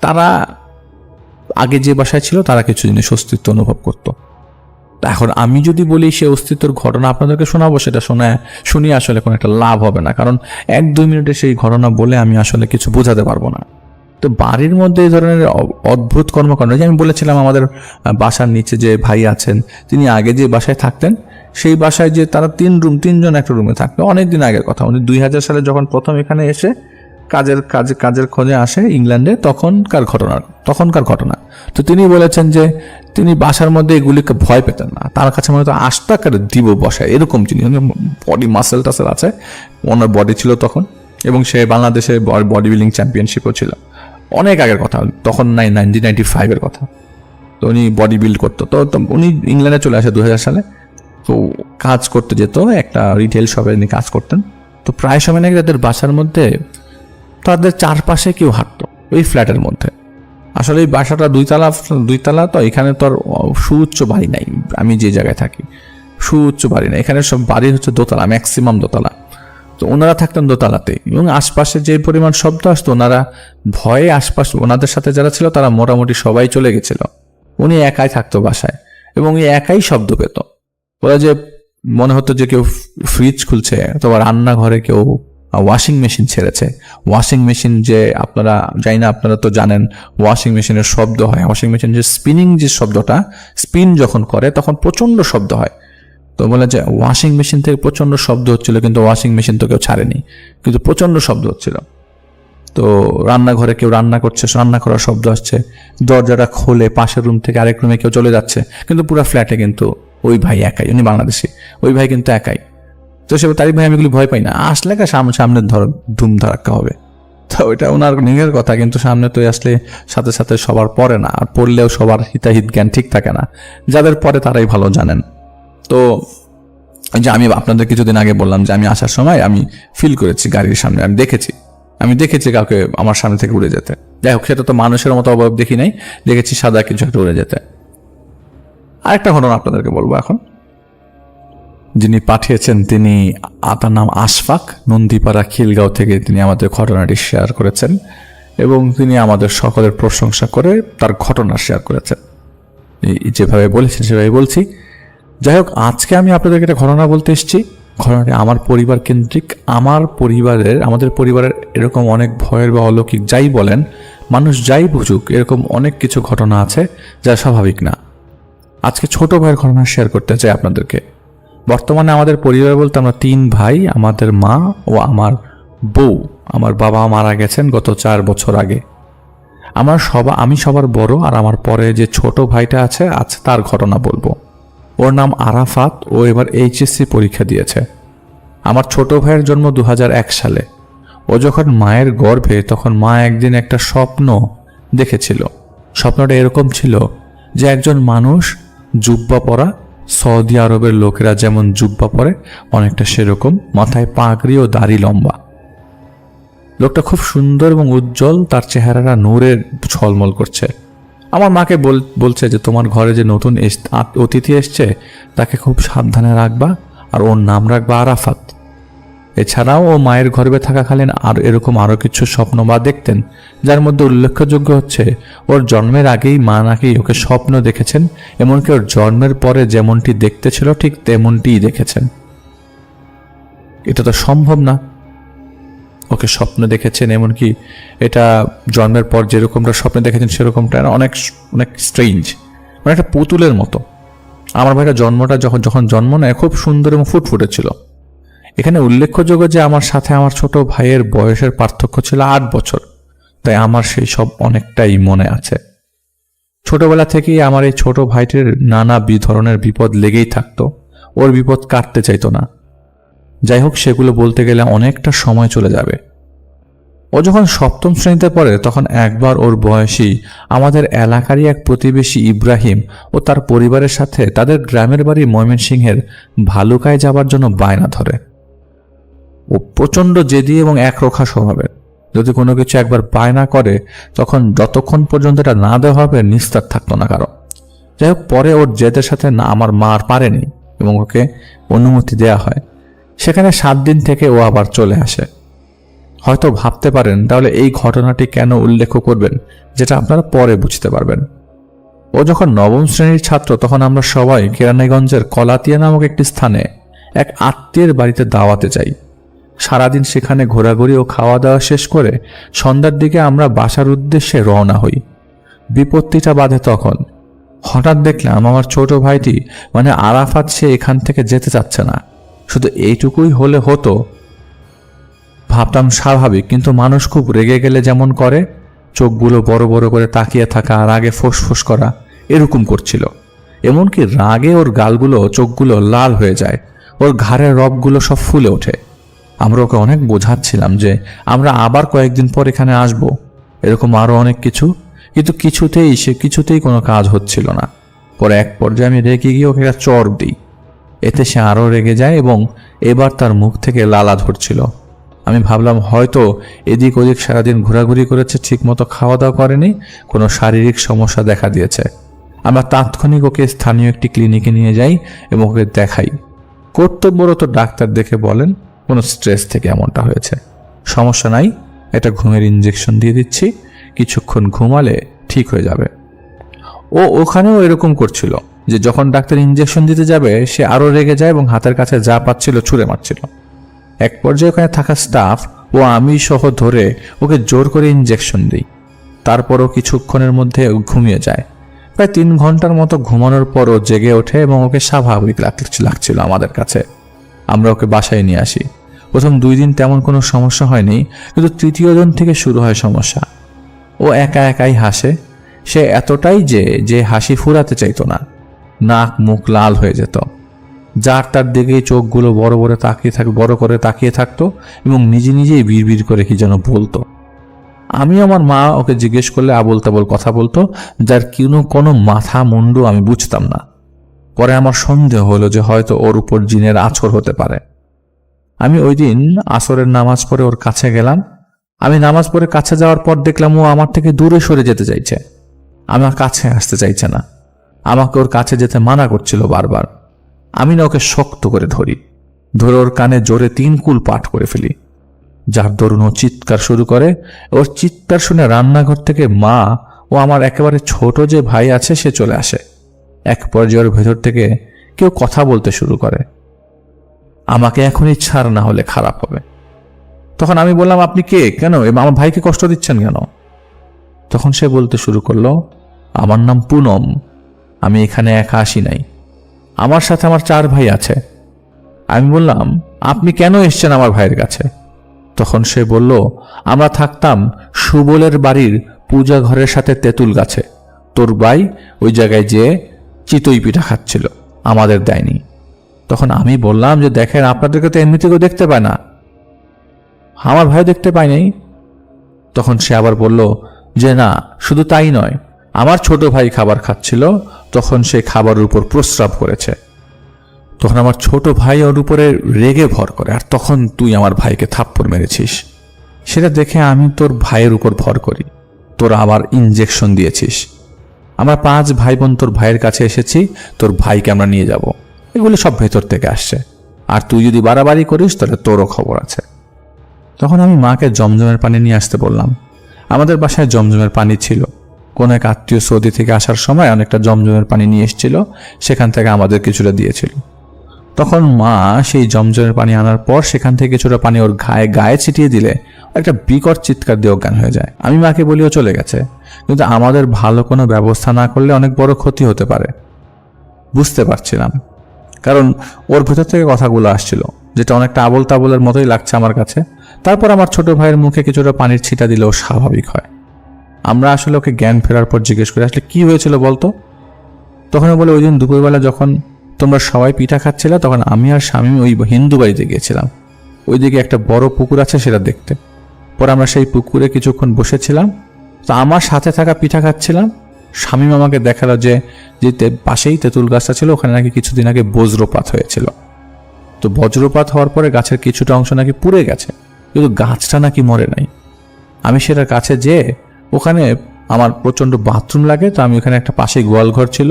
তারা আগে যে বাসায় ছিল তারা কিছু জিনিস অস্তিত্ব অনুভব করতো। এখন আমি যদি বলি সে অস্তিত্বের ঘটনা আপনাদেরকে শোনাবো, সেটা শুনিয়ে আসলে কোনো একটা লাভ হবে না, কারণ 1-2 মিনিটে সেই ঘটনা বলে আমি আসলে কিছু বোঝাতে পারবো না। তো বাড়ির মধ্যে এই ধরনের অদ্ভুত কর্মকাণ্ড, যে আমি বলেছিলাম আমাদের বাসার নিচে যে ভাই আছেন, তিনি আগে যে বাসায় থাকতেন সেই বাসায় যে তারা 3জন একটা রুমে থাকতো, অনেকদিন আগের কথা, উনি 2000 সালে যখন প্রথম এখানে এসে কাজের খোঁজে আসে ইংল্যান্ডে, তখনকার ঘটনা। তো তিনি বলেছেন যে তিনি বাসার মধ্যে এগুলিকে ভয় পেতেন না, তার কাছে মনে হতো আস্তাকারে দিব বসায়, এরকম জিনিস, বডি মাসেল টাসেল আছে, ওনার বডি ছিল তখন, এবং সে বাংলাদেশে বডি বিল্ডিং চ্যাম্পিয়নশিপও ছিল। অনেক আগের কথা, তখন 1995-এর কথা। তো উনি বডি বিল্ড করতো। তো উনি ইংল্যান্ডে চলে আসে 2000 সালে। তো কাজ করতে যেত, একটা রিটেল শপে উনি কাজ করতেন। তো প্রায় সময় নাকি তাদের বাসার মধ্যে তাদের চারপাশে কেউ হাঁটতো ওই ফ্ল্যাটের মধ্যে। আসলে এই বাসাটা 2 তলা, তো এখানে তো আর সুউচ্চ বাড়ি নাই, আমি যে জায়গায় থাকি সুউচ্চ বাড়ি নাই, এখানে সব বাড়ি হচ্ছে দোতলা, ম্যাক্সিমাম দোতলা। তো ওনারা থাকতেন দোতলাতেই, এবং আশপাশে যে পরিমাণ শব্দ আসতো ওনারা ভয়ে ওনাদের সাথে যারা ছিল তারা মোটামুটি সবাই চলে গেছিল। উনি একাই থাকতো বাসায় এবং উনি একাই শব্দ পেত। ওরা যে মনে হতো যে কেউ ফ্রিজ খুলছে, অথবা রান্নাঘরে কেউ ওয়াশিং মেশিন ছেড়েছে। ওয়াশিং মেশিন যে আপনারা তো জানেন ওয়াশিং মেশিনের শব্দ হয়, ওয়াশিং মেশিন যে স্পিনিং যে শব্দটা, স্পিন যখন করে তখন প্রচন্ড শব্দ হয়। তো বলে যে ওয়াশিং মেশিন থেকে প্রচন্ড শব্দ হচ্ছিল, কিন্তু ওয়াশিং মেশিন তো কেউ ছাড়েনি, কিন্তু প্রচন্ড শব্দ হচ্ছিল। তো রান্নাঘরে কেউ রান্না করছে, রান্না করার শব্দ আসছে, দরজাটা খোলে পাশের রুম থেকে আরেক রুমে কেউ চলে যাচ্ছে, কিন্তু পুরো ফ্ল্যাটে কিন্তু ওই ভাই একাই, উনি বাংলাদেশি, ওই ভাই কিন্তু একাই। তো সে তারিখ ভাই আমি এগুলি ভয় পাই না, আসলে সামনে ধুম ধাক্কা হবে। তো ওইটা ওনার নিজের কথা, কিন্তু সামনে তো আসলে সাথে সাথে সবার পড়ে না, আর পড়লেও সবার হিতাহিত জ্ঞান ঠিক থাকে না, যাদের পরে তারাই ভালো জানেন। তো যে আমি আপনাদের কিছুদিন আগে বললাম যে আমি আসার সময় আমি ফিল করেছি গাড়ির সামনে, আমি দেখেছি কাউকে আমার সামনে থেকে উড়ে যেতে। যাই হোক, সেটা তো মানুষের মতো অভাব দেখি নাই, দেখেছি সাদা কিছু একটা উড়ে যেতে। আরেকটা ঘটনা আপনাদেরকে বলবো এখন। যিনি পাঠিয়েছেন তার নাম আশফাক, নন্দীপাড়া খিলগাঁও থেকে তিনি আমাদের ঘটনাটি শেয়ার করেছেন। এবং তিনি আমাদের সকলের প্রশংসা করে তার ঘটনা শেয়ার করেছেন। যেভাবে বলেছেন সেভাবে বলছি। যাই হোক, আজকে আমি আপনাদেরকে একটা ঘটনা বলতে এসেছি। ঘটনাটি আমার পরিবার কেন্দ্রিক। আমাদের পরিবারের এরকম অনেক ভয়ের বা অলৌকিক যাই বলেন, মানুষ যাই বুঝুক, এরকম অনেক কিছু ঘটনা আছে যা স্বাভাবিক না। আজকে ছোট ভাইয়ের ঘটনা শেয়ার করতে চাই আপনাদেরকে। বর্তমানে আমাদের পরিবার বলতে আমরা 3 ভাই, আমাদের মা ও আমার বউ। আমার বাবা মারা গেছেন গত 4 বছর আগে। আমি সবার বড়, আর আমার পরে যে ছোট ভাইটা আছে তার ঘটনা বলবো। ওর নাম আরাফাত। ও এবার এইচএসসি পরীক্ষা দিয়েছে। আমার ছোট ভাইয়ের জন্ম 2001 সালে। ও যখন মায়ের গর্ভে, তখন মা একদিন একটা স্বপ্ন দেখেছিল। স্বপ্নটা এরকম ছিল যে একজন মানুষ জুব্বা পরা, সৌদি আরবের লোকেরা যেমন জুব্বা পরে অনেকটা সেরকম, মাথায় পাগড়ি ও দাড়ি লম্বা। লোকটা খুব সুন্দর এবং উজ্জ্বল, তার চেহারাটা নূরের ঝলমল করছে। আমার মাকে বলছে যে তোমার ঘরে যে নতুন অতিথি এসছে তাকে খুব সাবধানে রাখবা, আর ওর নাম রাখবা আরাফাত। এছাড়াও ও মায়ের গর্ভে থাকাকালীন এরকম আরও কিছু স্বপ্ন বা দেখতেন, যার মধ্যে উল্লেখযোগ্য হচ্ছে ওর জন্মের আগেই মা নাকি ওকে স্বপ্ন দেখেছেন, এমনকি ওর জন্মের পরে যেমনটি দেখতে ছিল ঠিক তেমনটিই দেখেছেন। এটা তো সম্ভব না। ওকে স্বপ্ন দেখেছেন, এমনকি এটা জন্মের পর যেরকমটা স্বপ্নে দেখেছেন সেরকমটা অনেক অনেক স্ট্রেঞ্জ, মানে একটা পুতুলের মতো। আমার ভাইটা যখন জন্ম নেয় খুব সুন্দর এবং ফুটফুটে ছিল। এখানে উল্লেখযোগ্য যে আমার সাথে আমার ছোট ভাইয়ের বয়সের পার্থক্য ছিল 8 বছর, তাই আমার সেই সব অনেকটাই মনে আছে। ছোটবেলা থেকেই আমার এই ছোট ভাইটির নানা ধরনের বিপদ লেগেই থাকতো, ওর বিপদ কাটতে চাইতো না। যাই হোক, সেগুলো বলতে গেলে অনেকটা সময় চলে যাবে। ও যখন 7ম শ্রেণীতে পড়ে তখন একবার ওর বয়সী আমাদের এলাকারই এক প্রতিবেশী ইব্রাহিম ও তার পরিবারের সাথে তাদের গ্রামের বাড়ি ময়মনসিংহের ভালুকায় যাবার জন্য বায়না ধরে। ও প্রচণ্ড জেদি এবং একরোখা স্বভাবের। যদি কোনো কিছু একবার বায়না করে তখন যতক্ষণ পর্যন্ত এটা না দেওয়া হবে নিস্তার থাকতো না কারো। যাই হোক, পরে ওর জেদের সাথে আমার মা আর পারেনি এবং ওকে অনুমতি দেয়া হয়। সেখানে 7 দিন থেকে ও আবার চলে আসে। হয়তো ভাবতে পারেন তাহলে এই ঘটনাটি কেন উল্লেখ করবেন, যেটা আপনারা পরে বুঝতে পারবেন। ও যখন 9ম শ্রেণীর ছাত্র তখন আমরা সবাই কেরানীগঞ্জের কলাতিয়া নামক একটি স্থানে এক আত্মীয়ের বাড়িতে দাওয়াতে যাই। সারাদিন সেখানে ঘোরাঘুরি ও খাওয়া দাওয়া শেষ করে সন্ধ্যার দিকে আমরা বাসার উদ্দেশ্যে রওনা হই। বিপত্তিটা বাধে তখন। হঠাৎ দেখলাম আমার ছোট ভাইটি মানে আরাফাত সে এখান থেকে যেতে চাচ্ছে না। শুধু এইটুকুই হলে হতো ভাবতাম স্বাভাবিক, কিন্তু মানুষ খুব রেগে গেলে যেমন করে, চোখগুলো বড় বড় করে তাকিয়ে থাকা আর আগে ফোঁস করা, এরকম করছিল। এমনকি রাগে ওর গালগুলো, চোখগুলো লাল হয়ে যায়, ওর ঘাড়ের রবগুলো সব ফুলে ওঠে। আমরা ওকে অনেক বোঝাচ্ছিলাম যে আমরা আবার কয়েকদিন পর এখানে আসব, এরকম আরো অনেক কিছু, কিন্তু কিছুতেই কোনো কাজ হচ্ছিল না। পরে এক পর্যায়ে আমি রেগে গিয়ে ওকে একটা চড় দিই। এতে সে আরো রেগে যায় এবং এবার তার মুখ থেকে লালা ধরছিল। আমি ভাবলাম হয়তো এদিক ওদিক সারাদিন ঘোরাঘুরি করেছে, ঠিকমতো খাওয়া দাওয়া করেনি, কোনো শারীরিক সমস্যা দেখা দিয়েছে। আমরা তাৎক্ষণিক ওকে স্থানীয় একটি ক্লিনিকে নিয়ে যাই এবং ওকে দেখাই। কর্তব্যরত ডাক্তার দেখে বলেন কোনো স্ট্রেস থেকে এমনটা হয়েছে, সমস্যা নাই, এটা ঘুমের ইঞ্জেকশন দিয়ে দিচ্ছি, কিছুক্ষণ ঘুমালে ঠিক হয়ে যাবে। ও ওখানেও এরকম করছিল যে যখন ডাক্তার ইঞ্জেকশন দিতে যাবে সে আরো রেগে যায় এবং হাতের কাছে যা পাচ্ছিল ছুঁড়ে মারছিল। এক পর্যায়ে ওখানে থাকা স্টাফ ও আমি সহ ধরে ওকে জোর করে ইঞ্জেকশন দিই। তারপরও কিছুক্ষণের মধ্যে ঘুমিয়ে যায়। প্রায় 3 ঘন্টার মতো ঘুমানোর পর ও জেগে ওঠে এবং ওকে স্বাভাবিক লাগছিল আমাদের কাছে। আমরা ওকে বাসায় নিয়ে আসি। প্রথম 2 দিন তেমন কোনো সমস্যা হয়নি, কিন্তু 3য় দিন থেকে শুরু হয় সমস্যা। ও একাই হাসে। সে এতটাই যে হাসি ফুরাতে চাইতো না, নাক মুখ লাল হয়ে যেত। যার তার দিকেই চোখগুলো বড় করে তাকিয়ে থাকতো এবং নিজেই বিড়বিড় করে কি যেন বলতো। আমি আমার মা ওকে জিজ্ঞেস করলে আবোল তাবোল কথা বলতো, যার কোনো মাথা মুন্ডু আমি বুঝতাম না। পরে আমার সন্দেহ হলো যে হয়তো ওর উপর জিনের আছর হতে পারে। আমি ওই দিন আসরের নামাজ পড়ে ওর কাছে গেলাম। আমি নামাজ পড়ে কাছে যাওয়ার পর দেখলাম ও আমার থেকে দূরে সরে যেতে চাইছে, আমার কাছে আসতে চাইছে না। আমাকে ওর কাছে যেতে মানা করছিল বারবার। আমি না ওকে শক্ত করে ধরে ওর কানে জোরে 3 কুল পাঠ করে ফেলি। যার দরুন ও চিৎকার শুরু করে। ওর চিৎকার শুনে রান্নাঘর থেকে মা ও আমার একেবারে ছোট যে ভাই আছে সে চলে আসে। এক পর্যায়ে ওর ভেতর থেকে কেউ কথা বলতে শুরু করে, আমাকে এখনই ছাড়, না হলে খারাপ হবে। তখন আমি বললাম, আপনি কে, কেন আমার ভাইকে কষ্ট দিচ্ছেন কেন? তখন সে বলতে শুরু করলো, আমার নাম পুনম, আমি এখানে একা আসি নাই, আমার সাথে আমার 4 ভাই আছে। আমি বললাম, আপনি কেন এসছেন আমার ভাইয়ের কাছে? তখন সে বলল, আমরা থাকতাম সুবলের বাড়ির পূজা ঘরের সাথে তেঁতুল গাছে, তোর ভাই ওই জায়গায় যেয়ে চিতই পিঠা খাচ্ছিল, আমাদের দেয়নি। তখন আমি বললাম যে, দেখেন আপনাদেরকে তো এমনিতে কেউ দেখতে পায় না, আমার ভাই দেখতে পায়নি। তখন সে আবার বলল যে, না শুধু তাই নয়, আমার ছোট ভাই খাবার খাচ্ছিল, তখন সে খাবারের উপর প্রস্রাব করেছে। তখন আমার ছোট ভাই ওর উপরে রেগে ভর করে, আর তখন তুই আমার ভাইকে থাপ্পড় মেরেছিস, সেটা দেখে আমি তোর ভাইয়ের উপর ভর করি, তোরা আবার ইনজেকশন দিয়েছিস। আমরা 5 ভাই বোন তোর ভাইয়ের কাছে এসেছি, তোর ভাইকে আমরা নিয়ে যাব। এগুলো সব ভেতর থেকে আসছে, আর তুই যদি বাড়াবাড়ি করিস তাহলে তোরও খবর আছে। তখন আমি মাকে জমজমের পানি নিয়ে আসতে বললাম। আমাদের বাসায় জমজমের পানি ছিল, কোন এক আত্মীয় সৌদি থেকে আসার সময় অনেকটা জমজমের পানি নিয়ে এসেছিল, সেখান থেকে আমাদের কিছুটা দিয়েছিল। তখন মা সেই জমজমের পানি আনার পর সেখান থেকে কিছুটা পানি ওর গায়ে ছিটিয়ে দিলে একটা বিকট চিৎকার দিয়ে অজ্ঞান হয়ে যায়। আমি মাকে বলিও চলে গেছে, কিন্তু আমাদের ভালো কোনো ব্যবস্থা না করলে অনেক বড় ক্ষতি হতে পারে। বুঝতে পারছিলাম, কারণ ওর ভেতর থেকে কথাগুলো আসছিল, যেটা অনেকটা আবল তাবলের মতোই লাগছে আমার কাছে। তারপর আমার ছোট ভাইয়ের মুখে কিছুটা পানির ছিটা দিলেও স্বাভাবিক হয়। আমরা আসলে ওকে জ্ঞান ফেরার পর জিজ্ঞেস করে, আসলে কি হয়েছিল বলতো? তখন বলে, ওই দিন দুপুরবেলা যখন তোমরা সবাই পিঠা খাচ্ছিলে, তখন আমি আর শামীম ওই হিন্দু বাড়িতে গিয়েছিলাম, ওইদিকে একটা বড় পুকুর আছে সেটা দেখতে। পরে আমরা সেই পুকুরে কিছুক্ষণ বসেছিলাম, তো আমার সাথে থাকা পিঠা খাচ্ছিলাম। শামীম আমাকে দেখালো যে পাশেই তেঁতুল গাছটা ছিল, ওখানে নাকি কিছুদিন আগে বজ্রপাত হয়েছিল। তো বজ্রপাত হওয়ার পরে গাছের কিছুটা অংশ নাকি পুড়ে গেছে, কিন্তু গাছটা নাকি মরে নাই। আমি সেটার কাছে যেয়ে, ওখানে আমার প্রচণ্ড বাথরুম লাগে, তো আমি ওখানে একটা পাশে গোয়ালঘর ছিল,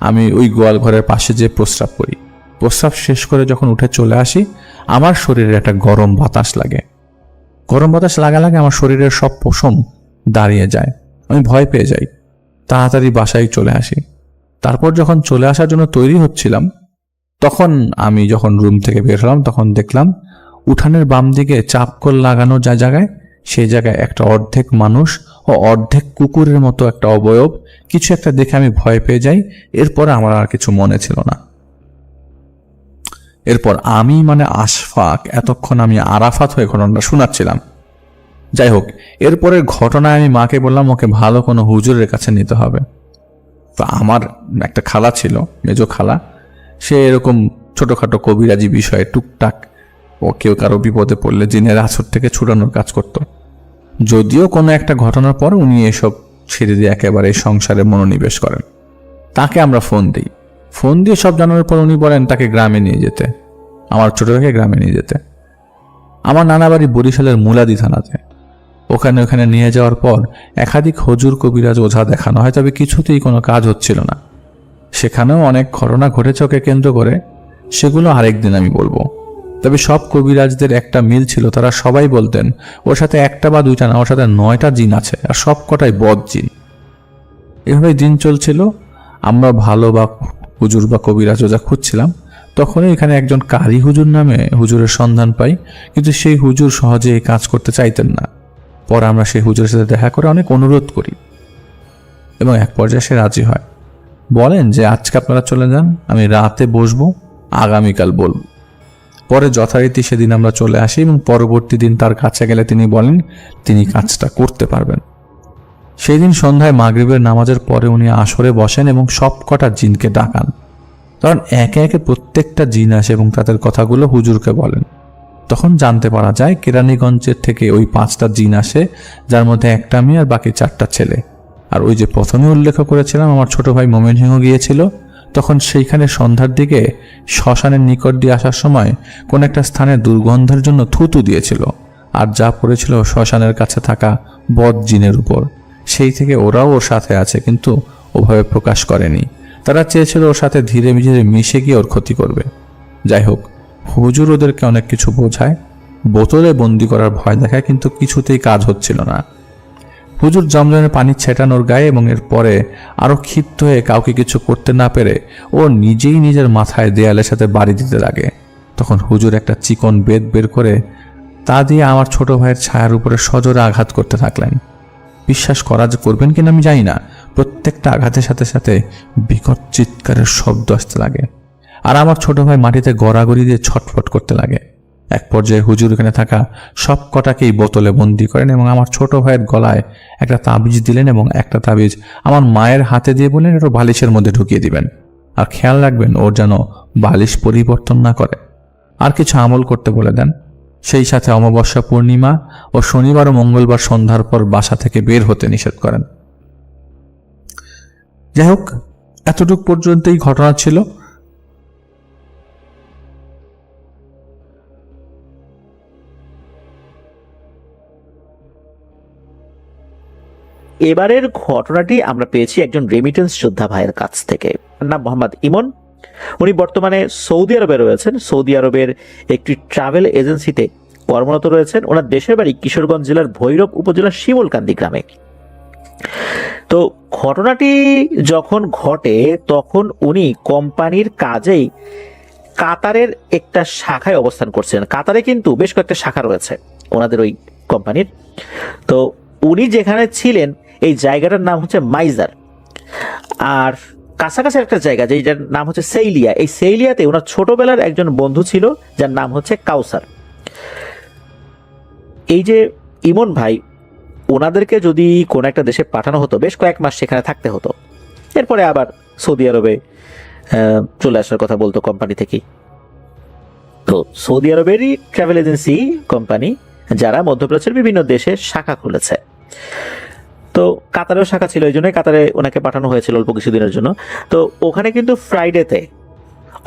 আমি ওই গোয়ালঘরের পাশে যেয়ে প্রস্রাব করি। প্রস্রাব শেষ করে যখন উঠে চলে আসি, আমার শরীরে একটা গরম বাতাস লাগে। গরম বাতাস লাগালাগে আমার শরীরের সব পশম দাঁড়িয়ে যায়, আমি ভয় পেয়ে যাই, তাড়াতাড়ি বাসায় চলে আসি। তারপর যখন চলে আসার জন্য তৈরি হচ্ছিলাম, তখন আমি যখন রুম থেকে বের হলাম, তখন দেখলাম উঠানের বাম দিকে চাপকল লাগানো যা জায়গায়, সেই জায়গায় একটা অর্ধেক মানুষ ও অর্ধেক কুকুরের মতো একটা অবয়ব, কিছু একটা দেখে আমি ভয় পেয়ে যাই। এরপরে আমার আর কিছু মনে ছিল না। এরপর আমি আশফাক, এতক্ষণ আমি আরাফাত হয়ে ঘটনাটা শোনাচ্ছিলাম। যাই হোক, এরপরের ঘটনায় আমি মাকে বললাম ওকে ভালো কোনো হুজুরের কাছে নিতে হবে। তো আমার একটা খালা ছিল, মেজো খালা, সে এরকম ছোটখাটো কবিরাজি বিষয়ে টুকটাক ও কেউ কারো বিপদে পড়লে জিনের আসর থেকে ছুটানোর কাজ করত। যদিও কোনো একটা ঘটনার পর উনি এসব ছেড়ে দিয়ে একেবারে সংসারে মনোনিবেশ করেন। তাকে আমরা ফোন দিই, ফোন দিয়ে সব জানানোর পর উনি বলেন তাকে গ্রামে নিয়ে যেতে, আমার ছোট ভাইকে গ্রামে নিয়ে যেতে। আমার নানা বাড়ি বরিশালের মুলাদি থানাতে। ওখানে নিয়ে যাওয়ার পর একাধিক হুজুর কবিরাজ ওঝা দেখানো হয়, তবে কিছুতেই কোনো কাজ হচ্ছিল না। সেখানেও অনেক ঘটনা ঘটেছে ওকে কেন্দ্র করে, সেগুলো আরেকদিন আমি বলবো। তবে সব কবিরাজদের একটা মিল ছিল, তারা সবাই বলতেন ওর সাথে একটা বা দুইটা না, ওর সাথে 9টা জিন আছে, আর সব কটাই বদ জিন। এভাবেই দিন চলছিল। আমরা ভালো বা হুজুর বা কবিরাজ ওঝা খুঁজছিলাম, তখনই এখানে একজন কারি হুজুর নামে হুজুরের সন্ধান পাই, কিন্তু সেই হুজুর সহজে এই কাজ করতে চাইতেন না। পর আমরা সেই হুজুরের সাথে দেখা করে অনেক অনুরোধ করি এবং এক পর্যায়ে সে রাজি হয়। বলেন যে আজকে আপনারা চলে যান, আমি রাতে বসবো, আগামীকাল বলবো। পরে যথারীতি সেদিন আমরা চলে আসি এবং পরবর্তী দিন তার কাছে গেলে তিনি বলেন তিনি কাজটা করতে পারবেন। সেই দিন সন্ধ্যায় মাগরিবের নামাজের পরে উনি আসরে বসেন এবং সব কটা জিনকে ডাকান, কারণ একে একে প্রত্যেকটা জিন আসে এবং তাদের কথাগুলো হুজুরকে বলেন। তখন জানতে পারা যায় কেরানীগঞ্জের থেকে ওই 5টা জিন আসে, যার মধ্যে একটা মেয়ে আর বাকি 4টা ছেলে। আর ওই যে প্রথমে উল্লেখ করেছিলাম আমার ছোট ভাই ময়মনসিংহ গিয়েছিল, তখন সেইখানে সন্ধ্যার দিকে শ্মশানের নিকট দিয়ে আসার সময় কোন একটা স্থানে দুর্গন্ধের জন্য থুতু দিয়েছিল, আর যা পড়েছিল শ্মশানের কাছে থাকা বদ জিনের উপর। সেই থেকে ওরাও ওর সাথে আছে, কিন্তু ওভাবে প্রকাশ করেনি। তারা চেয়েছিল ওর সাথে ধীরে ধীরে মিশে গিয়ে ওর ক্ষতি করবে। যাই হোক, হুজুর ওদেরকে অনেক কিছু বোঝায়, বোতলে বন্দি করার ভয় দেখায়, কিন্তু কিছুতেই কাজ হচ্ছিল না। হুজুর জমজমের পানি ছেটানোর গায়ে এবং এরপরে আরো ক্ষিপ্ত হয়ে কাউকে কিছু করতে না পেরে ও নিজেই নিজের মাথায় দেয়ালের সাথে বাড়ি দিতে লাগে। তখন হুজুর একটা চিকন বেত বের করে তা দিয়ে আমার ছোট ভাইয়ের ছায়ার উপরে সজোরে আঘাত করতে থাকলেন। বিশ্বাস করা যে করবেন কিনা আমি জানি না, প্রত্যেকটা আঘাতের সাথে সাথে বিকট চিৎকারের শব্দ আসতে লাগে, আর আমার ছোট ভাই মাটিতে গড়াগড়ি দিয়ে ছটফট করতে লাগে। এক পর্যায়ে হুজুর এখানে থাকা সব কটাকেই বোতলে বন্দি করেন এবং আমার ছোট ভাইয়ের গলায় একটা তাবিজ দিলেন এবং একটা তাবিজ আমার মায়ের হাতে দিয়ে বললেন এটা বালিশের মধ্যে ঢুকিয়ে দিবেন, আর খেয়াল রাখবেন ওর যেন বালিশ পরিবর্তন না করে, আর কিছু আমল করতে বলে দেন। সেই সাথে অমাবস্যা, পূর্ণিমা ও শনিবার ও মঙ্গলবার সন্ধ্যার পর বাসা থেকে বের হতে নিষেধ করেন। যাই হোক, এতটুক পর্যন্তই ঘটনা ছিল। এবারের ঘটনাটি আমরা পেয়েছি একজন রেমিটেন্স যোদ্ধা ভাইয়ের কাছ থেকে। তার নাম মোহাম্মদ ইমন। উনি বর্তমানে সৌদি আরবে রয়েছেন। সৌদি আরবের একটি ট্রাভেল এজেন্সিতে কর্মরত রয়েছেন। ওনার দেশের বাড়ি কিশোরগঞ্জ জেলার ভৈরব উপজেলার শিমুলকান্দি গ্রামে। তো ঘটনাটি যখন ঘটে তখন উনি কোম্পানির কাজেই কাতারের একটা শাখায় অবস্থান করছেন। কাতারে কিন্তু বেশ কয়েকটা শাখা রয়েছে ওনাদের ওই কোম্পানির। তো উনি যেখানে ছিলেন এই জায়গাটার নাম হচ্ছে মাইজার, আর কাছাকাছি একটা জায়গা যেটার নাম হচ্ছে সেইলিয়া। এই সেইলিয়াতে ওনার ছোটবেলার একজন বন্ধু ছিল যার নাম হচ্ছে কাউসার। এই যে ইমন ভাই, ওনাদেরকে যদি কোনো একটা দেশে পাঠানো হতো বেশ কয়েক মাস সেখানে থাকতে হতো, এরপরে আবার সৌদি আরবে চলে আসার কথা বলতো কোম্পানি থেকেই। তো সৌদি আরবেরই ট্রাভেল এজেন্সি কোম্পানি যারা মধ্যপ্রাচ্যের বিভিন্ন দেশে শাখা খুলেছে। তো কাতারেও শাখা ছিল, এই জন্যই কাতারে ওনাকে পাঠানো হয়েছিল অল্প কিছুদিনের জন্য। তো ওখানে কিন্তু ফ্রাইডেতে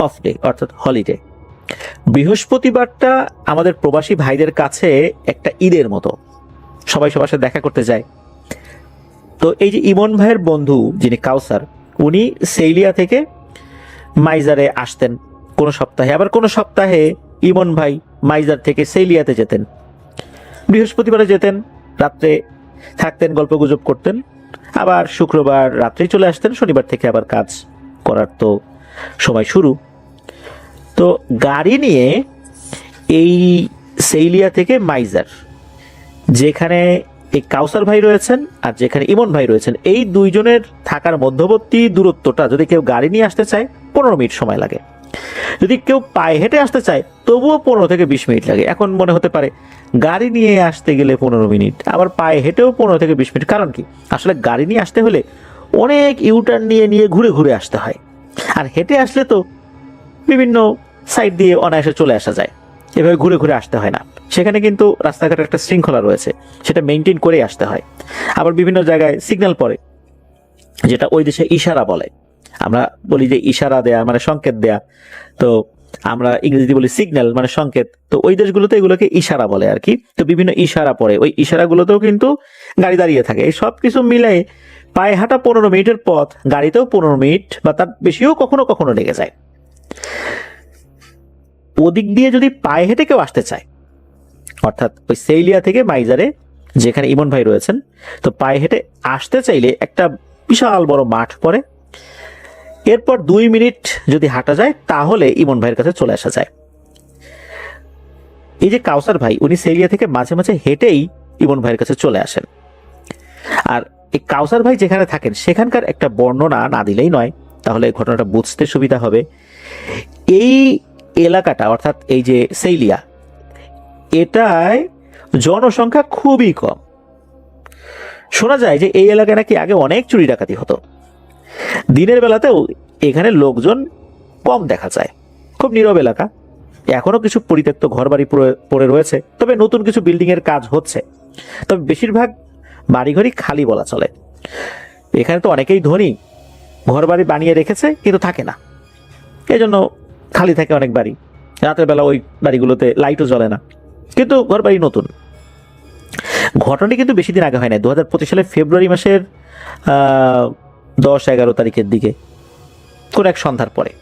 অফ ডে, অর্থাৎ হলিডে। বৃহস্পতিবারটা আমাদের প্রবাসী ভাইদের কাছে একটা ঈদের মতো, সবাই সবার সাথে দেখা করতে যায়। তো এই যে ইমন ভাইয়ের বন্ধু যিনি কাউসার, উনি সেইলিয়া থেকে মাইজারে আসতেন কোনো সপ্তাহে, আবার কোনো সপ্তাহে ইমন ভাই মাইজার থেকে সেইলিয়াতে যেতেন। বৃহস্পতিবারে যেতেন, রাত্রে থাকতেন, গল্পগুজব করতেন, আবার শুক্রবার রাত্রেই চলে আসতেন। শনিবার থেকে আবার কাজ করার তো সময় শুরু। তো গাড়ি নিয়ে এই সেইলিয়া থেকে মাইজার, যেখানে এই কাউসার ভাই রয়েছেন আর যেখানে ইমন ভাই রয়েছেন, এই দুইজনের থাকার মধ্যবর্তী দূরত্বটা যদি কেউ গাড়ি নিয়ে আসতে চায় 15 মিনিট সময় লাগে। যদি কেউ পায়ে হেঁটে আসতে চায় তবুও 15 থেকে 20 মিনিট লাগে। এখন মনে হতে পারে গাড়ি নিয়ে আসতে গেলে 15 মিনিট, আবার পায়ে হেঁটেও 15 থেকে 20 মিনিট। কারণ কি, আসলে গাড়ি নিয়ে আসতে হলে অনেক ইউটার্ন নিয়ে নিয়ে ঘুরে ঘুরে আসতে হয়, আর হেঁটে আসলে তো বিভিন্ন সাইড দিয়ে অনায়াসে চলে আসা যায়, এভাবে ঘুরে ঘুরে আসতে হয় না। সেখানে কিন্তু রাস্তাঘাটের একটা শৃঙ্খলা রয়েছে, সেটা মেনটেন করে আসতে হয়। আবার বিভিন্ন জায়গায় সিগন্যাল পড়ে, যেটা ওই দেশে ইশারা বলে। আমরা বলি যে ইশারা দেয়া মানে সংকেত দেয়া, তো আমরা ইংরেজিতে বলি সিগন্যাল মানে সংকেত। তো ওই দেশগুলোতে এগুলোকে ইশারা বলে আর কি। তো বিভিন্ন ইশারা পড়ে, ওই ইশারাগুলোতেও কিন্তু গাড়ি দাঁড়িয়ে থাকে। এই সব কিছু মিলাই পায়ে হাঁটা 15 মিনিটের পথ, গাড়িতেও 15 মিনিট বা তার বেশিও কখনো কখনো লেগে যায়। ওদিক দিয়ে যদি পায়ে হেঁটে কেউ আসতে চায়, অর্থাৎ ওই সেইলিয়া থেকে মাইজারে যেখানে ইমন ভাই রয়েছেন, তো পায়ে হেঁটে আসতে চাইলে একটা বিশাল বড় মাঠ পড়ে, এরপর 2 মিনিট যদি হাঁটা যায় তাহলে ইমন ভাইয়ের কাছে চলে আসা যায়। এই যে কাউসার ভাই, উনি সেইলিয়া থেকে মাঝে মাঝে হেঁটেই ইমন ভাইয়ের কাছে চলে আসেন। আর এই কাউসার ভাই যেখানে থাকেন সেখানকার একটা বর্ণনা না দিলেই নয়, তাহলে ঘটনাটা বুঝতে সুবিধা হবে। এই এলাকাটা, অর্থাৎ এই যে সেইলিয়া, এটায় জনসংখ্যা খুবই কম। শোনা যায় যে এই এলাকায় নাকি আগে অনেক চুরি ডাকাতি হতো। দিনের বেলাতেও এখানে লোকজন কম দেখা যায়, খুব নীরব এলাকা। এখনো কিছু পরিত্যক্ত ঘরবাড়ি পড়ে রয়েছে, তবে নতুন কিছু বিল্ডিং এর কাজ হচ্ছে। তবে বেশিরভাগ বাড়িঘরই খালি বলা চলে। এখানে তো অনেকেই ধনী, ঘরবাড়ি বানিয়ে রেখেছে কিন্তু থাকে না, এজন্য খালি থাকে অনেক বাড়ি। রাতের বেলা ওই বাড়িগুলোতে লাইটও জ্বলে না, কিন্তু ঘরবাড়ি নতুন। ঘটনাটি কিন্তু বেশি দিন আগে হয় না, 2025 সালের ফেব্রুয়ারি মাসের 10-11 তারিখের দিকে, কোন এক সন্ধ্যার পরে।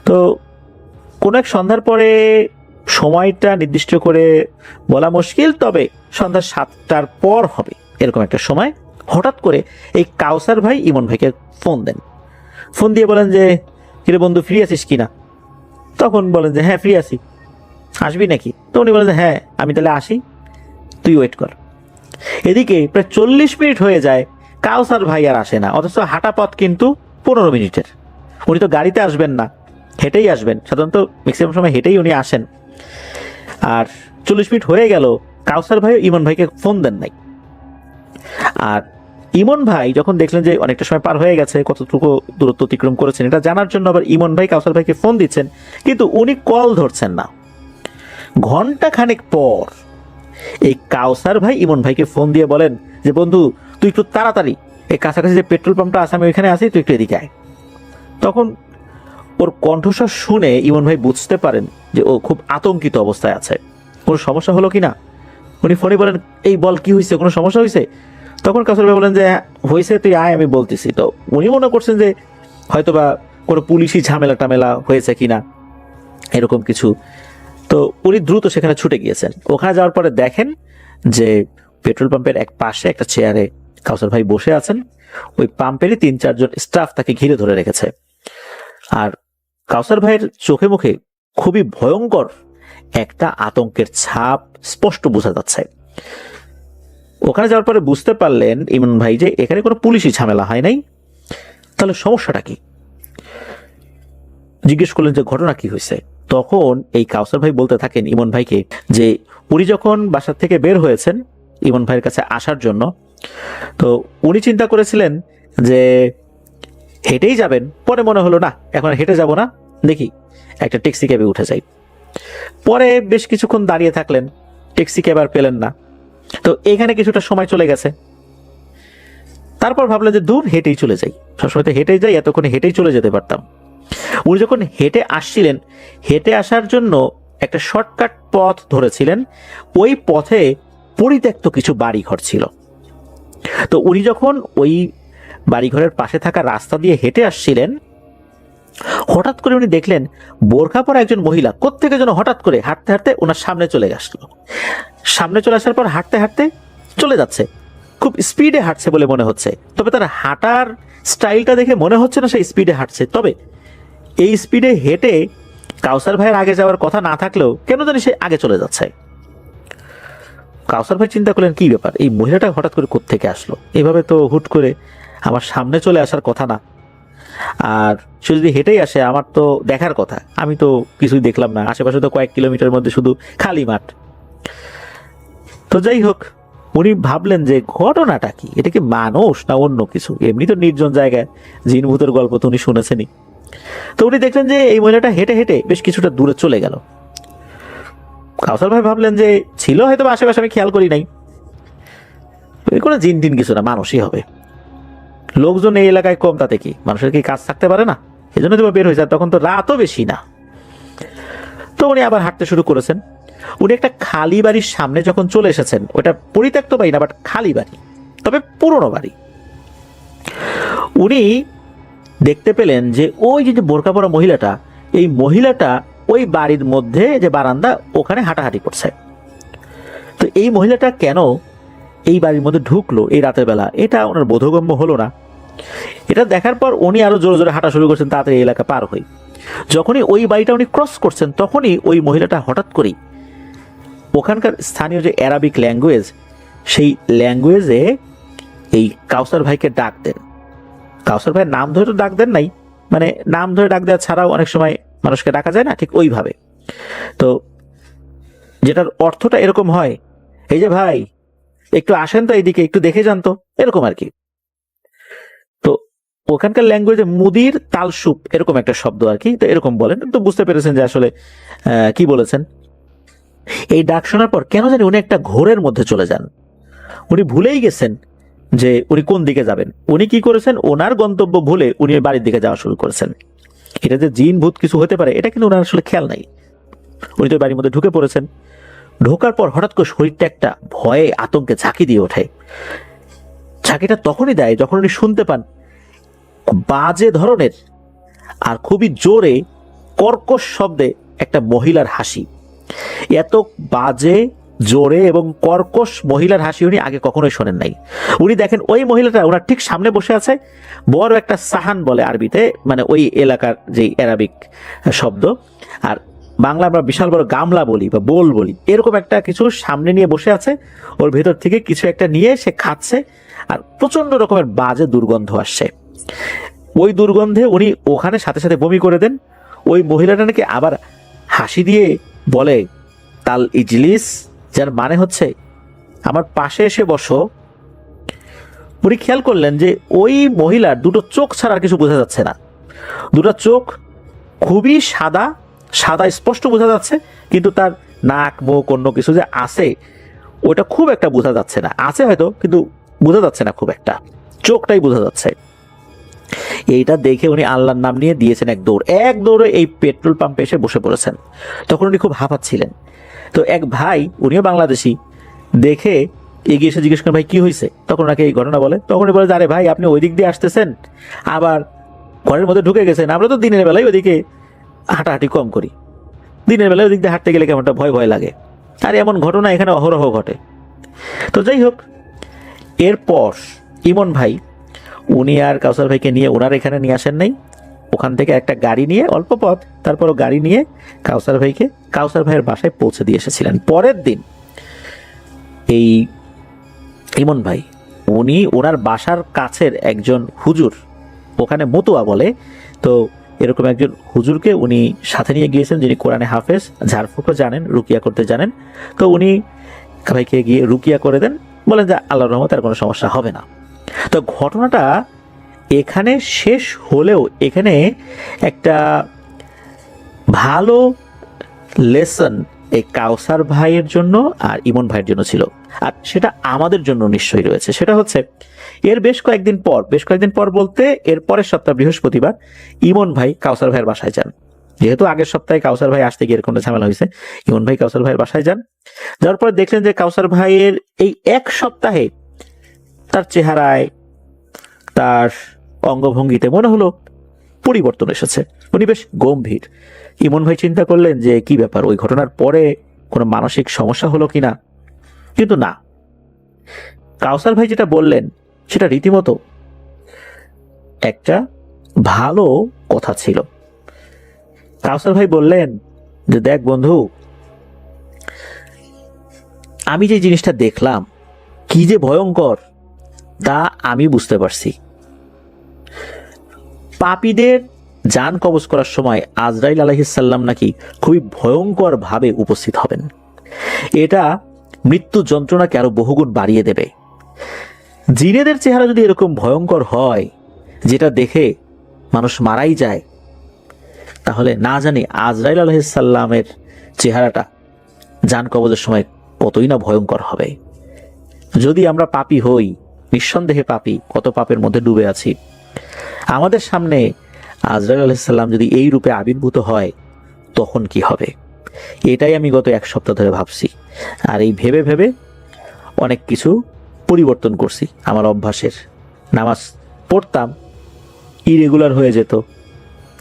তো কোন এক সন্ধ্যার পরে সময়টা নির্দিষ্ট করে বলা মুশকিল, তবে সন্ধ্যা 7টার পর হবে এরকম একটা সময় হঠাৎ করে এই কাউসার ভাই ইমন ভাইকে ফোন দেন। ফোন দিয়ে বলেন যে, কিরে বন্ধু, ফ্রি আছিস কিনা? তখন বলেন যে, হ্যাঁ ফ্রি আছি, আসবি নাকি? তো উনি বলেন যে, হ্যাঁ আমি তাহলে আসি, তুই ওয়েট কর। এদিকে প্রায় 40 মিনিট হয়ে যায়, কাউসার ভাই আর আসে না, অথচ হাঁটা পথ কিন্তু 15 মিনিটের। উনি তো গাড়িতে আসবেন না, হেঁটেই আসবেন, সাধারণত ম্যাক্সিমাম সময় হেঁটেই উনি আসেন। আর 40 মিনিট হয়ে গেল, কাউসার ভাই ইমন ভাইকে ফোন দেন নাই। আর ইমন ভাই যখন দেখলেন যে অনেকটা সময় পার হয়ে গেছে, কতটুকু দূরত্ব অতিক্রম করেছেন এটা জানার জন্য আবার ইমন ভাই কাউসার ভাইকে ফোন দিচ্ছেন, কিন্তু উনি কল ধরছেন না। ঘন্টা খানেক পর এই কাউসার ভাই ইমন ভাইকে ফোন দিয়ে বলেন যে, বন্ধু তুই একটু তাড়াতাড়ি এই কাছাকাছি যে পেট্রোল পাম্পটা আছে আমি ওইখানে আছি, তুই একটু এদিকে আয়। তখন ওর কণ্ঠস্বর শুনে ইমন ভাই বুঝতে পারেন যে ও খুব আতঙ্কিত অবস্থায় আছে, কোনো সমস্যা হলো কিনা। উনি ফোনে বলেন, এই বল কি হয়েছে, কোনো সমস্যা হয়েছে? তখন কাউসার ভাই বলেন যে, হয়েছে, তুই আয়, আমি বলতেছি। তো উনি মনে করছেন যে হয়তোবা কোনো পুলিশি ঝামেলা টামেলা হয়েছে কিনা, এরকম কিছু। তো উনি দ্রুত সেখানে ছুটে গিয়েছেন। ওখানে যাওয়ার পরে দেখেন যে পেট্রোল পাম্পের এক পাশে একটা চেয়ারে কাউসার ভাই বসে আছেন। ওই পাম্পেরই 3-4 জন স্টাফ তাকে ঘিরে ধরে রেখেছে। আর কাউসার ভাইয়ের চোখে মুখে খুবই ভয়ঙ্কর একটা আতঙ্কের ছাপ স্পষ্ট বোঝা যাচ্ছে। ওখানে যাওয়ার পরে বুঝতে পারলেন ইমন ভাই যে এখানে কোনো পুলিশি ঝামেলা হয় নাই। তাহলে সমস্যাটা কি? জিজ্ঞেস করলেন যে ঘটনা কি হয়েছে। তখন এই কাউসার ভাই বলতে থাকেন ইমন ভাইকে যে উনি যখন বাসার থেকে বের হয়েছেন ইমন ভাইয়ের কাছে আসার জন্য, তো উনি চিন্তা করেছিলেন যে হেঁটেই যাবেন। পরে মনে হলো না, এখন হেঁটে যাব না, দেখি একটা ট্যাক্সি ক্যাবে উঠে যাই। পরে বেশ কিছুক্ষণ দাঁড়িয়ে থাকলেন, ট্যাক্সি ক্যাব আর পেলেন না। তো এখানে কিছুটা সময় চলে গেছে। তারপর ভাবলেন যে দূর, হেঁটেই চলে যাই, সবসময় তো হেঁটেই যাই, এতক্ষণে হেঁটেই চলে যেতে পারতাম। উনি যখন হেঁটে আসছিলেন, হেঁটে আসার জন্য একটা শর্টকাট পথ ধরেছিলেন। ওই পথে পরিত্যক্ত কিছু বাড়িঘর ছিল। তো উনি যখন ওই বাড়িঘরের পাশে থাকা রাস্তা দিয়ে হেঁটে আসছিলেন, হঠাৎ করে উনি দেখলেন বোরখা পরা একজন মহিলা কোত্থেকে যেন হঠাৎ করে হাঁটতে হাঁটতে ওনার সামনে চলে আসলো। সামনে চলে আসার পর হাঁটতে হাঁটতে চলে যাচ্ছে, খুব স্পিডে হাঁটছে বলে মনে হচ্ছে। তবে তার হাঁটার স্টাইলটা দেখে মনে হচ্ছে না সে স্পিডে হাঁটছে। তবে এই স্পিডে হেঁটে কাউসার ভাইয়ের আগে যাওয়ার কথা না থাকলেও কেন জানি সে আগে চলে যাচ্ছে। কাউসার ভাই চিন্তা করলেন, কি ব্যাপার, এই মহিলাটা হঠাৎ করে কোত্থেকে আসলো? এভাবে তো হুট করে আমার সামনে চলে আসার কথা না। আর সে যদি হেঁটেই আসে, আমার তো দেখার কথা, আমি তো কিছুই দেখলাম না। আশেপাশে তো কয়েক কিলোমিটার মধ্যে শুধু খালি মাঠ। তো যাই হোক, উনি ভাবলেন যে ঘটনাটা কি, এটা কি মানুষ না অন্য কিছু? এমনি তো নির্জন জায়গায় জিন ভূতের গল্প তো উনি শুনেছেনই। তো উনি দেখলেন যে এই মহিলাটা হেঁটে হেঁটে বেশ কিছুটা দূরে চলে গেল। কাউসার ভাই ভাবলেন যে ছিল হয়তো আশেপাশে, আমি খেয়াল করি নাই, কোনো জিন টিন কিছু না, মানুষই হবে। লোকজন এই এলাকায় কম, তাতে কি মানুষের কি কাজ থাকতে পারে না? এই জন্য তো বের হয়েছে। তখন তো রাতও বেশি না। তো উনি আবার হাঁটতে শুরু করেছেন। উনি একটা খালি বাড়ির সামনে যখন চলে এসেছেন, ওটা পরিত্যক্ত বাড়ি না, বাট খালি বাড়ি, তবে পুরনো বাড়ি। উনি দেখতে পেলেন যে ওই যে বোরকা পরা মহিলাটা, এই মহিলাটা ওই বাড়ির মধ্যে যে বারান্দা, ওখানে হাঁটাহাঁটি করছে। তো এই মহিলাটা কেন এই বাড়ির মধ্যে ঢুকলো এই রাতের বেলা, এটা ওনার বোধগম্য হলো না। এটা দেখার পর উনি আরো জোরে জোরে হাঁটা শুরু করছেন, তাড়াতাড়ি এই এলাকা পার হই। যখনই ওই বাড়িটা উনি ক্রস করছেন, তখনই ওই মহিলাটা হঠাৎ করেই ওখানকার স্থানীয় যে অ্যারাবিক ল্যাঙ্গুয়েজ, সেই ল্যাঙ্গুয়েজে এই কাউসার ভাইকে ডাক দেন। কাউসার ভাইয়ের নাম ধরে তো ডাক দেন নাই, মানে নাম ধরে ডাক দেওয়া ছাড়াও অনেক সময় মানুষকে ডাকা যায় না, ঠিক ওইভাবে। তো যেটার অর্থটা এরকম হয়, এই যে ভাই একটু আসেন তো এইদিকে, একটু দেখে যান তো, এরকম আর কি। তো ওখানকার ল্যাঙ্গুয়েজে মুদির তালসুপ এরকম একটা শব্দ আর কি, তো এরকম বলেন। তো বুঝতে পেরেছেন যে আসলে কি বলেছেন। এই ডাক শোনার পর কেন জানি উনি একটা ঘোরের মধ্যে চলে যান। উনি ভুলেই গেছেন যে উনি কোন দিকে যাবেন। উনি কি করেছেন, ওনার গন্তব্য ভুলে উনি বাড়ির দিকে যাওয়া শুরু করেছেন। এটা যে জিন ভূত কিছু হতে পারে, এটা কিন্তু ওনার আসলে খেয়াল নাই। উনি তো বাড়ির মধ্যে ঢুকে পড়েছেন। ঢোকার পর হঠাৎ করে শরীরটা একটা ভয়ে আতঙ্কে ঝাঁকি দিয়ে ওঠে। ঝাঁকিটা তখনই দেয় যখন উনি শুনতে পান বাজে ধরনের আর খুবই জোরে কর্কশ শব্দে একটা মহিলার হাসি। এত বাজে, জোরে এবং কর্কশ মহিলার হাসি উনি আগে কখনোই শোনেন নাই। উনি দেখেন ওই মহিলাটা ওনার ঠিক সামনে বসে আছে, বড় একটা সাহান বলে আরবিতে, মানে ওই এলাকার যে অ্যারাবিক শব্দ, আর বাংলা আমরা বিশাল বড় গামলা বলি বা বোল বলি, এরকম একটা কিছু সামনে নিয়ে বসে আছে। ওর ভেতর থেকে কিছু একটা নিয়ে সে খাচ্ছে, আর প্রচন্ড রকমের বাজে দুর্গন্ধ আসছে। ওই দুর্গন্ধে উনি ওখানে সাথে সাথে বমি করে দেন। ওই মহিলাটা নাকি আবার হাসি দিয়ে বলে তাল ইজলিস, যার মানে হচ্ছে আমার পাশে এসে বসো। উনি খেয়াল করলেন যে ওই মহিলার দুটো চোখ ছাড়া আর কিছু বোঝা যাচ্ছে না। দুটো চোখ খুবই সাদা সাদা, স্পষ্ট বোঝা যাচ্ছে, কিন্তু তার নাক মুখ অন্য কিছু যে আছে ওটা খুব একটা বোঝা যাচ্ছে না। আছে হয়তো, কিন্তু বোঝা যাচ্ছে না খুব একটা, চোখটাই বোঝা যাচ্ছে। এইটা দেখে উনি আল্লাহর নাম নিয়ে দিয়েছেন এক দৌড়ে এই পেট্রোল পাম্পে এসে বসে পড়েছেন। তখন উনি খুব হাঁপাচ্ছিলেন। তো এক ভাই, উনিও বাংলাদেশি, দেখে এগিয়ে এসে জিজ্ঞেস করেন ভাই কি হয়েছে। তখন ওনাকে এই ঘটনা বলে। তখন উনি বলে আরে ভাই আপনি ওই দিক দিয়ে আসতেছেন, আবার ঘরের মধ্যে ঢুকে গেছেন। আমরা তো দিনের বেলায় ওইদিকে হাঁটাহাঁটি কম করি, দিনের বেলায় ওই দিক দিয়ে হাঁটতে গেলে কেমনটা ভয় ভয় লাগে। আর এমন ঘটনা এখানে অহরহ ঘটে। তো যাই হোক, এরপর ইমন ভাই উনি আর কাউসার ভাইকে নিয়ে ওনার এখানে নিয়ে আসেন নাই। ওখান থেকে একটা গাড়ি নিয়ে, অল্প পথ, তারপরও গাড়ি নিয়ে কাউসার ভাইয়ের বাসায় পৌঁছে দিয়ে এসেছিলেন। পরের দিন এই ইমন ভাই উনি ওনার বাসার কাছের একজন হুজুর, ওখানে মতুয়া বলে, তো এরকম একজন হুজুরকে উনি সাথে নিয়ে গিয়েছেন, যিনি কোরআনে হাফেজ, ঝাড়ফুঁকও জানেন, রুকিয়া করতে জানেন। তো উনি ভাইকে গিয়ে রুকিয়া করে দেন, বলেন যে আল্লাহর রহমতে আর কোনো সমস্যা হবে না। তো ঘটনাটা এখানে শেষ হলেও এখানে একটা ভালো লেসন এই কাউসার ভাইয়ের জন্য আর ইমন ভাইয়ের জন্য ছিল, আর সেটা আমাদের জন্য নিশ্চয়ই রয়েছে। সেটা হচ্ছে এর বেশ কয়েকদিন পর বলতে এর পরের সপ্তাহ বৃহস্পতিবার ইমন ভাই কাউসার ভাইয়ের বাসায় যান। যেহেতু আগের সপ্তাহে কাউসার ভাই আসতে গিয়ে এরকম ঝামেলা হয়েছে, ইমন ভাই কাউসার ভাইয়ের বাসায় যান। যাওয়ার পরে দেখলেন যে কাউসার ভাইয়ের এই এক সপ্তাহে তার চেহারায়, তার অঙ্গভঙ্গিতে মনে হলো পরিবর্তন এসেছে। উনি বেশ গম্ভীর। ইমন ভাই চিন্তা করলেন যে কি ব্যাপার, ওই ঘটনার পরে কোনো মানসিক সমস্যা হলো কিনা। কিন্তু না, কাউসার ভাই যেটা বললেন সেটা রীতিমতো একটা ভালো কথা ছিল। কাউসার ভাই বললেন যে দেখ বন্ধু, আমি যে জিনিসটা দেখলাম কি যে ভয়ঙ্কর তা আমি বুঝতে পারছি। পাপীদের জান কবজ করার সময় আজরাইল আলাইহিস সালাম নাকি খুবই ভয়ঙ্কর ভাবে উপস্থিত হবেন। এটা মৃত্যু যন্ত্রণাকে আরো বহুগুণ বাড়িয়ে দেবে। জিনেদের চেহারা যদি এরকম ভয়ঙ্কর হয়, যেটা দেখে মানুষ মারাই যায়, তাহলে না জানি আজরাইল আলাইহিস সালামের চেহারাটা জান কবজের সময় কতই না ভয়ঙ্কর হবে। যদি আমরা পাপী হই, নিঃসন্দেহে পাপী, কত পাপের মধ্যে ডুবে আছি, আমাদের সামনে আজরাইল আলাইহিস সালাম যদি এই রূপে আবির্ভূত হয় তখন কি হবে, এটাই আমি গত এক সপ্তাহ ধরে ভাবছি। আর এই ভেবে ভেবে অনেক কিছু পরিবর্তন করছি। আমার অভ্যাসের, নামাজ পড়তাম ইরেগুলার হয়ে যেত,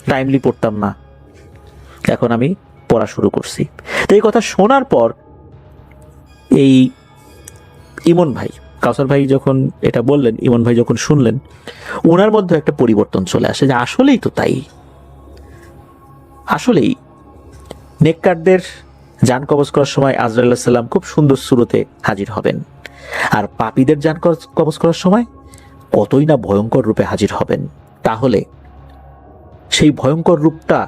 টাইমলি পড়তাম না, এখন আমি পড়া শুরু করছি। তো এই কথা শোনার পর এই ইমন ভাই, কাউসার ভাই যখন এটা বললেন, ইমন ভাই যখন শুনলেন, ওনার মধ্যে একটা পরিবর্তন চলে আসে যে আসলেই তো তাই, আসলেই নেককারদের জান কবজ করার সময় আজরাইল আলাইহিস সালাম খুব সুন্দর সুরতে হাজির হবেন, আর পাপীদের জান কবজ করার সময় কতই না ভয়ঙ্কর রূপে হাজির হবেন। তাহলে সেই ভয়ঙ্কর রূপটা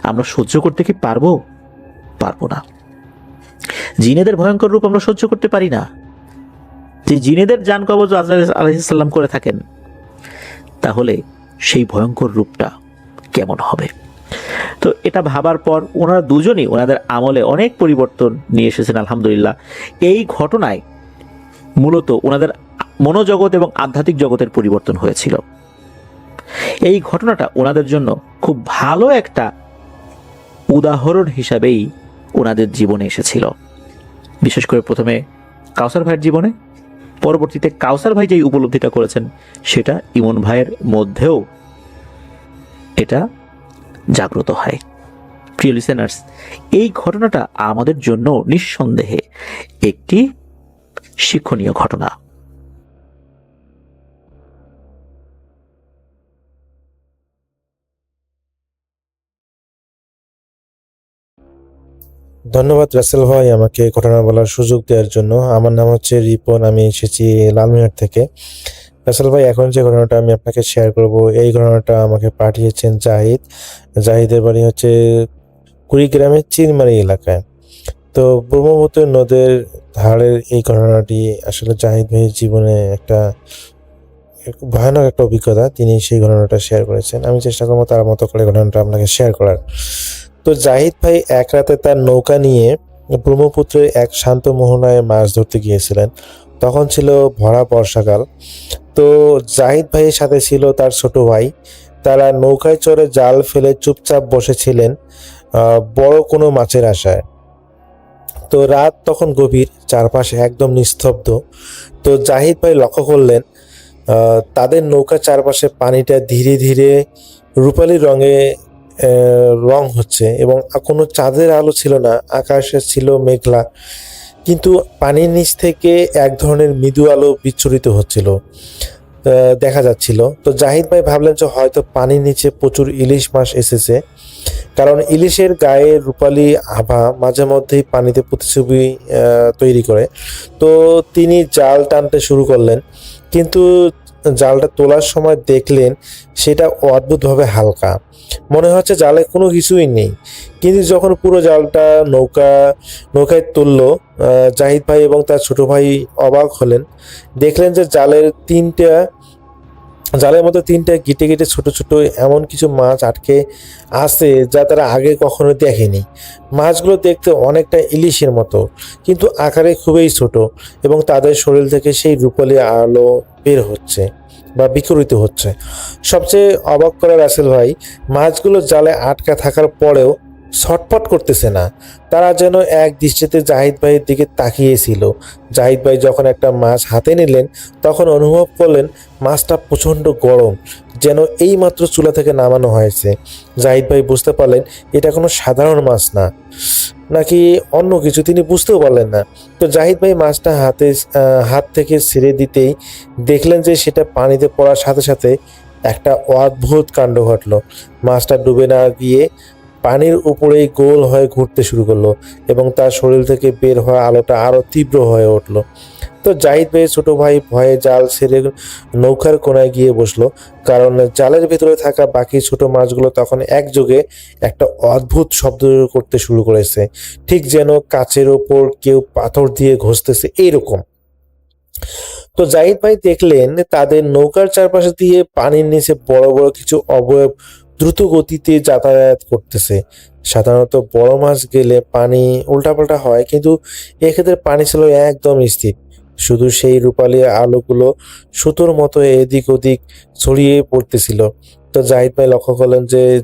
আমরা সহ্য করতে কি পারবো? পারবো না। জিনেদের ভয়ঙ্কর রূপ আমরা সহ্য করতে পারি না। যে জিনেদের জান কবজ আজরাইল আলাইহিস সালাম করে থাকেন, তাহলে সেই ভয়ঙ্কর রূপটা কেমন হবে? তো এটা ভাবার পর ওনারা দুজনই ওনাদের আমলে অনেক পরিবর্তন নিয়ে এসেছেন আলহামদুলিল্লাহ। এই ঘটনায় মূলত ওনাদের মনোজগৎ এবং আধ্যাত্মিক জগতের পরিবর্তন হয়েছিল। এই ঘটনাটা ওনাদের জন্য খুব ভালো একটা উদাহরণ হিসাবেই ওনাদের জীবনে এসেছিল। বিশেষ করে প্রথমে কাউসার ভাইয়ের জীবনে, পরবর্তীতে কাউসার ভাই যেই উপলব্ধিটা করেছেন সেটা ইমন ভাইয়ের মধ্যেও এটা জাগ্রত হয়। প্রিয় লিসেনার্স, এই ঘটনাটা আমাদের জন্য নিঃসন্দেহে একটি শিক্ষণীয় ঘটনা। ধন্যবাদ রাসেল ভাই আমাকে ঘটনা বলার সুযোগ দেওয়ার জন্য। আমার নাম হচ্ছে রিপন, আমি এসেছি লালমিনহাট থেকে। রাসেল ভাই, এখন যে ঘটনাটা আমি আপনাকে শেয়ার করব, এই ঘটনাটা আমাকে পাঠিয়েছেন জাহিদ। জাহিদের বাড়ি হচ্ছে কুড়িগ্রামের চিলমারি এলাকায়। তো ব্রহ্মপুত্র নদের ধারের এই ঘটনাটি আসলে জাহিদ ভাইয়ের জীবনে একটা ভয়ানক একটা অভিজ্ঞতা। তিনি সেই ঘটনাটা শেয়ার করেছেন। আমি চেষ্টা করবো তার মতো করে ঘটনাটা আপনাকে শেয়ার করার। তো জাহিদ ভাই এক রাতে তার নৌকা নিয়ে ব্রহ্মপুত্রের এক শান্ত মোহনায় মাছ ধরতে গিয়েছিলেন। তখন ছিল ভরা বর্ষাকাল। তো জাহিদ ভাইয়ের সাথে ছিল তার ছোট ভাই। তারা নৌকায় চড়ে জাল ফেলে চুপচাপ বসেছিলেন বড় কোনো মাছের আশায়। তো রাত তখন গভীর, চারপাশে একদম নিস্তব্ধ। তো জাহিদ ভাই লক্ষ্য করলেন তাদের নৌকার চারপাশে পানিটা ধীরে ধীরে রূপালী রঙে রং হচ্ছে এবং কোনো চাঁদের আলো ছিল না, আকাশে ছিল মেঘলা, কিন্তু পানির নিচ থেকে এক ধরনের মৃদু আলো বিচ্ছুরিত হচ্ছিল, দেখা যাচ্ছিল। তো জাহিদ ভাই ভাবলেন যে হয়তো পানির নিচে প্রচুর ইলিশ মাছ এসেছে, কারণ ইলিশের গায়ে রূপালী আভা মাঝে মধ্যেই পানিতে প্রতিছবি তৈরি করে। তো তিনি জাল টানতে শুরু করলেন, কিন্তু জালটা তোলার সময় দেখলেন সেটা অদ্ভুতভাবে হালকা, মনে হচ্ছে জালে কোনো কিছুই নেই। কিন্তু যখন পুরো জালটা নৌকায় তুললো, জাহিদ ভাই এবং তার ছোট ভাই অবাক হলেন। দেখলেন যে জালের মধ্যে তিনটা গিটে গিটে ছোট ছোট এমন কিছু মাছ আটকে আছে যা তারা আগে কখনো দেখেনি। মাছগুলো দেখতে অনেকটা ইলিশের মতো, কিন্তু আকারে খুবই ছোট, এবং তাদের শরীর থেকে সেই রূপালী আলো বের হচ্ছে বা বিকরিত হচ্ছে। সবচেয়ে অবাক করা রাসেল ভাই, মাছগুলো জালে আটকা থাকার পরেও ছটফট করতেছে না। তারা যেন এক দৃষ্টিতে জাহিদ ভাইয়ের দিকে তাকিয়েছিল। জাহিদ ভাই যখন একটা মাছ হাতে নিলেন, তখন অনুভব করলেন মাছটা প্রচণ্ড গরম, যেন এইমাত্র চুলা থেকে নামানো হয়েছে। জাহিদ ভাই বুঝতে পারলেন এটা কোনো সাধারণ মাছ না, নাকি অন্য কিছু, তিনি বুঝতেও পারলেন না। তো জাহিদ ভাই মাছটা হাত থেকে ছেড়ে দিতেই দেখলেন যে সেটা পানিতে পড়ার সাথে সাথে একটা অদ্ভুত কাণ্ড ঘটলো। মাছটা ডুবে না গিয়ে পানির উপরেই গোল হয়ে ঘুরতে শুরু করলো এবং তার শরীর থেকে বের হওয়া আলোটা আরো তীব্র হয়ে উঠলো। তো জাহিদ ভাইয়ের ছোট ভাই ভয়ে জাল ছেড়ে নৌকার কোনায় গিয়ে বসলো, কারণ জালের ভেতরে থাকা বাকি ছোট মাছগুলো তখন একযোগে একটা অদ্ভুত শব্দ করতে শুরু করেছে, ঠিক যেন কাচের ওপর কেউ পাথর দিয়ে ঘষতেছে এইরকম। তো জাহিদ ভাই দেখলেন তাদের নৌকার চারপাশে দিয়ে পানির নিচে বড় বড় কিছু অবয়ব দ্রুত গতিতে যাতায়াত করতেছে। সাধারণত বড় মাছ গেলে পানি উল্টাপাল্টা হয়, কিন্তু এক্ষেত্রে পানি ছিল একদম স্থির। শুধু সেই রূপালী আলোগুলো সুতোর মতো এদিক ওদিক ছড়িয়ে পড়তেছিল। তো জাহিদ ভাই লক্ষ্য করলেন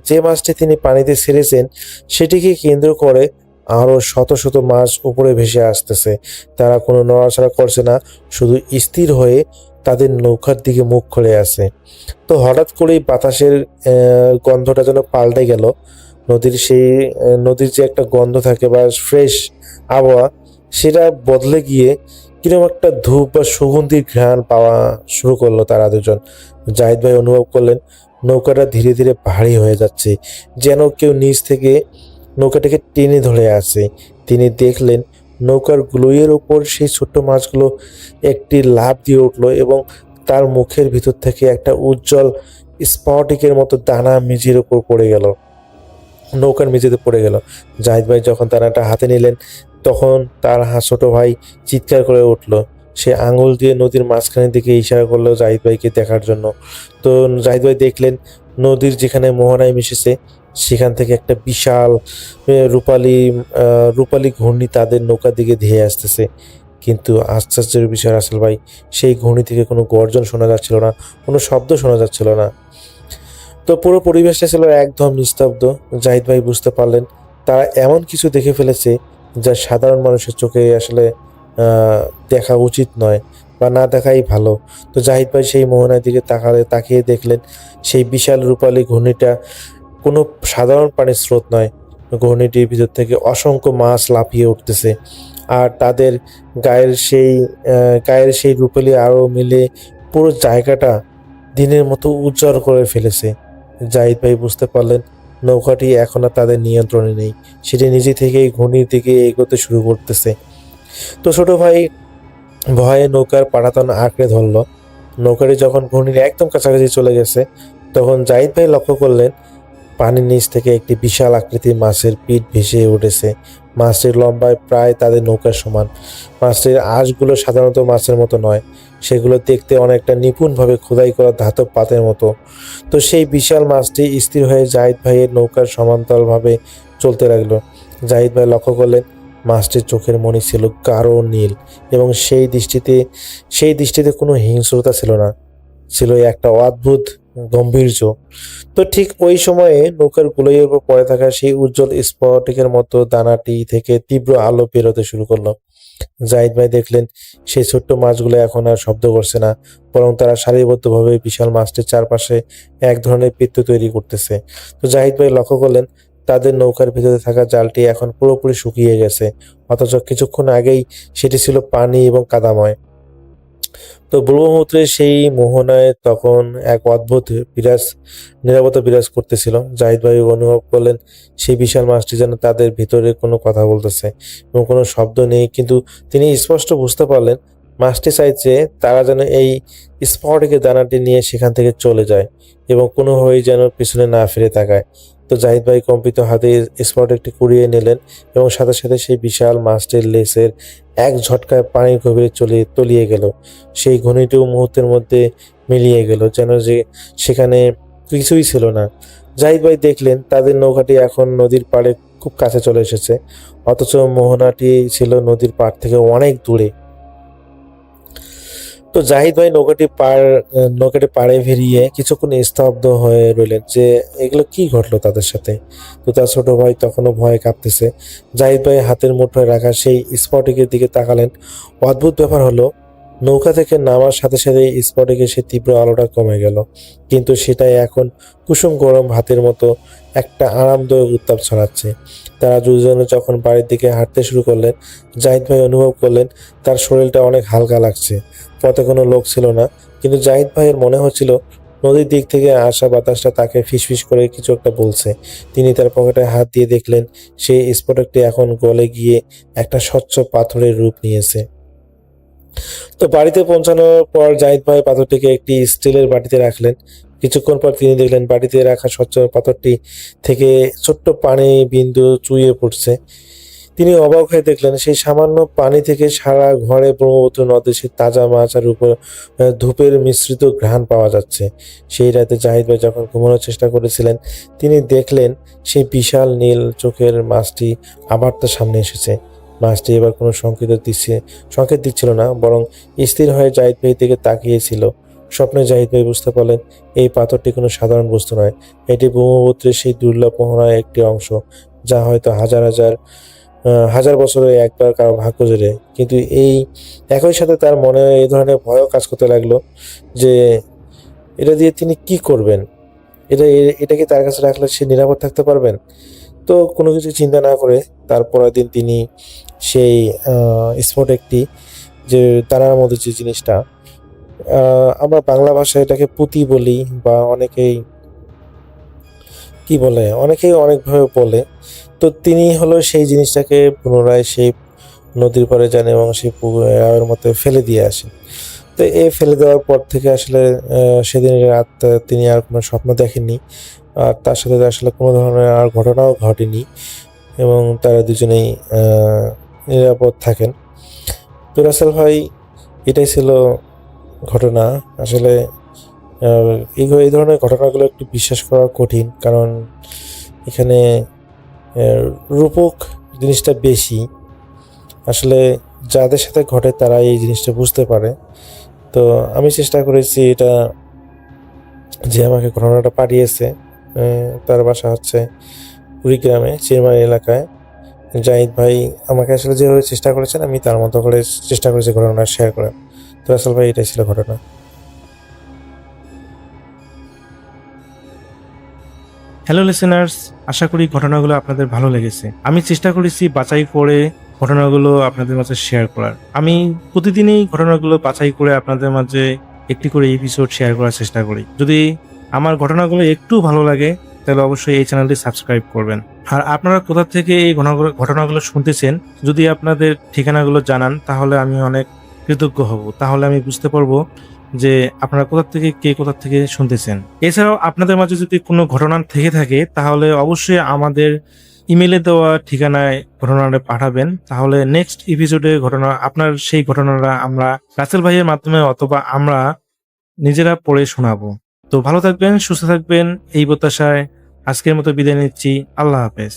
যে মাছটি তিনি পানিতে ছেড়েছেন সেটিকে কেন্দ্র করে আরো শত শত মাছ উপরে ভেসে আসতেছে। তারা কোনো নড়াচড়া করছে না, শুধু স্থির হয়ে তাদের নৌকার দিকে মুখ করে আছে। তো হঠাৎ করেই বাতাসের গন্ধটা যেন পাল্টে গেল। নদীর যে একটা গন্ধ থাকে বা ফ্রেশ আবহাওয়া, সেটা বদলে গিয়ে কিরকম একটা ধূপ বা সুগন্ধির ঘ্রাণ পাওয়া শুরু করলো তারা দুজন। জাহিদ ভাই অনুভব করলেন নৌকাটা ধীরে ধীরে ভারী হয়ে যাচ্ছে, যেন কেউ নিচ থেকে নৌকাটাকে টেনে ধরে আছে। তিনি দেখলেন নৌকার গ্লুয়ের উপর সেই ছোট্ট মাছগুলো একটি লাফ দিয়ে উঠলো এবং তার মুখের ভিতর থেকে একটা উজ্জ্বল স্ফটিকের মতো দানা মেঝের উপর পড়ে গেল, নৌকার মেঝেতে পড়ে গেল। জাহিদ ভাই যখন দানাটা হাতে নিলেন, তখন তার ছোট ভাই চিৎকার করে উঠলো। সে আঙুল দিয়ে নদীর মাঝখানের দিকে ইশারা করলো জাহিদ ভাইকে দেখার জন্য। তো জাহিদ ভাই দেখলেন নদীর যেখানে মোহনায় মিশেছে সেখান থেকে একটা বিশাল রূপালী ঘূর্ণি তাদের নৌকার দিকে ধেয়ে আসতেছে। কিন্তু আশ্চর্যের বিষয় রাসেল ভাই, সেই ঘূর্ণি থেকে কোনো গর্জন শোনা যাচ্ছিল না, কোনো শব্দ শোনা যাচ্ছিল না। তো পুরো পরিবেশটা ছিল একদম নিস্তব্ধ। জাহিদ ভাই বুঝতে পারলেন তারা এমন কিছু দেখে ফেলেছে যা সাধারণ মানুষের চোখে আসলে দেখা উচিত নয় বা না দেখাই ভালো। তো জাহিদ ভাই সেই মোহনার দিকে তাকিয়ে দেখলেন সেই বিশাল রূপালী ঘূর্ণিটা কোনো সাধারণ পানির স্রোত নয়, ঘূর্ণিটির ভিতর থেকে অসংখ্য মাছ লাফিয়ে উঠতেছে, আর তাদের গায়ের সেই রূপালি আলো মিলে পুরো জায়গাটা দিনের মতো উজ্জ্বল করে ফেলেছে। জাহিদ ভাই বুঝতে পারলেন নৌকাটি এখন আর তাদের নিয়ন্ত্রণে নেই, সেটি নিজে থেকেই ঘূর্ণির দিকে এগোতে শুরু করতেছে। তো ছোট ভাই ভয়ে নৌকার পাটাতন আঁকড়ে ধরল। নৌকাটি যখন ঘূর্ণির একদম কাছাকাছি চলে গেছে, তখন জাহিদ ভাই লক্ষ্য করলেন পানির নিচ থেকে একটি বিশাল আকৃতির মাছের পিঠ ভেসে উঠেছে। মাছটির লম্বায় প্রায় তাদের নৌকার সমান। মাছটির আঁশগুলো সাধারণত মাছের মতো নয়, সেগুলো দেখতে অনেকটা নিপুণভাবে খোদাই করা ধাতব পাতের মতো। তো সেই বিশাল মাছটি স্থির হয়ে জাহিদ ভাইয়ের নৌকার সমান্তরালভাবে চলতে লাগলো। জাহিদ ভাই লক্ষ্য করলেন মাছটির চোখের মণি ছিল গাঢ় নীল, এবং সেই দৃষ্টিতে কোনো হিংস্রতা ছিল না, ছিল একটা অদ্ভুত গম্ভীর্য। তো ঠিক ওই সময়ে নৌকার গুলোইয়ের উপর পড়ে থাকা সেই উজ্জ্বল স্ফটিকের মতো দানাটি থেকে তীব্র আলো বেরোতে শুরু করলো। জাহিদ ভাই দেখলেন সেই ছোট্ট মাছগুলো এখন আর শব্দ করছে না, বরং তারা সারিবদ্ধভাবে বিশাল মাছটির চারপাশে এক ধরনের বৃত্ত তৈরি করতেছে। তো জাহিদ ভাই লক্ষ্য করলেন তাদের নৌকার ভিতরে থাকা জালটি এখন পুরোপুরি শুকিয়ে গেছে, অথচ কিছুক্ষণ আগেই সেটি ছিল পানি এবং কাদাময়। তো ব্রহ্মপুত্রে সেই মোহনায় তখন এক অদ্ভুত নীরবতা বিরাজ করতেছিল। জাহিদ ভাই অনুভব করলেন সেই বিশাল মাছটি যেন তাদের ভিতরে কোনো কথা বলতেছে, এবং কোনো শব্দ নেই, কিন্তু তিনি স্পষ্ট বুঝতে পারলেন মাছটি চাইছে তারা যেন এই স্ফটিকের দানাটি নিয়ে সেখান থেকে চলে যায়, এবং কোনোভাবেই যেন পিছনে না ফিরে তাকায়। তো জাহিদ ভাই কম্পিত হাতে স্ফটিকটি কুড়িয়ে নিলেন, এবং সাথে সাথে সেই বিশাল মাছটির লেজের এক ঝটকায় পানির গভীরে তলিয়ে গেল। সেই ঘূর্ণিটিও মুহূর্তের মধ্যে মিলিয়ে গেল, যেন যে সেখানে কিছুই ছিল না। জাহিদ ভাই দেখলেন তাদের নৌকাটি এখন নদীর পাড়ে খুব কাছে চলে এসেছে, অথচ মোহনাটি ছিল নদীর পাড় থেকে অনেক দূরে। তো জাহিদ ভাই নৌকাটি পাড়ে ভিড়িয়ে কিছুক্ষণ স্তব্ধ হয়ে রইলেন যে এগুলো কি ঘটলো তাদের সাথে। তো তার ছোট ভাই তখনও ভয়ে কাঁপতেছে। জাহিদ ভাই হাতের মুঠোয় রাখা সেই স্ফটিকের দিকে তাকালেন। অদ্ভুত ব্যাপার হলো, নৌকা থেকে নামার সাথে সাথে স্ফটিকের সেই তীব্র আলোটা কমে গেল, কিন্তু সেটাই এখন কুসুম গরম ভাতের মতো একটা আরামদায়ক উত্তাপ ছড়াচ্ছে। তারা দুজনে যখন বাড়ির দিকে হাঁটতে শুরু করলেন, জাহিদ ভাই অনুভব করলেন তার শরীরটা অনেক হালকা লাগছে। পথে কোনো লোক ছিল না, কিন্তু জাহিদ ভাইয়ের মনে হচ্ছিল নদীর দিক থেকে আসা বাতাসটা তাকে ফিসফিস করে কিছু একটা বলছে। তিনি তার পকেটে হাত দিয়ে দেখলেন সেই স্ফটিকটি এখন গলে গিয়ে একটা স্বচ্ছ পাথরের রূপ নিয়েছে। তো বাড়িতে পৌঁছানোর পর জাহিদ ভাই পাথরটিকে একটি স্টিলের বাটিতে রাখলেন। কিছুক্ষণ পর তিনি দেখলেন বাটিতে রাখা স্বচ্ছ পাথরটি থেকে ছোট্ট পানি বিন্দু চুইয়ে পড়ছে। তিনি অবাক হয়ে দেখলেন সেই সামান্য পানি থেকে সারা ঘরে ব্রহ্মপুত্র নদে সেই তাজা মাছ আর উপর ধূপের মিশ্রিত ঘ্রাণ পাওয়া যাচ্ছে। সেই রাতে জাহিদ ভাই যখন ঘুমানোর চেষ্টা করেছিলেন, তিনি দেখলেন সেই বিশাল নীল চোখের মাছটি আবার তার সামনে এসেছে। মাছটি এবার কোনো সংকেত দিচ্ছিল না, বরং স্থির হয়ে জাহিদ ভাই দিকে তাকিয়েছিল। স্বপ্নে জাহিদ ভাই বুঝতে পারলেন এই পাথরটি কোনো সাধারণ বস্তু নয়, এটি ব্রহ্মপুত্রের সেই দুর্লভ মোহনার একটি অংশ, যা হয়তো হাজার বছরে একবার কারো ভাগ্য জোরে। কিন্তু এই একই সাথে তার মনে এই ধরনের ভয়ও কাজ করতে লাগলো যে এটা দিয়ে তিনি কি করবেন, এটাকে তার কাছে রাখলে সে নিরাপদ থাকতে পারবেন। তো কোনো কিছু চিন্তা না করে তারপরের দিন তিনি সেই স্ফটিকটি, যে তারার মধ্যে যে জিনিসটা, আমরা বাংলা ভাষায় এটাকে পুঁতি বলি, বা অনেকেই অনেকভাবে বলে। তো তিনি হলো সেই জিনিসটাকে পুনরায় সেই নদীর পাড়ে যান এবং সেই পুকুরের মধ্যে ফেলে দিয়ে আসেন। তো ফেলে দেওয়ার পর থেকে আসলে সেদিনের রাত তিনি আর কোনো স্বপ্ন দেখেননি, আর তার সাথে আসলে কোনো ধরনের আর ঘটনাও ঘটেনি, এবং তারা দুজনেই নিরাপদ থাকেন। তো রাসেল ভাই, এটাই ছিল ঘটনা। আসলে এই ধরনের ঘটনাগুলো একটু বিশ্বাস করা কঠিন, কারণ এখানে রূপক জিনিসটা বেশি। আসলে যাদের সাথে ঘটে তারা এই জিনিসটা বুঝতে পারে। তো আমি চেষ্টা করেছি এটা, যে আমাকে ঘটনাটা পাঠিয়েছে তার বাসা হচ্ছে কুড়িগ্রামে চিরমারি এলাকায়। জাহিদ ভাই আমাকে আসলে যেভাবে চেষ্টা করেছেন, আমি তার মতো করে চেষ্টা করেছি ঘটনাটা শেয়ার করার। তো রাসেল ভাই, এটাই ছিল ঘটনা। হ্যালো লিসেনার্স, আশা করি ঘটনাগুলো আপনাদের ভালো লেগেছে। আমি চেষ্টা করেছি বাছাই করে ঘটনাগুলো আপনাদের মাঝে শেয়ার করার। আমি প্রতিদিনই ঘটনাগুলো বাছাই করে আপনাদের মাঝে একটি করে এপিসোড শেয়ার করার চেষ্টা করি। যদি আমার ঘটনাগুলো একটু ভালো লাগে তাহলে অবশ্যই এই চ্যানেলটি সাবস্ক্রাইব করবেন। আর আপনারা কোথা থেকে এই ঘটনাগুলো শুনতেছেন যদি আপনাদের ঠিকানাগুলো জানান তাহলে আমি অনেক কৃতজ্ঞ হব। তাহলে আমি বুঝতে পারবো যে আপনারা কোথা থেকে শুনতেছেন। এছাড়াও আপনাদের মাঝে যদি কোনো ঘটনা থেকে থাকে তাহলে অবশ্যই আমাদের ইমেলে দেওয়া ঠিকানায় ঘটনাটা পাঠাবেন। তাহলে নেক্সট এপিসোডে আপনার সেই ঘটনাটা আমরা রাসেল ভাইয়ের মাধ্যমে অথবা আমরা নিজেরা পড়ে শোনাবো। তো ভালো থাকবেন, সুস্থ থাকবেন এই প্রত্যাশায় আজকের মতো বিদায় নিচ্ছি। আল্লাহ হাফেজ।